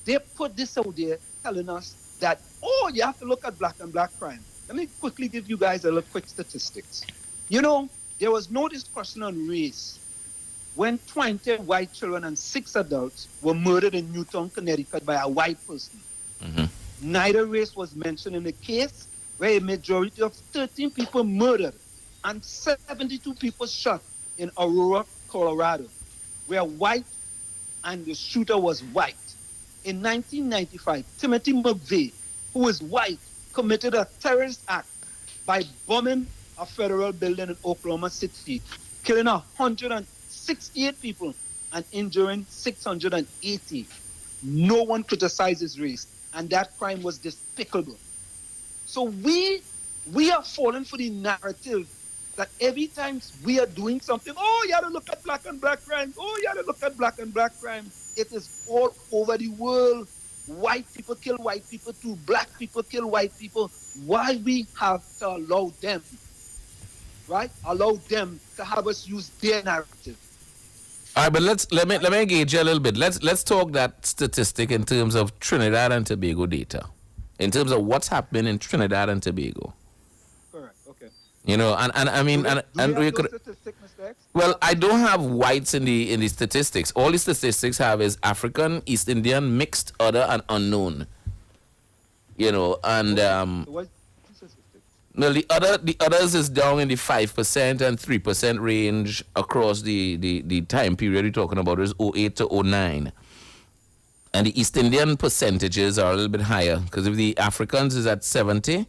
They put this out there telling us that, oh, you have to look at black and black crime. Let me quickly give you guys a little quick statistics. There was no discussion on race when 20 white children and 6 adults were murdered in Newtown, Connecticut by a white person. Neither race was mentioned in the case, where a majority of 13 people murdered and 72 people shot in Aurora, Colorado, where white and the shooter was white. In 1995, Timothy McVeigh, who is white, committed a terrorist act by bombing a federal building in Oklahoma City, killing 168 people and injuring 680. No one criticized his race, and that crime was despicable. So we are falling for the narrative that every time we are doing something, oh, you have to look at black and black crime. Oh, you have to look at black and black crime. It is all over the world. White people kill white people too. Black people kill white people. Why we have to allow them, right? Allow them to have us use their narrative. All right, but let me engage you a little bit. Let's talk that statistic in terms of Trinidad and Tobago data, in terms of what's happening in Trinidad and Tobago. Correct. Okay. And I mean, and we could. Well, I don't have whites in the statistics. All the statistics have is African, East Indian, mixed, other, and unknown. And well, the others is down in the 5% and 3% range across the time period you're talking about is 08 to 09. And the East Indian percentages are a little bit higher because if the Africans is at 70,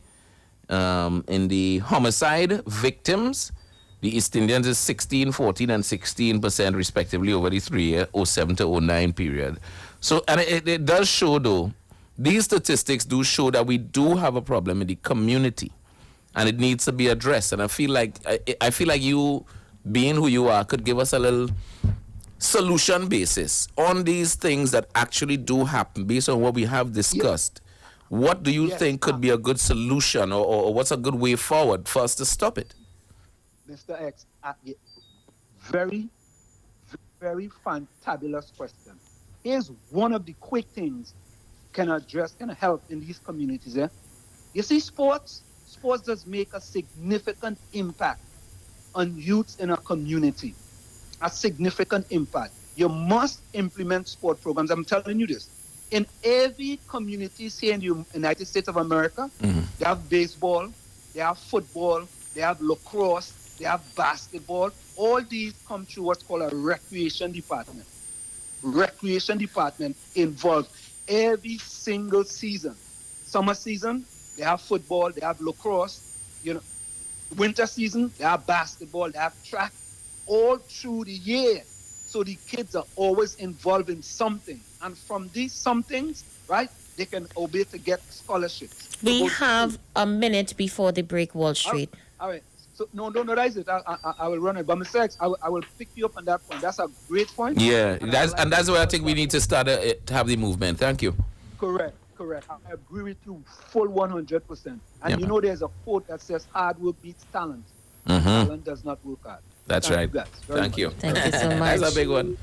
in the homicide victims, the East Indians is 16, 14, and 16% respectively over the 3-year 07 to 09 period. So, and it does show though, these statistics do show that we do have a problem in the community. And it needs to be addressed. And I feel like you, being who you are, could give us a little solution basis on these things that actually do happen based on what we have discussed. What do you think could be a good solution or what's a good way forward for us to stop it? Mr. X, very, very fantabulous question. Here's one of the quick things can help in these communities. You see, sports does make a significant impact on youth in a community. A significant impact. You must implement sport programs. I'm telling you this. In every community here in the United States of America, they have baseball, they have football, they have lacrosse, they have basketball. All these come through what's called a recreation department. Recreation department involved every single season. Summer season, they have football, they have lacrosse. Winter season, they have basketball, they have track, all through the year. So the kids are always involved in something. And from these somethings, right, they can obey to get scholarships. We have a minute before the break, Wall Street. All right. So, no, that's it. I will run it. But Mr. X, I will pick you up on that point. That's a great point. Yeah, that's where I think we need to start to have the movement. Thank you. Correct. I agree with you full 100%. And there's a quote that says hard work beats talent. Talent does not work hard. That's Thank right. you guys very Thank much. you. Thank you so much. That's a big one.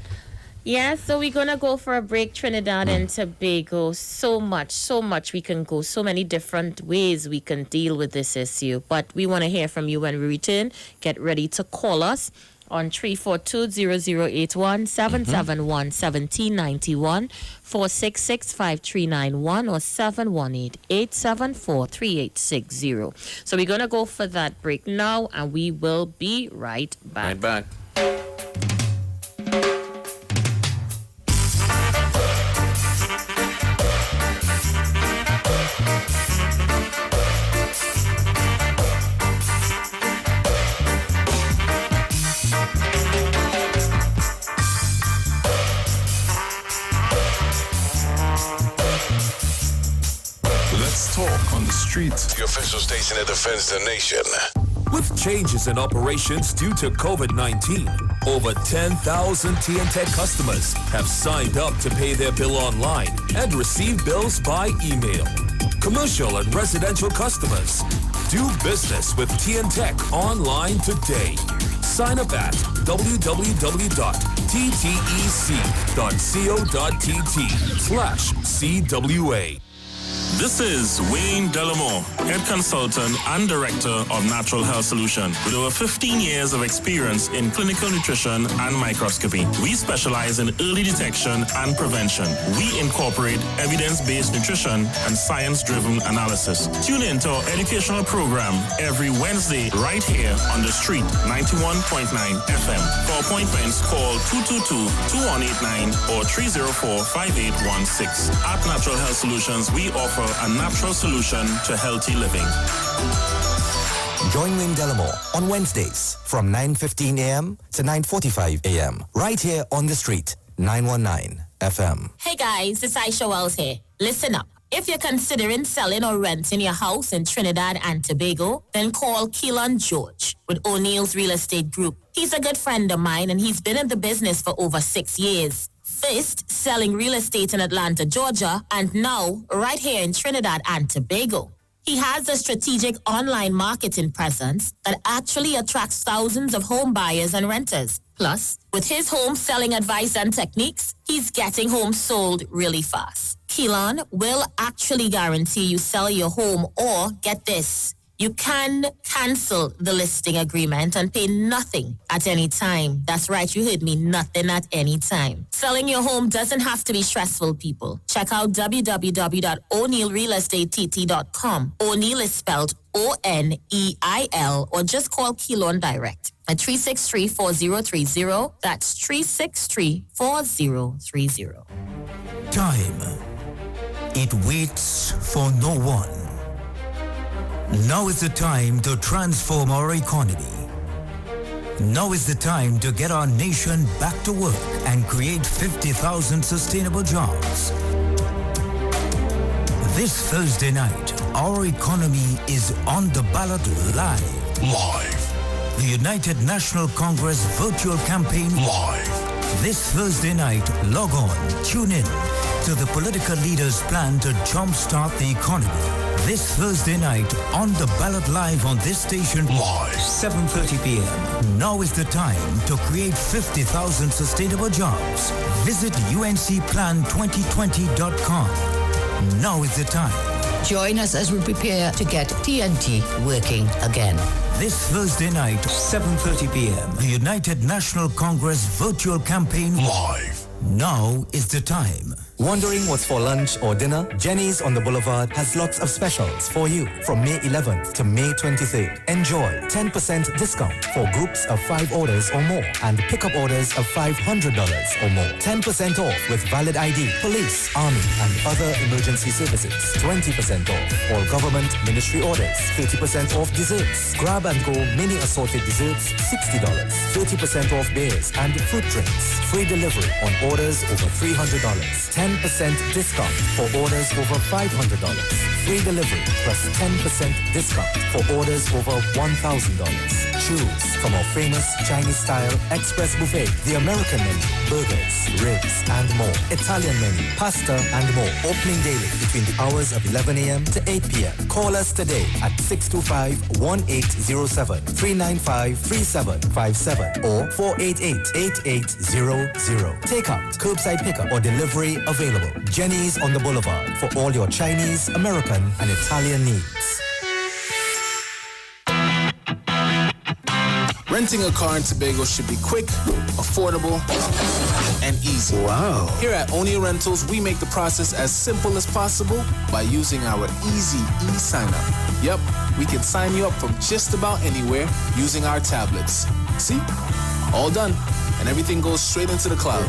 Yeah, so we're gonna go for a break, Trinidad and Tobago. So much we can go, so many different ways we can deal with this issue. But we want to hear from you when we return. Get ready to call us on 342-0081, 771-1791, 466-5391, or 718-874-3860. So we're gonna go for that break now, and we will be right back. Right back. Let's talk on the streets. The official station that defends the nation. With changes in operations due to COVID-19, over 10,000 TNTech customers have signed up to pay their bill online and receive bills by email. Commercial and residential customers, do business with TNTech online today. Sign up at www.ttec.co.tt/CWA. This is Wayne Delamore, Head Consultant and Director of Natural Health Solution. With over 15 years of experience in clinical nutrition and microscopy, we specialize in early detection and prevention. We incorporate evidence-based nutrition and science-driven analysis. Tune in to our educational program every Wednesday right here on the street, 91.9 FM. For appointments, call 222-2189 or 304-5816. At Natural Health Solutions, we offer a natural solution to healthy living. Join Wayne Delamore on Wednesdays from 9:15 a.m. to 9:45 a.m. right here on the street, 919 FM. Hey guys, it's Isha here. Listen up. If you're considering selling or renting your house in Trinidad and Tobago, then call Keelan George with O'Neill's Real Estate Group. He's a good friend of mine and he's been in the business for over 6 years. First, selling real estate in Atlanta, Georgia, and now right here in Trinidad and Tobago. He has a strategic online marketing presence that actually attracts thousands of home buyers and renters. Plus, with his home selling advice and techniques, he's getting homes sold really fast. Keelan will actually guarantee you sell your home, or get this, you can cancel the listing agreement and pay nothing at any time. That's right, you heard me, nothing at any time. Selling your home doesn't have to be stressful, people. Check out www.o'neillrealestatetT.com. O'Neill is spelled O-N-E-I-L, or just call Keelan direct at 363-4030. That's 363-4030. Time. It waits for no one. Now is the time to transform our economy. Now is the time to get our nation back to work and create 50,000 sustainable jobs. This Thursday night, our economy is on the ballot live. Live. The United National Congress virtual campaign live. This Thursday night, log on, tune in to the political leaders' plan to jumpstart the economy. This Thursday night, on the ballot live on this station, live, 7:30 p.m. Now is the time to create 50,000 sustainable jobs. Visit uncplan2020.com. Now is the time. Join us as we prepare to get TNT working again. This Thursday night, 7:30 p.m. The United National Congress virtual campaign live. Now is the time. Wondering what's for lunch or dinner? Jenny's on the Boulevard has lots of specials for you from May 11th to May 23rd. Enjoy 10% discount for groups of 5 orders or more and pickup orders of $500 or more. 10% off with valid ID, police, army and other emergency services. 20% off all government ministry orders. 30% off desserts. Grab and go mini assorted desserts, $60. 30% off beers and fruit drinks. Free delivery on orders over $300. 10% discount for orders over $500. Free delivery plus 10% discount for orders over $1,000. Choose from our famous Chinese-style express buffet, the American menu, burgers, ribs, and more. Italian menu, pasta, and more. Opening daily between the hours of 11 a.m. to 8 p.m. Call us today at 625-1807, 395-3757, or 488-8800. Takeout, curbside pickup, or delivery available. Jenny's on the Boulevard for all your Chinese, American, and Italian needs. Renting a car in Tobago should be quick, affordable, and easy. Wow. Here at O'Neill Rentals, we make the process as simple as possible by using our easy e-sign-up. Yep, we can sign you up from just about anywhere using our tablets. See? All done. And everything goes straight into the cloud.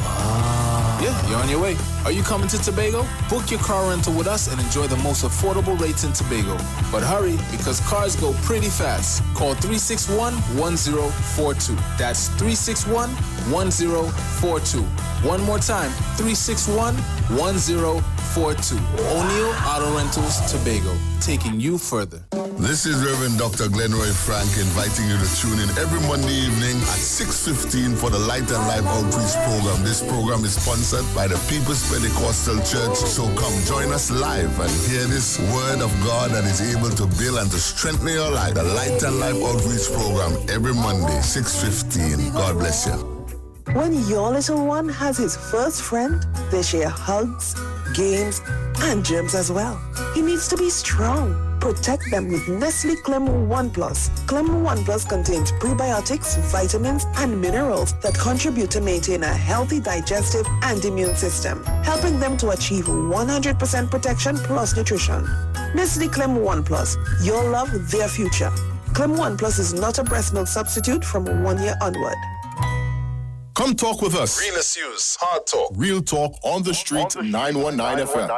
Yeah, you're on your way. Are you coming to Tobago? Book your car rental with us and enjoy the most affordable rates in Tobago. But hurry, because cars go pretty fast. Call 361-1042. That's 361-1042. One more time, 361-1042. O'Neill Auto Rentals, Tobago, taking you further. This is Reverend Dr. Glenroy Frank inviting you to tune in every Monday evening at 6:15 for the Light and Life Outreach Program. This program is sponsored by the People's Pentecostal Church, so come join us live and hear this word of God that is able to build and to strengthen your life. The Light and Life Outreach Program every Monday, 6:15. God bless you. When your little one has his first friend, they share hugs, games, and germs as well. He needs to be strong. Protect them with Nestle Clem 1 Plus. Clem 1 Plus contains prebiotics, vitamins, and minerals that contribute to maintain a healthy digestive and immune system, helping them to achieve 100% protection plus nutrition. Nestle Clem 1 Plus, your love, their future. Clem 1 Plus is not a breast milk substitute from 1 year onward. Come talk with us. Realest news, hard talk. Real talk on the street, 919 FM.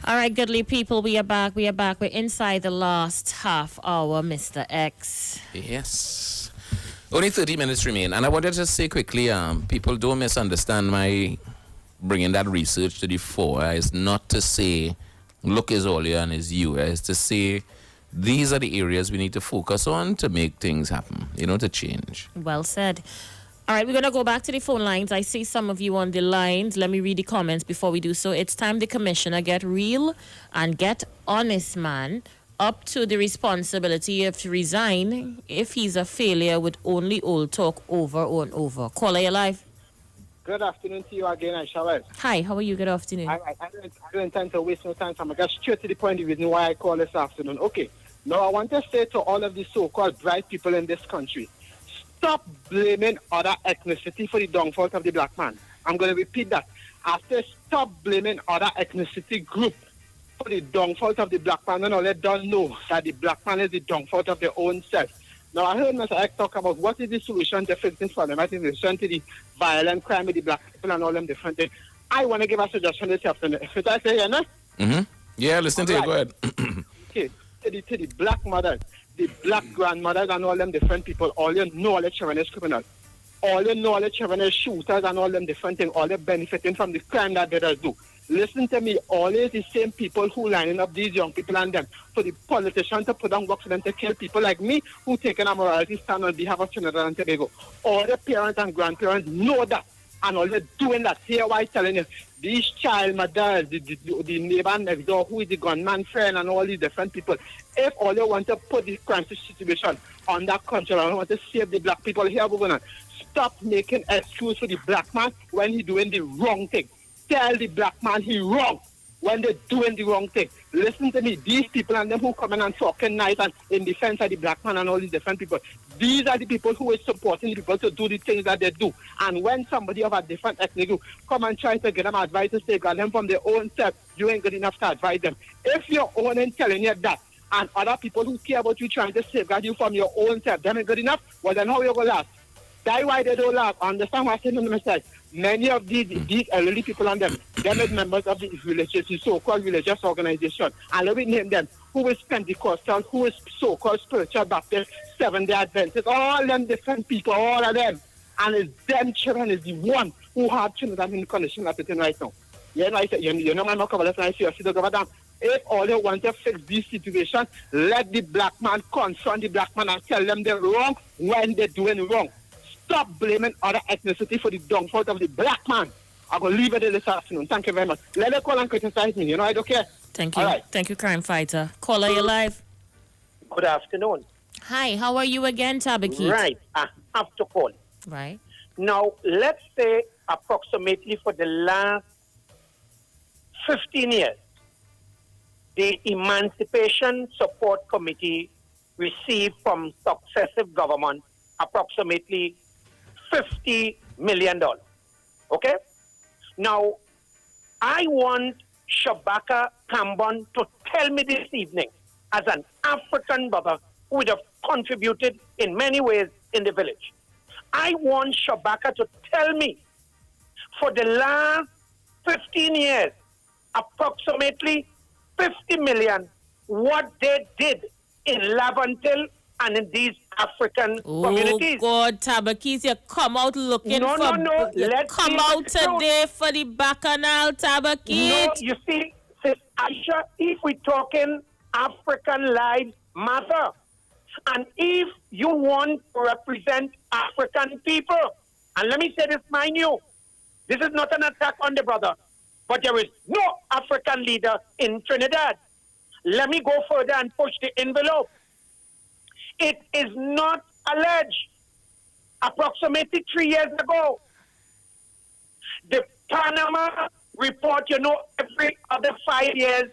All right, goodly people, we are back. We're inside the last half hour, Mr. X. Yes. Only 30 minutes remain. And I wanted to say quickly, people don't misunderstand my bringing that research to the fore. It's not to say, look is all here and is you. It's to say, these are the areas we need to focus on to make things happen, to change. Well said. All right, we're going to go back to the phone lines. I see some of you on the lines. Let me read the comments before we do so. It's time the commissioner get real and get honest, man, up to the responsibility of resign if he's a failure with only old talk over and over. Caller, you live. Good afternoon to you again, Isha. Hi, how are you? Good afternoon. I don't intend to waste no time, so I'm going to get straight to the point, the reason why I call this afternoon. Okay, now I want to say to all of the so-called bright people in this country, stop blaming other ethnicity for the downfall of the black man. I'm going to repeat that. I say stop blaming other ethnicity group for the downfall of the black man, and all they don't know that the black man is the downfall of their own self. Now, I heard Mr.X talk about what is the solution to fix this problem, in relation to the violent crime with the black people and all them different things. I want to give a suggestion this afternoon. Should I say, Yeah, listen to you. Go ahead. Okay, to the black mothers, the black grandmothers and all them different people, all you know all the children is criminals. All you know all the children is shooters and all them different things, all they benefiting from the crime that they do. Listen to me, always the same people who lining up these young people and them for the politicians to put on work for them to kill people like me who taking a morality stand on behalf of Trinidad and Tobago. All the parents and grandparents know that, and all they're doing that. Here why telling you, these child mothers, the neighbor next door who is the gunman friend and all these different people, if all they want to put the crime situation on that country and want to save the black people here, we're gonna stop making excuse for the black man when he's doing the wrong thing. Tell the black man he wrong when they're doing the wrong thing. Listen to me, these people and them who come in and talking nice and in defense of the black man and all these different people, these are the people who is supporting the people to do the things that they do. And when somebody of a different ethnic group come and try to get them advice to safeguard them from their own self, you ain't good enough to advise them. If your own ain't telling you that, and other people who care about you trying to safeguard you from your own self, them ain't good enough, well then how you gonna last? That's why they don't laugh. Understand what I'm saying, Mr.X? many of these elderly people and them are members of the religious, so-called religious organization. And let me name them. Who is Pentecostal, who is so-called spiritual Baptist, Seventh-day Adventist, all them different people, all of them. And it's them children is the one who have children in the condition that it's in right now. You know, I said, you know, I'm not covered, I see the government. If all they want to fix this situation, let the black man confront the black man and tell them they're wrong when they're doing wrong. Stop blaming other ethnicity for the downfall of the black man. I'm going to leave it this afternoon. Thank you very much. Let them call and criticize me. You know, I don't care. Thank you. All right. Thank you, crime fighter. Caller, you're live. Good afternoon. Hi, how are you again, Tabakit? Right, I have to call. Right. Now, let's say approximately for the last 15 years, the Emancipation Support Committee received from successive governments approximately $50 million. Okay? Now, I want Shabaka Kambon to tell me this evening, as an African brother who would have contributed in many ways in the village. I want Shabaka to tell me, for the last 15 years, approximately 50 million, what they did in Lavantil and in these African communities. Oh God, Tabakis, you come out looking No, for... no. You Let's come see out the truth. today for the bacchanal, Tabakis. No, you see, Sis Aisha, if we're talking African lives matter, and if you want to represent African people, and let me say this, mind you, this is not an attack on the brother, but there is no African leader in Trinidad. Let me go further and push the envelope. It is not alleged. Approximately 3 years ago, the Panama report, you know, every other 5 years,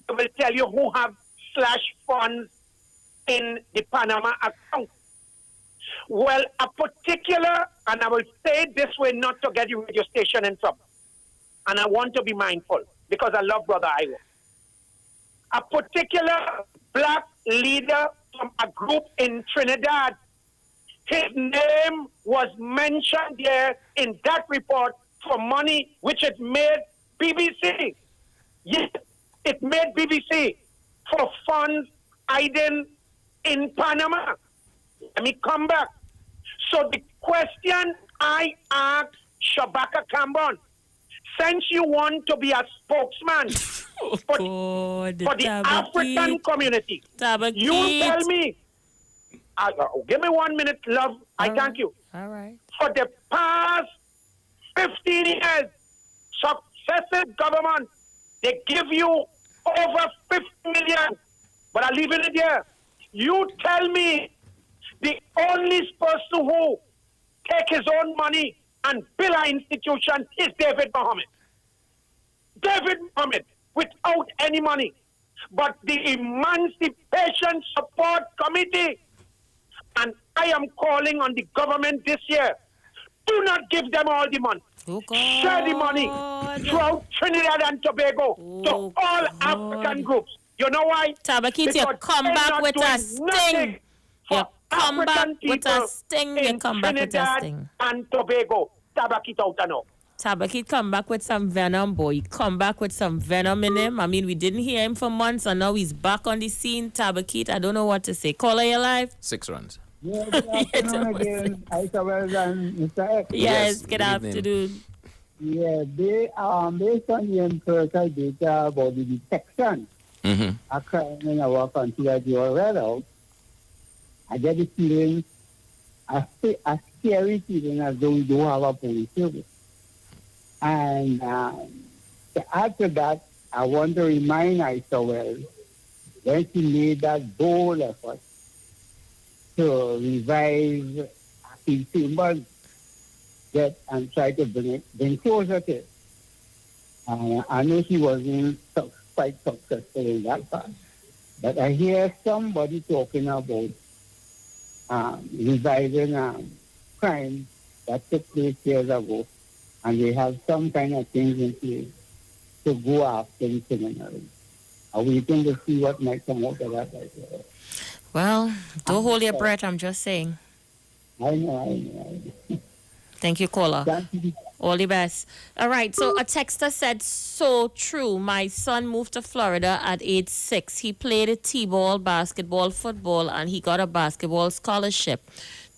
they will tell you who have slash funds in the Panama account. Well, a particular, and I will say it this way not to get your radio station in trouble, and I want to be mindful because I love Brother Iwer. A particular black leader from a group in Trinidad, his name was mentioned there in that report for money which it made BBC. Yes, it made BBC for funds hiding in Panama. Let me come back. So the question I asked Shabaka Kambon, since you want to be a spokesman for the African community, you tell me, give me 1 minute, love, I thank you. All right. For the past 15 years, successive government, they give you over 50 million, but I leave it there. You tell me the only person who take his own money and build an institution is David Mohammed. David Mohammed, without any money. But the Emancipation Support Committee, and I am calling on the government this year, do not give them all the money. Share the money throughout Trinidad and Tobago to all African groups. You know why? Tabakit, you come back with a sting. You come back with a sting. You come back with a sting. And Tobago. Tabakit out and out. Tabakit come back with some venom, boy. He come back with some venom in him. I mean, we didn't hear him for months, and now he's back on the scene. Tabakit, I don't know what to say. Caller, you live? 6 runs. Yeah, good afternoon again. Isha and Mr.X. Yes, good afternoon. Yeah, based on the empirical data about the detection of crime in our country that you are read out, I get the feeling, a scary feeling as though we don't have a police service. And to add to that, I want to remind Isha when she made that bold effort to revive active chambers and try to bring closer to it. I know she wasn't quite successful in that part. But I hear somebody talking about reviving crime that took place years ago, and they have some kind of things in place to go after the criminals. Are we going to see what might come out of that? Well, don't hold your breath, I'm just saying. I know. Thank you, caller. All the best. All right, so a texter said, so true. My son moved to Florida at age 6. He played t-ball, basketball, football, and he got a basketball scholarship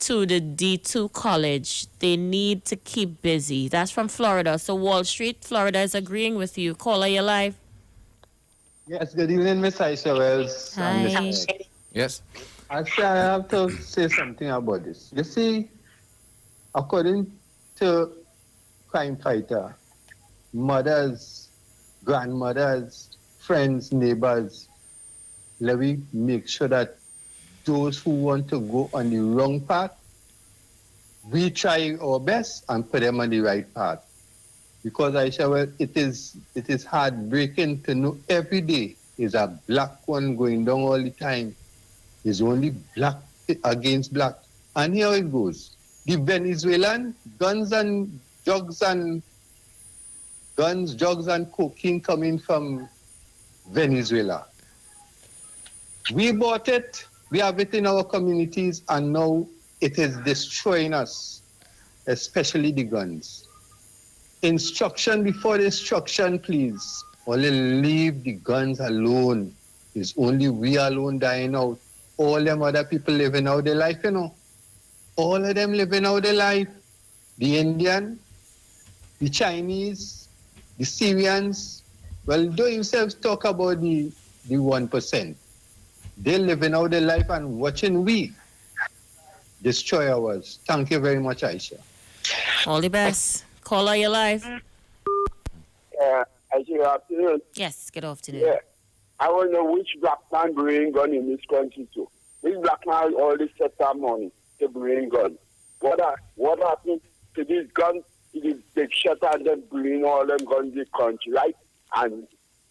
to the D2 college. They need to keep busy. That's from Florida. So Wall Street, Florida is agreeing with you. Caller, you live. Yes, good evening, Miss Isha Wells. Hi. Yes. Actually, I have to say something about this. You see, according to crime fighter, mothers, grandmothers, friends, neighbors, let me make sure that those who want to go on the wrong path, we try our best and put them on the right path. Because Aisha, well, it is heartbreaking to know every day is a black one going down all the time. It's only black against black. And here it goes. The Venezuelan guns, drugs, and cocaine coming from Venezuela. We bought it, we have it in our communities, and now it is destroying us, especially the guns. Instruction before destruction, please. Only leave the guns alone. It's only we alone dying out. All them other people living out their life, you know. All of them living out their life. The Indian, the Chinese, the Syrians. Well, don't yourselves talk about the 1%. They're living out their life and watching we destroy ours. Thank you very much, Aisha. All the best. Caller, you live. Good afternoon. Yes, good afternoon. Yeah. I want to know which black man bring gun in this country too. Which black man always set up money to bring gun. What happened to these guns? They shut and then bring all them guns in the country, right? And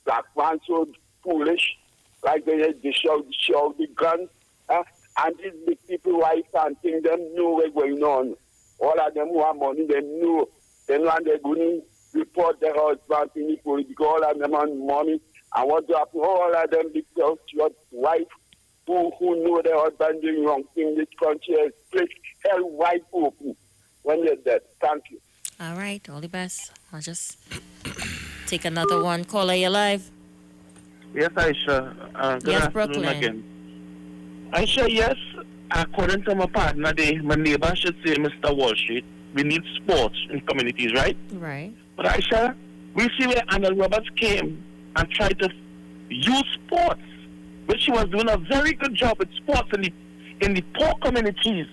black man so foolish, like they show the guns. And these big people, white and things, them know what's going on. All of them who have money, they know. Then when they're going to report their husband in the police, because all of them have money. And what happen, all of them, because your wife who know their husband doing wrong thing in this country is split hell wide open when they're dead. Thank you. All right, all the best. I'll just take another one. Caller, you live. Yes, Aisha. Good Yes, afternoon Brooklyn. again. Aisha, yes, according to my partner, my neighbor should say, Mr. Wall Street, we need sports in communities, right? Right. But Aisha, we see where Arnold Roberts came and tried to use sports, which she was doing a very good job with sports in the poor communities.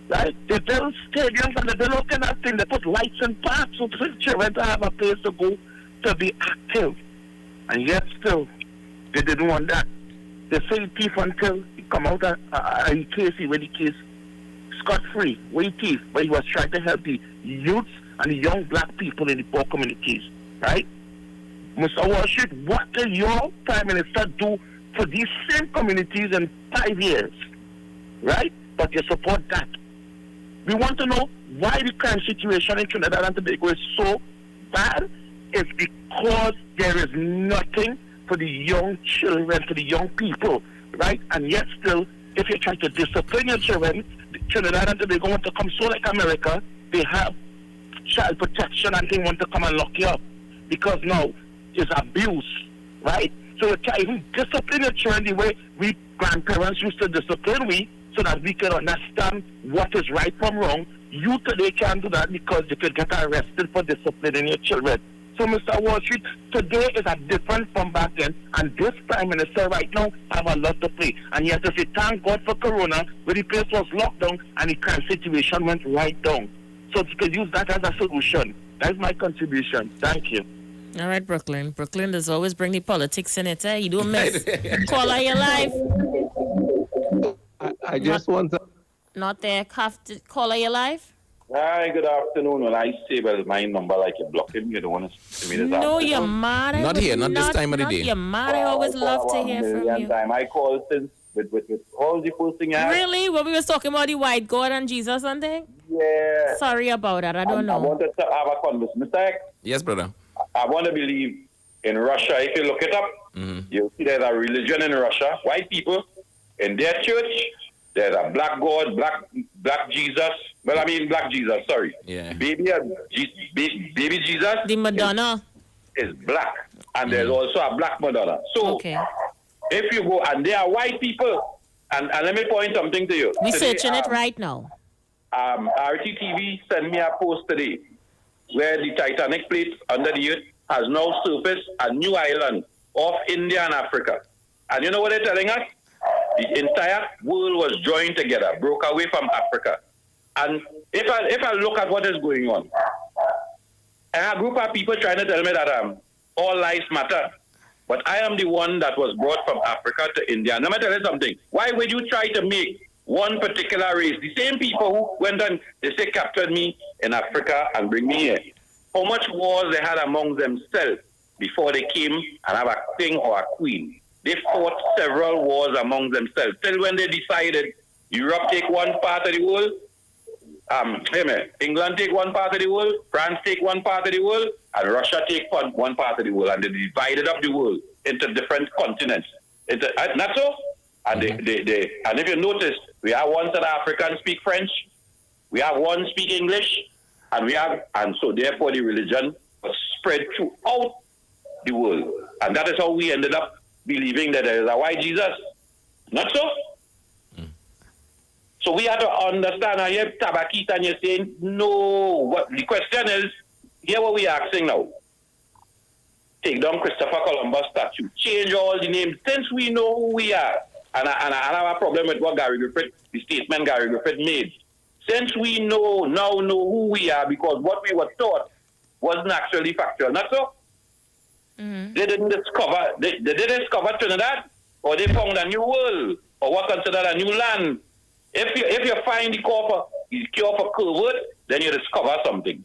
Right? They build stadiums and they build all kind of things. They put lights in parks so for children to have a place to go to be active. And yet still, they didn't want that. They say thief until he come out in case, he went the case scot-free, way thief, but he was trying to help the youths and the young black people in the poor communities, right? Mr. Wall Street, what will your Prime Minister do for these same communities in 5 years, right? But you support that. We want to know why the crime situation in Trinidad and Tobago is so bad. It's because there is nothing for the young children, for the young people, right? And yet still, if you try to discipline your children, Trinidad and Tobago want to come so like America, they have child protection and they want to come and lock you up. Because now, it's abuse, right? So you can't even discipline your children the way we grandparents used to discipline we, so that we can understand what is right from wrong. You today can't do that because you could get arrested for disciplining your children. So, Mr. Wall Street, today is a different from back then, and this Prime Minister right now have a lot to play. And you have to say, thank God for Corona, where the place was locked down and the crime situation went right down. So you could use that as a solution. That's my contribution. Thank you. All right, Brooklyn. Brooklyn does always bring the politics in it, eh? You don't miss. Caller, you live. I just want to... Not there. Caller, you live. Hi, good afternoon. Well, I say, well, my number like you're blocking. You don't want to see me this No, afternoon. you're mad. Not here, not this time of the day. You're mad. I always love to hear from you. Time. I called since with all the first thing I had. Really? When we was talking about the white God and Jesus and thing? Yeah. Sorry about that. I don't know. I wanted to have a conversation. Mr.X. Yes, brother. I want to believe in Russia. If you look it up, you'll see there's a religion in Russia. White people, in their church, there's a black God, black Black Jesus. Well, I mean Black Jesus. Sorry. Yeah. Baby Jesus. The Madonna is black, and there's also a black Madonna. So if you go, and they are white people, and let me point something to you. We're Today, searching it right now. RTTV sent me a post today where the Titanic plate under the earth has now surfaced a new island off India and Africa. And you know what they're telling us? The entire world was joined together, broke away from Africa. And if I look at what is going on, and a group of people trying to tell me that all lives matter, but I am the one that was brought from Africa to India. And let me tell you something. Why would you try to make one particular race, the same people who went and they say captured me in Africa and bring me here, how much wars they had among themselves before they came and have a king or a queen? They fought several wars among themselves till when they decided Europe take one part of the world, England take one part of the world, France take one part of the world, and Russia take one part of the world, and they divided up the world into different continents. Not so? And and if you notice, we have one South African speak French, we have one speak English, and so therefore the religion was spread throughout the world. And that is how we ended up believing that there is a white Jesus. Not so? So we have to understand, and you're tabakit and you're saying, no. What the question is, here what we're asking now. Take down Christopher Columbus statue, change all the names, since we know who we are. And I have a problem with what the statement Gary Griffith made. Since we now know who we are, because what we were taught wasn't actually factual. Not so? They didn't discover, they didn't discover Trinidad, or they found a new world, or what considered a new land. If you find the cure for COVID, then you discover something.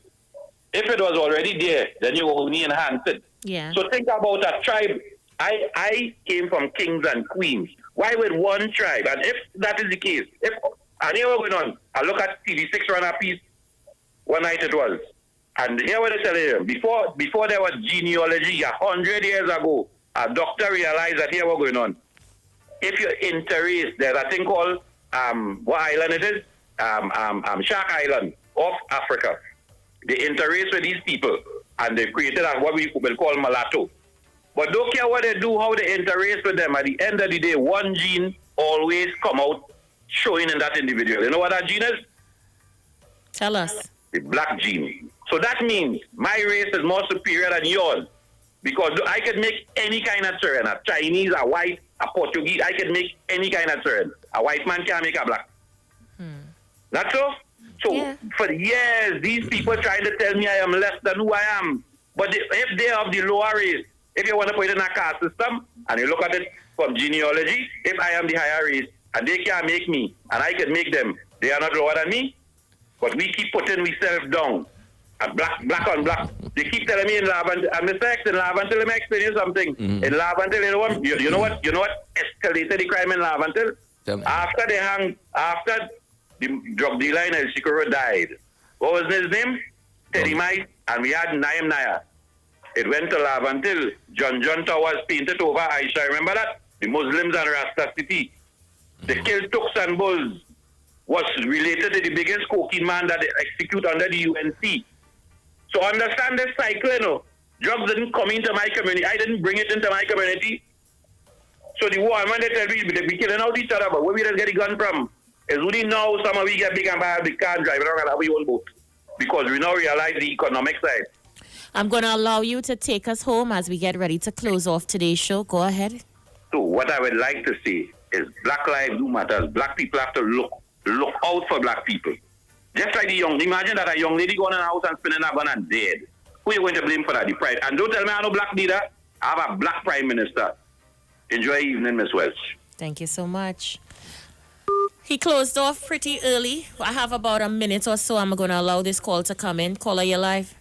If it was already there, then you only enhance it. Yeah. So think about a tribe. I came from kings and queens. Why would one tribe? And if that is the case, and here we're going on, I look at TV6 run a piece, one night it was. And here what I tell you, before there was genealogy, 100 years ago, a doctor realized that here we're going on. If you're interrace, there's a thing called, what island it is? Shark Island off Africa. They interrace with these people, and they've created what we will call mulatto. But don't care what they do, how they interrace with them. At the end of the day, one gene always come out showing in that individual. You know what that gene is? Tell us. The black gene. So that means my race is more superior than yours. Because I could make any kind of children, a Chinese, a white, a Portuguese, I could make any kind of children. A white man can't make a black. Not so? So for years, these people trying to tell me I am less than who I am. But if they have the lower race, if you want to put it in a caste system, and you look at it from genealogy, if I am the higher race, and they can't make me, and I can make them, they are not lower than me. But we keep putting ourselves down. And black on black. They keep telling me in Laventille, and Mr.X in Laventille, let me explain you something. In Laventille, you know what escalated the crime in Laventille? After the drug dealer in El Chico died. What was his name? Teddy Mice, and we had Naim Naya. It went to Laventille. John Towers painted over Isha. Remember that? The Muslims and Rasta City. They killed Tooks and Bulls. Was related to the biggest cocaine man that they execute under the UNC. So understand this cycle, you know. Drugs didn't come into my community. I didn't bring it into my community. So the war, when they tell me they be killing out each other, but where we just get the gun from? Is only now some of we get big and buy a big car and drive around and have our own boat. Because we now realize the economic side. I'm going to allow you to take us home as we get ready to close off today's show. Go ahead. So what I would like to say is black lives do matter. Black people have to look out for black people. Just like imagine that a young lady going in a house and spinning a gun and dead. Who are you going to blame for that? The pride. And don't tell me I have no black leader. I have a black prime minister. Enjoy your evening, Miss Welch. Thank you so much. He closed off pretty early. I have about a minute or so. I'm going to allow this call to come in. Caller, you're live.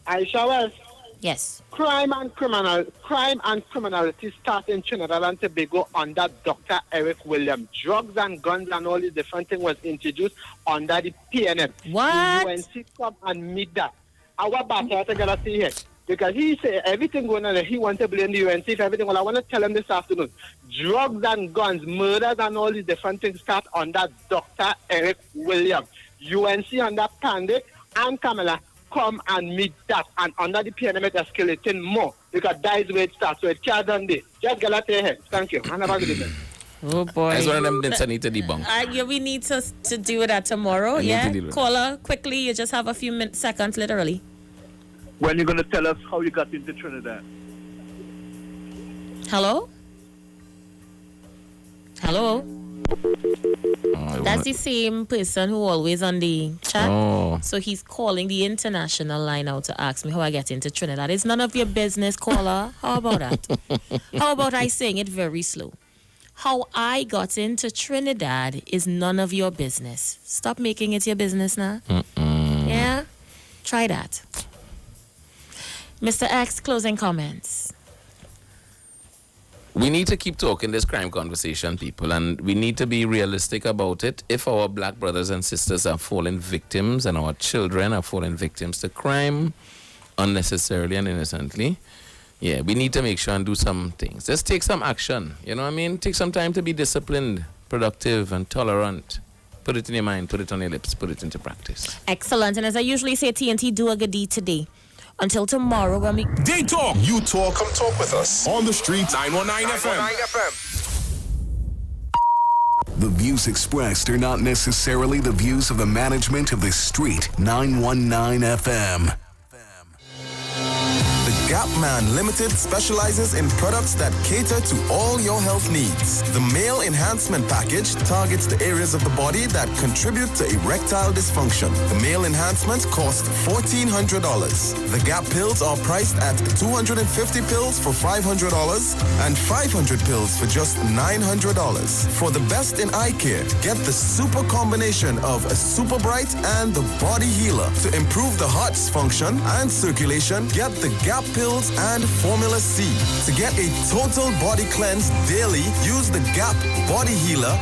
Isha Wells. Yes. Crime and criminality start in Trinidad and Tobago under Dr. Eric Williams. Drugs and guns and all these different things was introduced under the PNM. What? The UNC come and meet that. Our battle together see here. Because he said everything going on, he wants to blame the UNC for everything. Well, I want to tell him this afternoon, drugs and guns, murders and all these different things start under Dr. Eric Williams. UNC under Pandit and Kamala come and meet that. And under the pandemic escalating more. Because that is where it starts. So it can't done this. Just get out your head. Thank you. And have a good evening. Oh boy. That's one of them things I need to debunk. Yeah, we need to do that tomorrow. Yeah. Caller, quickly, you just have a few seconds literally. When you're going to tell us how you got into Trinidad? Hello? Hello? That's the same person who always on the chat. Oh. So he's calling the international line out to ask me how I get into Trinidad. It's none of your business, caller. How about that? How about I saying it very slow? How I got into Trinidad is none of your business. Stop making it your business now. Yeah? Try that. Mr.X, closing comments. We need to keep talking this crime conversation, people, and we need to be realistic about it. If our black brothers and sisters are falling victims and our children are falling victims to crime unnecessarily and innocently, yeah, we need to make sure and do some things. Just take some action, you know what I mean? Take some time to be disciplined, productive, and tolerant. Put it in your mind, put it on your lips, put it into practice. Excellent. And as I usually say, TNT, do a good deed today. Until tomorrow when we... They talk. You talk. Come talk with us. On the street. 919 FM. The views expressed are not necessarily the views of the management of the street. 919 FM. The Gap Man Limited specializes in products that cater to all your health needs. The Male Enhancement Package targets the areas of the body that contribute to erectile dysfunction. The Male Enhancement costs $1,400. The Gap pills are priced at 250 pills for $500 and 500 pills for just $900. For the best in eye care, get the super combination of a Super Bright and the Body Healer. To improve the heart's function and circulation, get the Gap pills and Formula C. To get a total body cleanse daily, use the Gap Body Healer